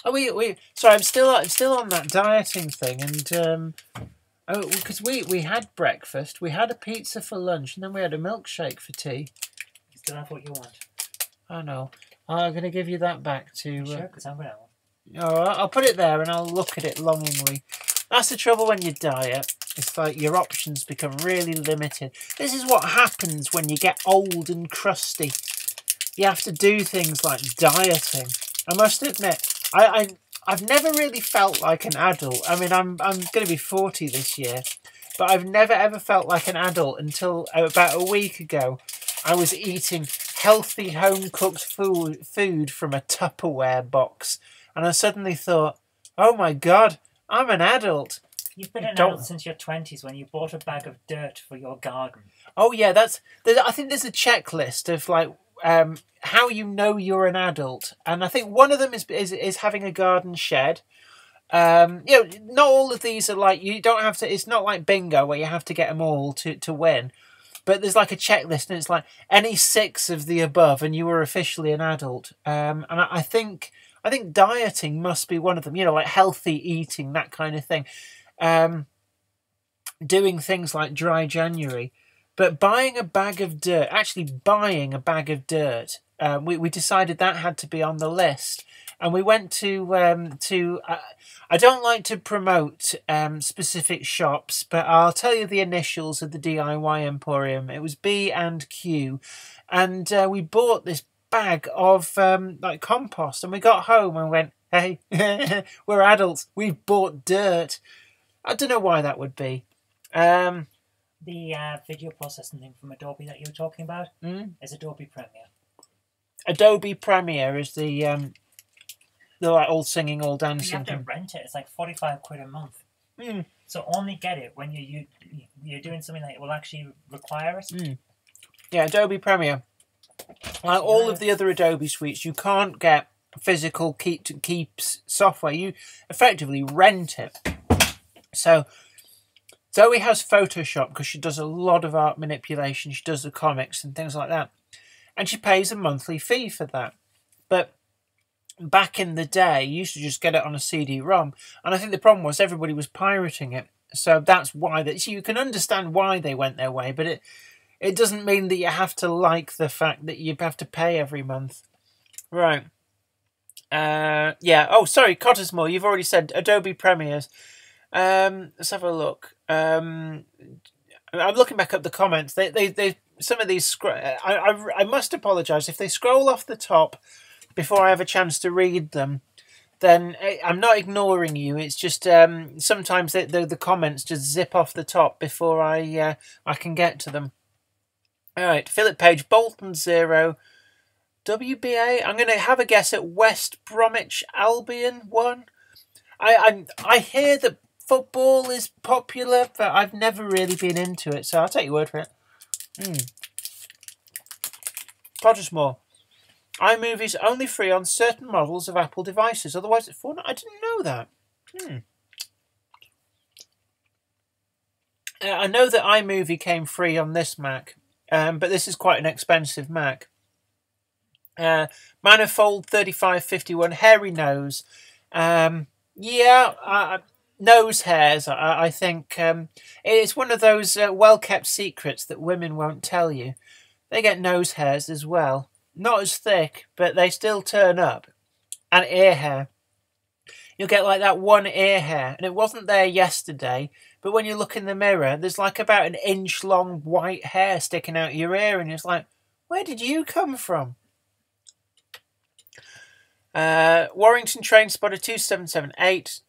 Oh, we. Sorry, I'm still on that dieting thing, and because we had breakfast, we had a pizza for lunch, and then we had a milkshake for tea. You still have what you want. I know. I'm going to give you that back to. Sure, because I'm gonna. All right, I'll put it there, and I'll look at it longingly. That's the trouble when you diet. It's like your options become really limited. This is what happens when you get old and crusty. You have to do things like dieting. I must admit, I've never really felt like an adult. I mean, I'm going to be 40 this year, but I've never ever felt like an adult until about a week ago. I was eating healthy home-cooked food from a Tupperware box, and I suddenly thought, oh my God, I'm an adult. You've been an adult since your 20s when you bought a bag of dirt for your garden. Oh yeah, I think there's a checklist of like how you know you're an adult, and I think one of them is having a garden shed. Not all of these are like, you don't have to. It's not like bingo where you have to get them all to win. But there's like a checklist, and it's like any 6 of the above, and you were officially an adult. And I think dieting must be one of them. Like healthy eating, that kind of thing. Doing things like dry January, but buying a bag of dirt. We decided that had to be on the list, and we went to. I don't like to promote specific shops, but I'll tell you the initials of the DIY Emporium. It was B&Q, and we bought this bag of like compost, and we got home and went, hey, we're adults, we've bought dirt. I don't know why that would be. The video processing thing from Adobe that you were talking about is Adobe Premiere. Adobe Premiere is the like all singing, all dancing. You have to rent it. It's like 45 quid a month. So only get it when you're doing something that will actually require it. Yeah, Adobe Premiere. Like all of the other Adobe suites, you can't get physical keeps software. You effectively rent it. So Zoe has Photoshop because she does a lot of art manipulation. She does the comics and things like that. And she pays a monthly fee for that. But back in the day, you used to just get it on a CD-ROM. And I think the problem was everybody was pirating it. So that's why so you can understand why they went their way. But it doesn't mean that you have to like the fact that you have to pay every month. Right. Yeah. Oh, sorry, Cottesmore. You've already said Adobe Premieres. Let's have a look. I'm looking back up the comments. They some of these. I must apologise if they scroll off the top before I have a chance to read them. Then I'm not ignoring you. It's just sometimes the comments just zip off the top before I can get to them. All right, Philip Page, Bolton 0, WBA. I'm going to have a guess at West Bromwich Albion 1. I hear that football is popular, but I've never really been into it, so I'll take your word for it. Cottesmore. iMovie's only free on certain models of Apple devices, otherwise it's $4. I didn't know that. I know that iMovie came free on this Mac, but this is quite an expensive Mac. Manifold 3551, hairy nose. Yeah, nose hairs, I think it's one of those well-kept secrets that women won't tell you. They get nose hairs as well. Not as thick, but they still turn up. And ear hair. You'll get like that one ear hair, and it wasn't there yesterday, but when you look in the mirror, there's like about an inch long white hair sticking out your ear, and it's like, where did you come from? Warrington Train Spotter 2778.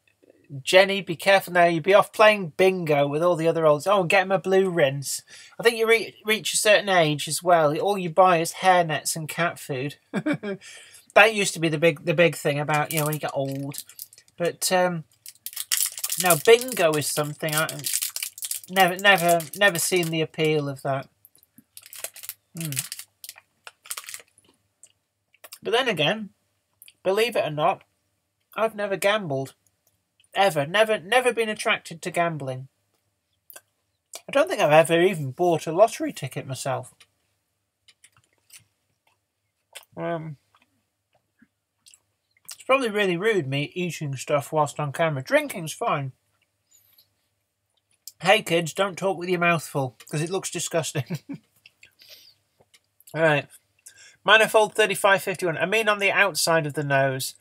Jenny, be careful now. You'll be off playing bingo with all the other olds. Oh, get him a blue rinse. I think you reach a certain age as well. All you buy is hair nets and cat food. That used to be the big thing about, you know, when you get old. But now bingo is something I never seen the appeal of that. But then again, believe it or not, I've never gambled. Ever. Never been attracted to gambling. I don't think I've ever even bought a lottery ticket myself. It's probably really rude me eating stuff whilst on camera. Drinking's fine. Hey kids, don't talk with your mouth full, because it looks disgusting. Alright. Manifold 3551. I mean on the outside of the nose.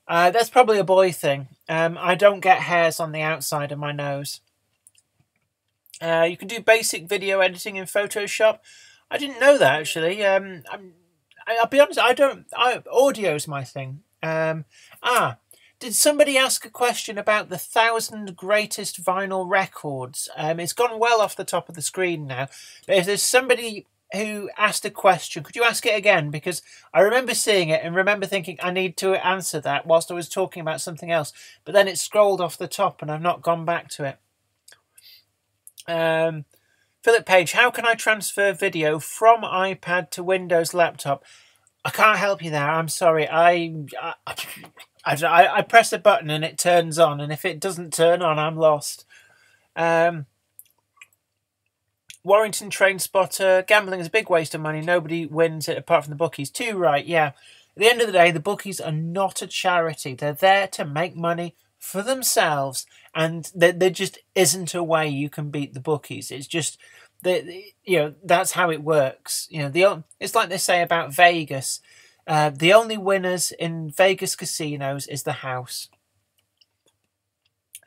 That's probably a boy thing. I don't get hairs on the outside of my nose. You can do basic video editing in Photoshop. I didn't know that, actually. I'll be honest, audio's my thing. Did somebody ask a question about the 1,000 greatest vinyl records? It's gone well off the top of the screen now. But if there's somebody who asked a question, could you ask it again? Because I remember seeing it and remember thinking I need to answer that whilst I was talking about something else. But then it scrolled off the top and I've not gone back to it. Philip Page, how can I transfer video from iPad to Windows laptop? I can't help you there. I'm sorry. I press a button and it turns on, and if it doesn't turn on, I'm lost. Warrington Train Spotter, gambling is a big waste of money. Nobody wins it apart from the bookies. Too right, yeah. At the end of the day, the bookies are not a charity. They're there to make money for themselves, and there just isn't a way you can beat the bookies. It's just that's how it works. It's like they say about Vegas. The only winners in Vegas casinos is the house.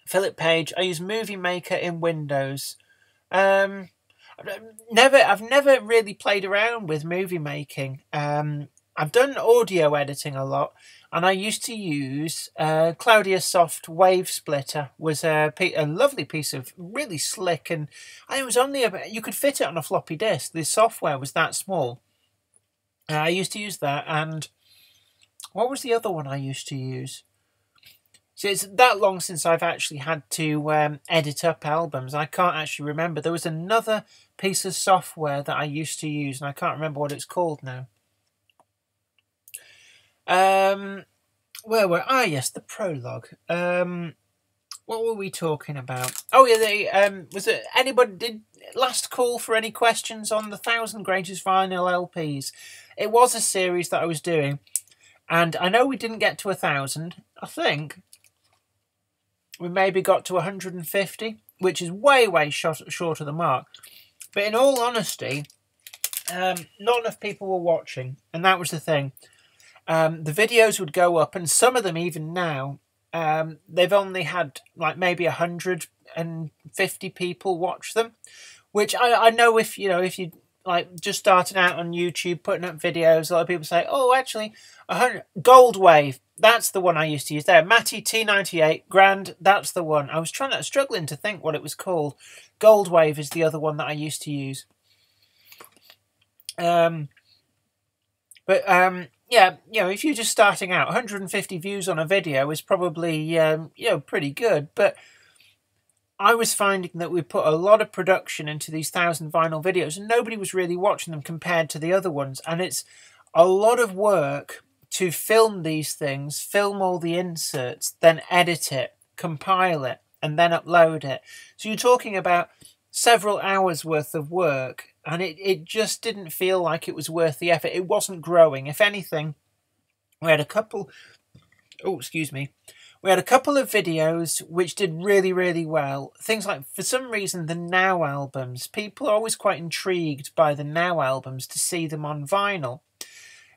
Philip Page, I use Movie Maker in Windows. I've never really played around with movie making. I've done audio editing a lot, and I used to use Claudia Soft Wave Splitter. Was a lovely piece of really slick, and it was only you could fit it on a floppy disk. The software was that small. I used to use that, and what was the other one I used to use? So it's that long since I've actually had to edit up albums. I can't actually remember. There was another piece of software that I used to use, and I can't remember what it's called now. Where were yes, the prologue. What were we talking about? Oh yeah, was it anybody did last call for any questions on the 1,000 greatest vinyl LPs? It was a series that I was doing, and I know we didn't get to 1,000. I think we maybe got to 150, which is way short of the mark. But in all honesty, not enough people were watching, and that was the thing. The videos would go up, and some of them even now, they've only had like maybe 150 people watch them, which I know if you like just starting out on YouTube, putting up videos, a lot of people say, oh, actually, 100 Gold Wave, that's the one I used to use there. Matty T98 Grand, that's the one. I was struggling to think what it was called. Gold Wave is the other one that I used to use. Yeah, if you're just starting out, 150 views on a video is probably pretty good. But I was finding that we put a lot of production into these 1,000 vinyl videos, and nobody was really watching them compared to the other ones. And it's a lot of work to film these things, film all the inserts, then edit it, compile it, and then upload it. So you're talking about several hours worth of work, and it just didn't feel like it was worth the effort. It wasn't growing. If anything, we had a couple... Oh, excuse me. We had a couple of videos which did really, really well. Things like, for some reason, the Now albums. People are always quite intrigued by the Now albums to see them on vinyl,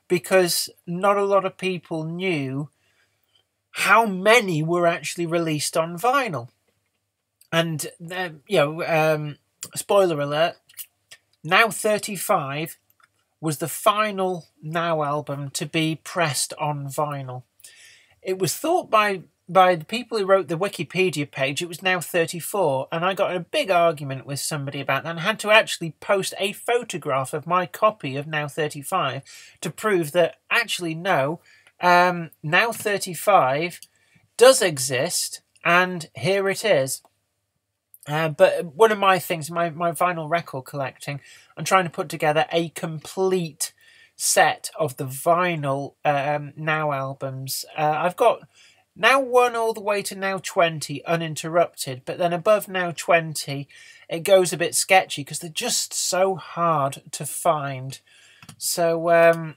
because not a lot of people knew how many were actually released on vinyl. And, spoiler alert, Now 35 was the final Now album to be pressed on vinyl. It was thought by the people who wrote the Wikipedia page it was Now 34, and I got in a big argument with somebody about that and had to actually post a photograph of my copy of Now 35 to prove that actually no, Now 35 does exist, and here it is. But one of my things, my vinyl record collecting, I'm trying to put together a complete set of the vinyl Now albums. I've got Now 1 all the way to Now 20 uninterrupted, but then above Now 20 it goes a bit sketchy because they're just so hard to find. So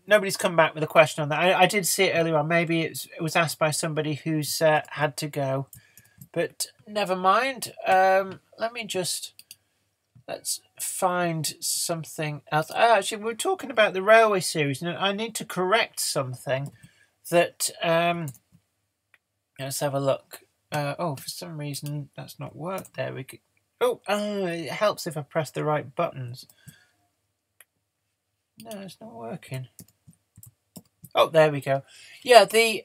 nobody's come back with a question on that. I did see it earlier on. Maybe it was asked by somebody who's had to go. But never mind. Let's find something else. Actually, we're talking about the railway series, and I need to correct something that. Let's have a look. For some reason that's not worked. There we go. It helps if I press the right buttons. No, it's not working. Oh, there we go. Yeah, the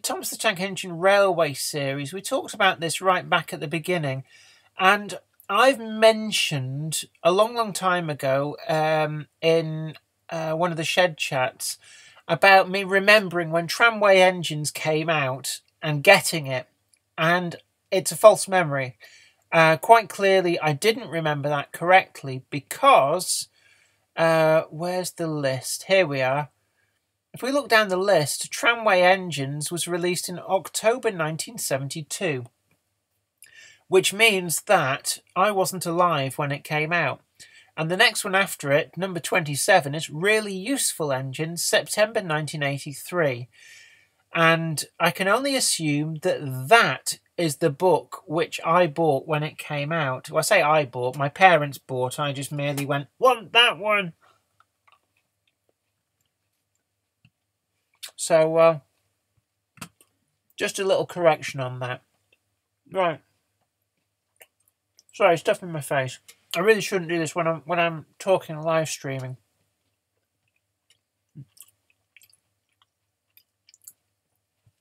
Thomas the Tank Engine Railway series, we talked about this right back at the beginning. And I've mentioned a long, long time ago in one of the shed chats about me remembering when tramway engines came out and getting it. And it's a false memory. Quite clearly, I didn't remember that correctly because... where's the list? Here we are. If we look down the list, Tramway Engines was released in October 1972, which means that I wasn't alive when it came out. And the next one after it, number 27, is Really Useful Engines, September 1983. And I can only assume that that is the book which I bought when it came out. Well, I say I bought, my parents bought, I just merely went, want that one. So, just a little correction on that. Right. Sorry, stuff in my face. I really shouldn't do this when I'm talking live streaming.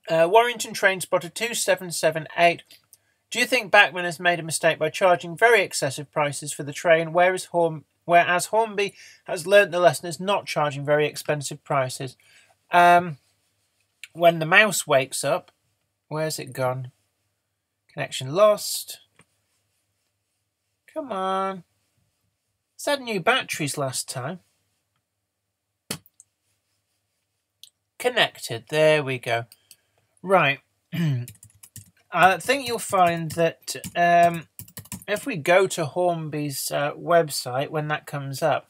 Warrington Train Spotter 2778. Do you think Bachmann has made a mistake by charging very excessive prices for the train, whereas Hornby has learnt the lesson is not charging very expensive prices? When the mouse wakes up, where's it gone? Connection lost. Come on. It's had new batteries last time. Connected. There we go. Right. I think you'll find that if we go to Hornby's website when that comes up,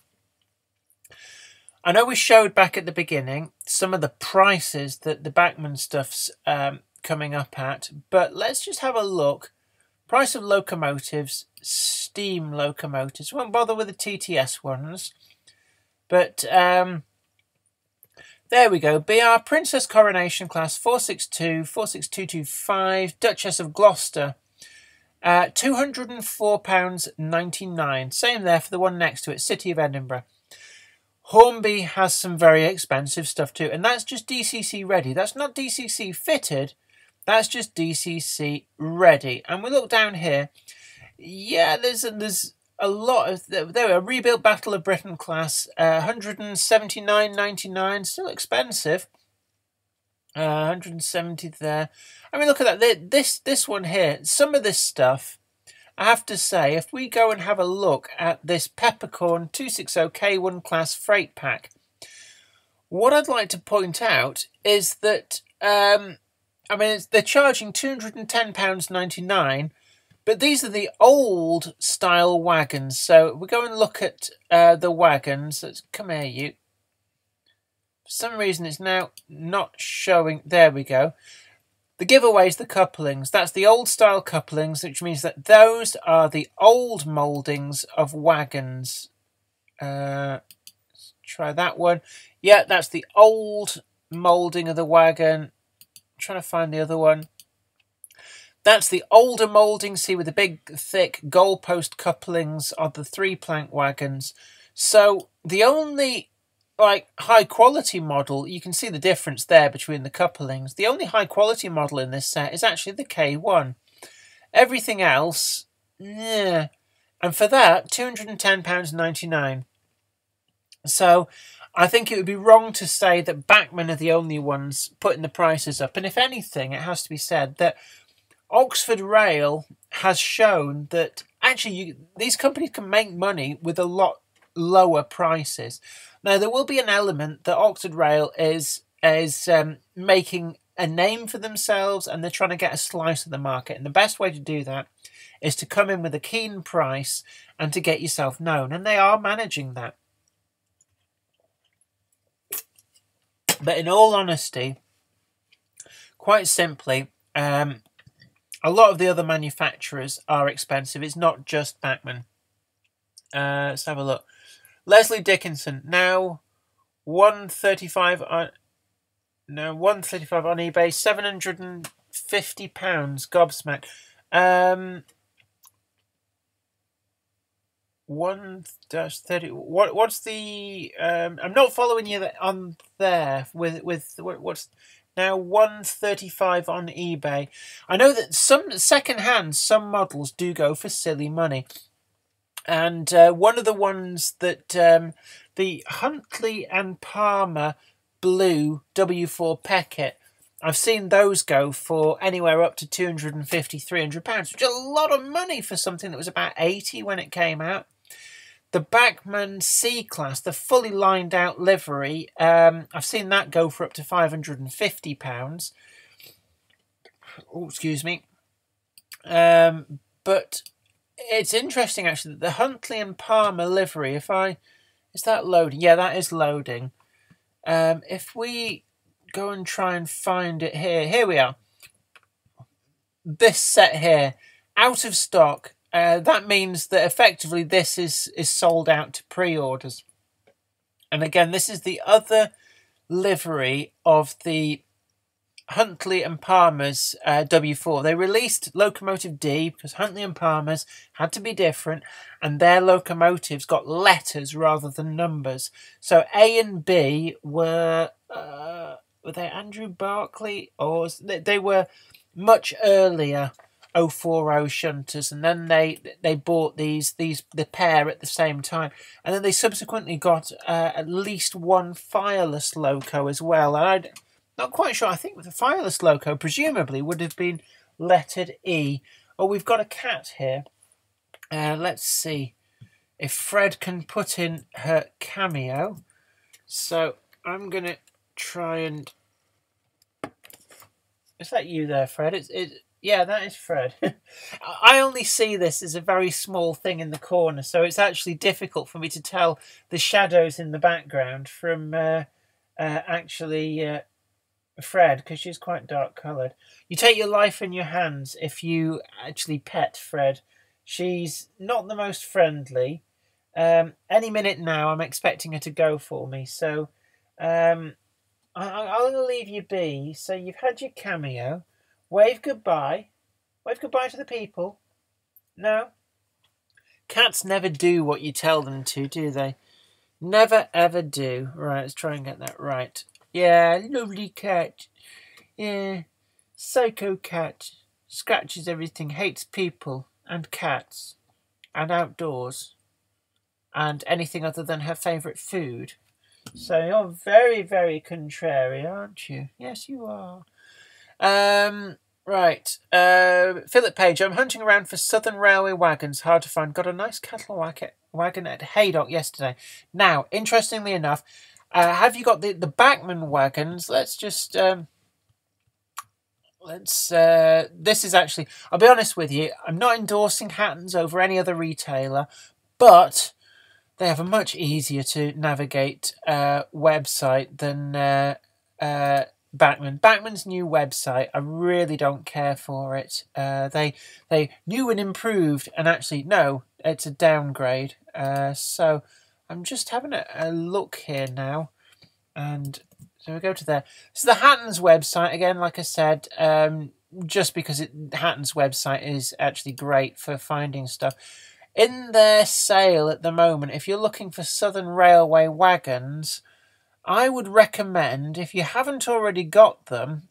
I know we showed back at the beginning some of the prices that the Bachmann stuff's coming up at, but let's just have a look. Price of locomotives, steam locomotives. Won't bother with the TTS ones, but there we go. BR Princess Coronation Class 462, 46225, Duchess of Gloucester, £204.99. Same there for the one next to it, City of Edinburgh. Hornby has some very expensive stuff too, and that's just DCC ready. That's not DCC fitted, that's just DCC ready. And we look down here, yeah, there's a lot of, there a rebuilt Battle of Britain class, £179.99, still expensive. 170 there. I mean, look at that. This one here, some of this stuff, I have to say, if we go and have a look at this Peppercorn 260K1 class freight pack, what I'd like to point out is that, they're charging £210.99, but these are the old style wagons. So we go and look at the wagons. Let's come here, you. For some reason, it's now not showing. There we go. The giveaways, the couplings. That's the old style couplings, which means that those are the old mouldings of wagons. Let's try that one. Yeah, that's the old moulding of the wagon. I'm trying to find the other one. That's the older moulding, see, with the big, thick goalpost couplings of the 3-plank wagons. So the only high quality model, you can see the difference there between the couplings. The only high quality model in this set is actually the K1. Everything else, yeah. And for that, £210.99. So I think it would be wrong to say that Bachmann are the only ones putting the prices up. And if anything, it has to be said that Oxford Rail has shown that actually these companies can make money with a lot lower prices. Now, there will be an element that Oxford Rail is making a name for themselves, and they're trying to get a slice of the market. And the best way to do that is to come in with a keen price and to get yourself known. And they are managing that. But in all honesty, quite simply, a lot of the other manufacturers are expensive. It's not just Bachmann. Let's have a look. Leslie Dickinson, now £135 on eBay, £750, gobsmacked. 1-30. What's the? I'm not following you on there with what's. Now £135 on eBay. I know that some second-hand, some models do go for silly money. And one of the ones that the Huntley and Palmer Blue W4 Peckett, I've seen those go for anywhere up to £250, £300, which is a lot of money for something that was about 80 when it came out. The Bachmann C-Class, the fully lined out livery, I've seen that go for up to £550. Oh, excuse me. But it's interesting actually that the Huntley and Palmer livery, is that loading? Yeah, that is loading. If we go and try and find it here we are. This set here, out of stock. That means that effectively this is sold out to pre-orders. And again, this is the other livery of the Huntley and Palmer's W4. They released Locomotive D because Huntley and Palmer's had to be different, and their locomotives got letters rather than numbers. So A and B were they Andrew Barclay, or they were much earlier 040 shunters, and then they bought the pair at the same time, and then they subsequently got at least one fireless loco as well. And I'm not quite sure. I think the fireless loco presumably would have been lettered E. Oh, we've got a cat here. Let's see if Fred can put in her cameo. So I'm gonna try and. Is that you there, Fred? Yeah, that is Fred. I only see this as a very small thing in the corner, so it's actually difficult for me to tell the shadows in the background from actually Fred, because she's quite dark coloured. You take your life in your hands if you actually pet Fred. She's not the most friendly. Any minute now, I'm expecting her to go for me, so I'm going to leave you be. So you've had your cameo. Wave goodbye. Wave goodbye to the people. No? Cats never do what you tell them to, do they? Never ever do. Right, let's try and get that right. Yeah, lovely cat. Yeah, psycho cat. Scratches everything, hates people and cats and outdoors and anything other than her favourite food. So you're very, very contrary, aren't you? Yes, you are. Right. Philip Page, I'm hunting around for Southern Railway wagons. Hard to find. Got a nice cattle wagon at Haydock yesterday. Now, interestingly enough, have you got the Bachmann wagons? Let's just... this is actually... I'll be honest with you. I'm not endorsing Hattons over any other retailer, but they have a much easier to navigate website than Bachman. Bachman's new website, I really don't care for it. They new and improved, and actually no, it's a downgrade. So I'm just having a look here now, and so we go to there. So the Hatton's website again, like I said, just because Hatton's website is actually great for finding stuff. In their sale at the moment, if you're looking for Southern Railway wagons, I would recommend, if you haven't already got them,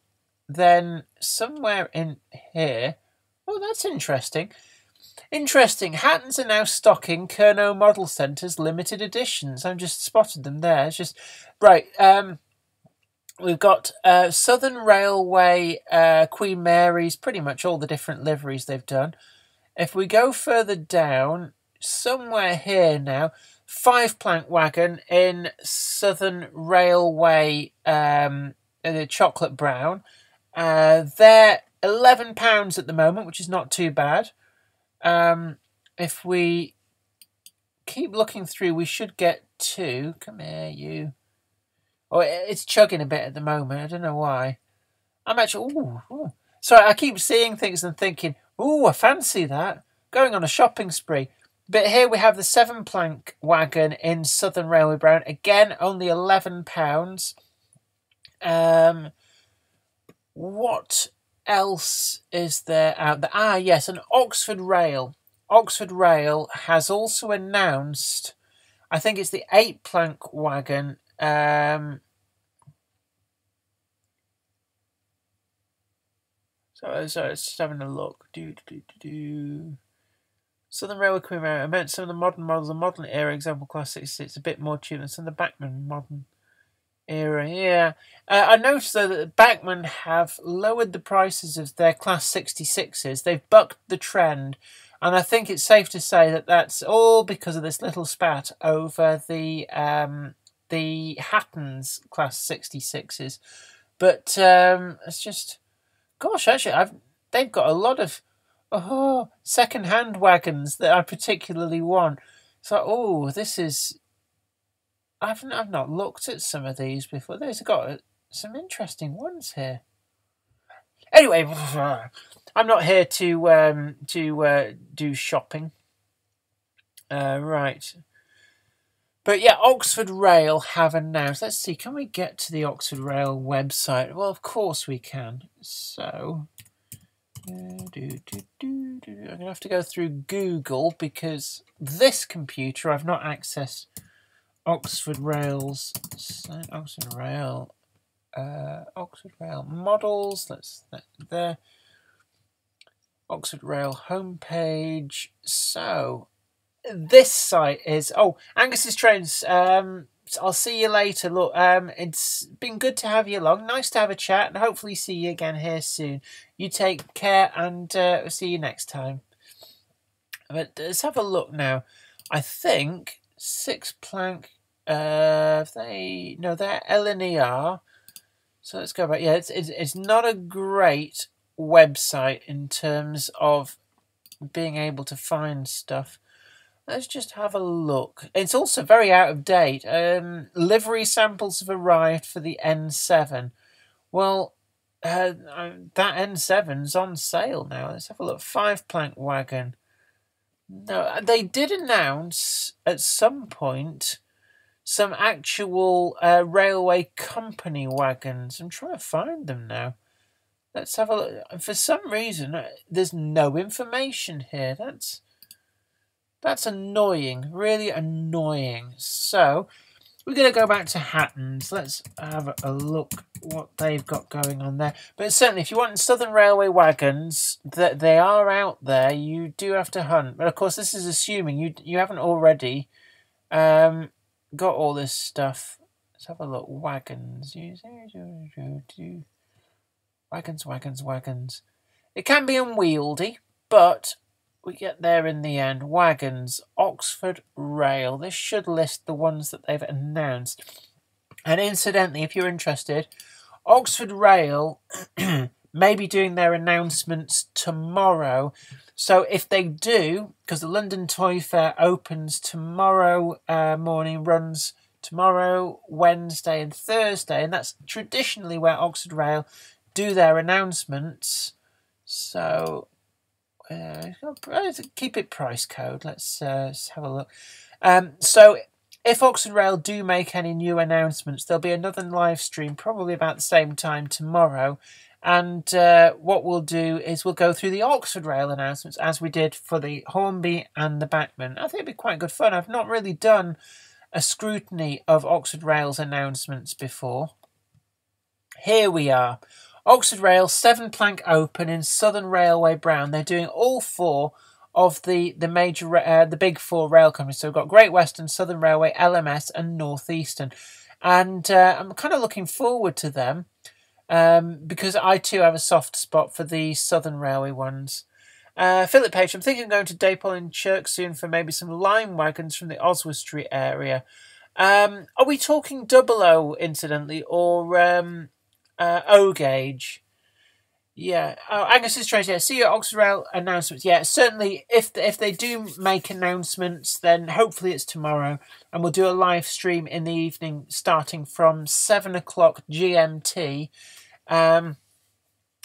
then somewhere in here. Oh, that's interesting. Interesting. Hattons are now stocking Kernow Model Centre's limited editions. I've just spotted them there. It's just right. We've got Southern Railway, Queen Mary's, pretty much all the different liveries they've done. If we go further down, somewhere here now, 5-plank wagon in Southern Railway, the chocolate brown. They're £11 at the moment, which is not too bad. If we keep looking through, we should get to... Come here, you. Oh, it's chugging a bit at the moment. I don't know why. I'm actually... Ooh. Sorry, I keep seeing things and thinking, ooh, I fancy that. Going on a shopping spree. But here we have the 7-plank wagon in Southern Railway Brown. Again, only £11. What else is there out there? Ah, yes, an Oxford Rail. Oxford Rail has also announced, I think it's the 8-plank wagon. So it's just having a look. Southern Railway Queen Mary. I meant some of the modern models, the modern era example class 66, a bit more tuned than some of the Bachman modern era. Yeah. I noticed though that Bachman have lowered the prices of their class 66s. They've bucked the trend, and I think it's safe to say that that's all because of this little spat over the Hatton's class 66s. But it's just, gosh, actually, they've got a lot of second-hand wagons that I particularly want. So, this is... I've not looked at some of these before. They've got some interesting ones here. Anyway, I'm not here to do shopping. Right. But yeah, Oxford Rail have announced. Let's see, can we get to the Oxford Rail website? Well, of course we can. So... I'm going to have to go through Google because this computer I've not accessed Oxford Rail's Oxford Rail models. That's there. Oxford Rail homepage. So this site is Angus's Trains. I'll see you later. Look, it's been good to have you along. Nice to have a chat, and hopefully see you again here soon. You take care, and we'll see you next time. But let's have a look now. I think 6-plank. They're LNER. So let's go back. Yeah, it's not a great website in terms of being able to find stuff. Let's just have a look. It's also very out of date. Livery samples have arrived for the N7. Well, that N7's on sale now. Let's have a look. 5-plank wagon. No, they did announce at some point some actual railway company wagons. I'm trying to find them now. Let's have a look. For some reason, there's no information here. That's annoying, really annoying. So, we're going to go back to Hatton's. Let's have a look what they've got going on there. But certainly, if you want Southern Railway wagons, that they are out there, you do have to hunt. But of course, this is assuming you haven't already got all this stuff. Let's have a look. Wagons. Wagons. It can be unwieldy, but... we get there in the end. Wagons, Oxford Rail. This should list the ones that they've announced. And incidentally, if you're interested, Oxford Rail maybe doing their announcements tomorrow. So if they do, because the London Toy Fair opens tomorrow morning, runs tomorrow, Wednesday and Thursday, and that's traditionally where Oxford Rail do their announcements. So keep it price code. Let's have a look. So if Oxford Rail do make any new announcements, there'll be another live stream probably about the same time tomorrow. And what we'll do is we'll go through the Oxford Rail announcements as we did for the Hornby and the Bachmann. I think it'd be quite good fun. I've not really done a scrutiny of Oxford Rail's announcements before. Here we are. Oxford Rail 7-plank open in Southern Railway Brown. They're doing all 4 of the major the big 4 rail companies. So we've got Great Western, Southern Railway, LMS, and North Eastern. And I'm kind of looking forward to them because I too have a soft spot for the Southern Railway ones. Philip Page, I'm thinking of going to Dapol in Kirk soon for maybe some lime wagons from the Oswestry area. Are we talking 00 incidentally, or O gauge? Yeah. Oh, Angus is trying to see your Oxford Rail announcements. Yeah, certainly. If they do make announcements, then hopefully it's tomorrow, and we'll do a live stream in the evening, starting from 7 o'clock GMT.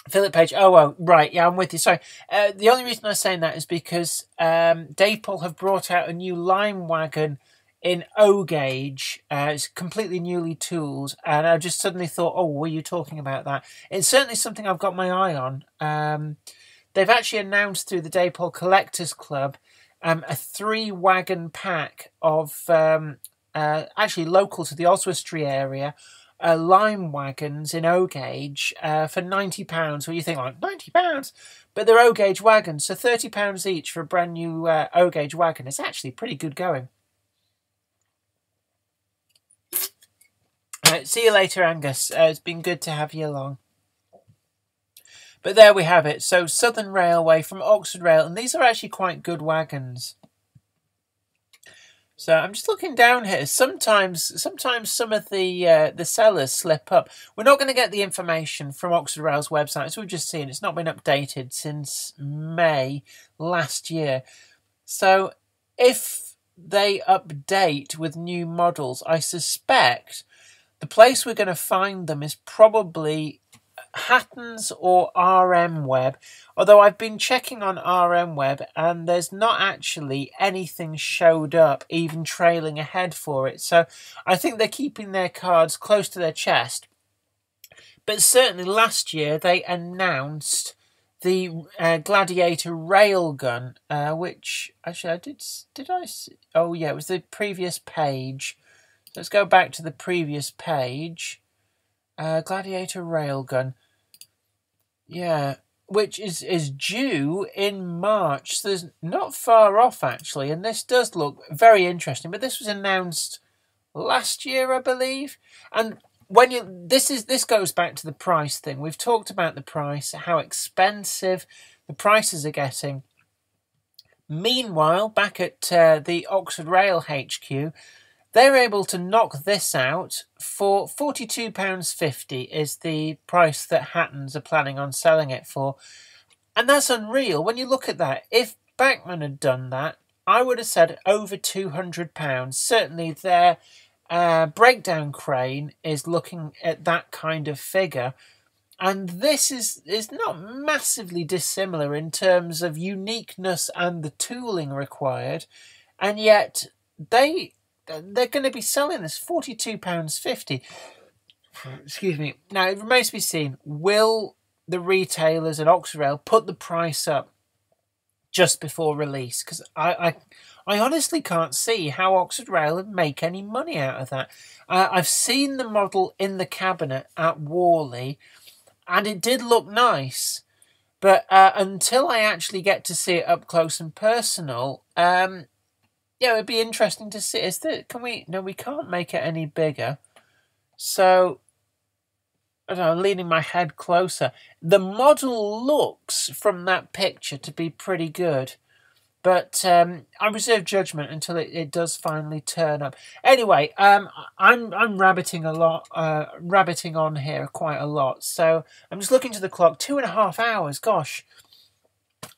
Philip Page. Oh, right. Yeah, I'm with you. Sorry. The only reason I'm saying that is because Dapol have brought out a new lime wagon in O gauge. It's completely newly tooled, and I just suddenly thought, oh, were you talking about that? It's certainly something I've got my eye on. They've actually announced through the Dapol Collectors Club a 3-wagon pack of actually local to the Oswestry area. Lime wagons in O gauge for £90. Well, you think, like, £90? But they're O gauge wagons, so £30 each for a brand new O gauge wagon. It's actually pretty good going. See you later, Angus. It's been good to have you along. But there we have it. So Southern Railway from Oxford Rail, and these are actually quite good wagons. So I'm just looking down here. Sometimes some of the sellers slip up. We're not going to get the information from Oxford Rail's website, as we've just seen. It's not been updated since May last year. So if they update with new models, I suspect the place we're going to find them is probably Hatton's or RM Web, although I've been checking on RM Web and there's not actually anything showed up even trailing ahead for it, so I think they're keeping their cards close to their chest. But certainly last year they announced the Gladiator railgun, which actually did I see? Oh yeah, it was the previous page. Let's go back to the previous page. Gladiator railgun. Yeah, which is due in March. So there's not far off, actually. And this does look very interesting. But this was announced last year, I believe. And when this goes back to the price thing. We've talked about the price, how expensive the prices are getting. Meanwhile, back at the Oxford Rail HQ, they're able to knock this out for £42.50 is the price that Hatton's are planning on selling it for. And that's unreal. When you look at that, if Bachmann had done that, I would have said over £200. Certainly their breakdown crane is looking at that kind of figure. And this is not massively dissimilar in terms of uniqueness and the tooling required. And yet they're going to be selling this £42.50. Excuse me. Now, it remains to be seen, will the retailers at Oxford Rail put the price up just before release? Because I honestly can't see how Oxford Rail would make any money out of that. I've seen the model in the cabinet at Worley, and it did look nice. But until I actually get to see it up close and personal, yeah, it'd be interesting to see. Can we? No, we can't make it any bigger. So, I don't know, I'm leaning my head closer. The model looks, from that picture, to be pretty good. But I reserve judgment until it does finally turn up. Anyway, I'm rabbiting on here quite a lot. So I'm just looking to the clock. 2.5 hours. Gosh,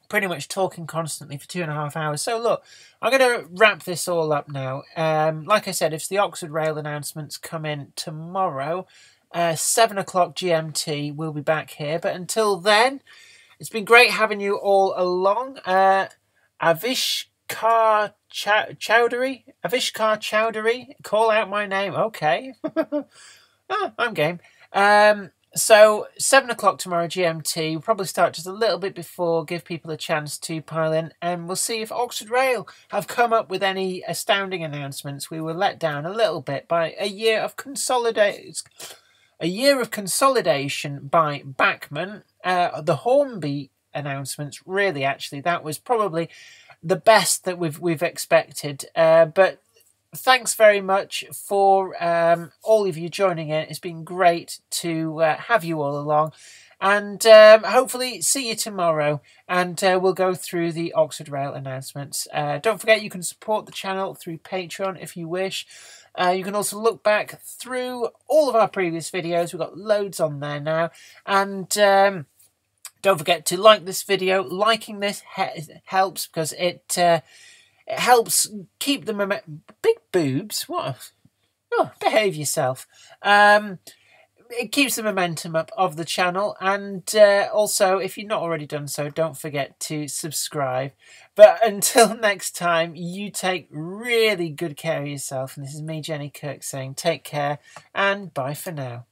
pretty much talking constantly for 2.5 hours. So look, I'm going to wrap this all up now. Like I said, if the Oxford Rail announcements come in tomorrow, 7 o'clock GMT, we'll be back here. But until then, it's been great having you all along. Avishkar Chowdhury, call out my name. Okay. I'm game. So 7 o'clock tomorrow GMT. We'll probably start just a little bit before, give people a chance to pile in, and we'll see if Oxford Rail have come up with any astounding announcements. We were let down a little bit by a year of consolidation by Bachmann. The Hornby announcements, really, actually, that was probably the best that we've expected. But thanks very much for all of you joining in. It's been great to have you all along, and hopefully see you tomorrow, and we'll go through the Oxford Rail announcements. Don't forget, you can support the channel through Patreon if you wish. You can also look back through all of our previous videos. We've got loads on there now, and don't forget to like this video. Liking this helps, because it helps keep the momentum. Big boobs? What? Oh, behave yourself. It keeps the momentum up of the channel, and also, if you've not already done so, don't forget to subscribe. But until next time, you take really good care of yourself. And this is me, Jenny Kirk, saying take care and bye for now.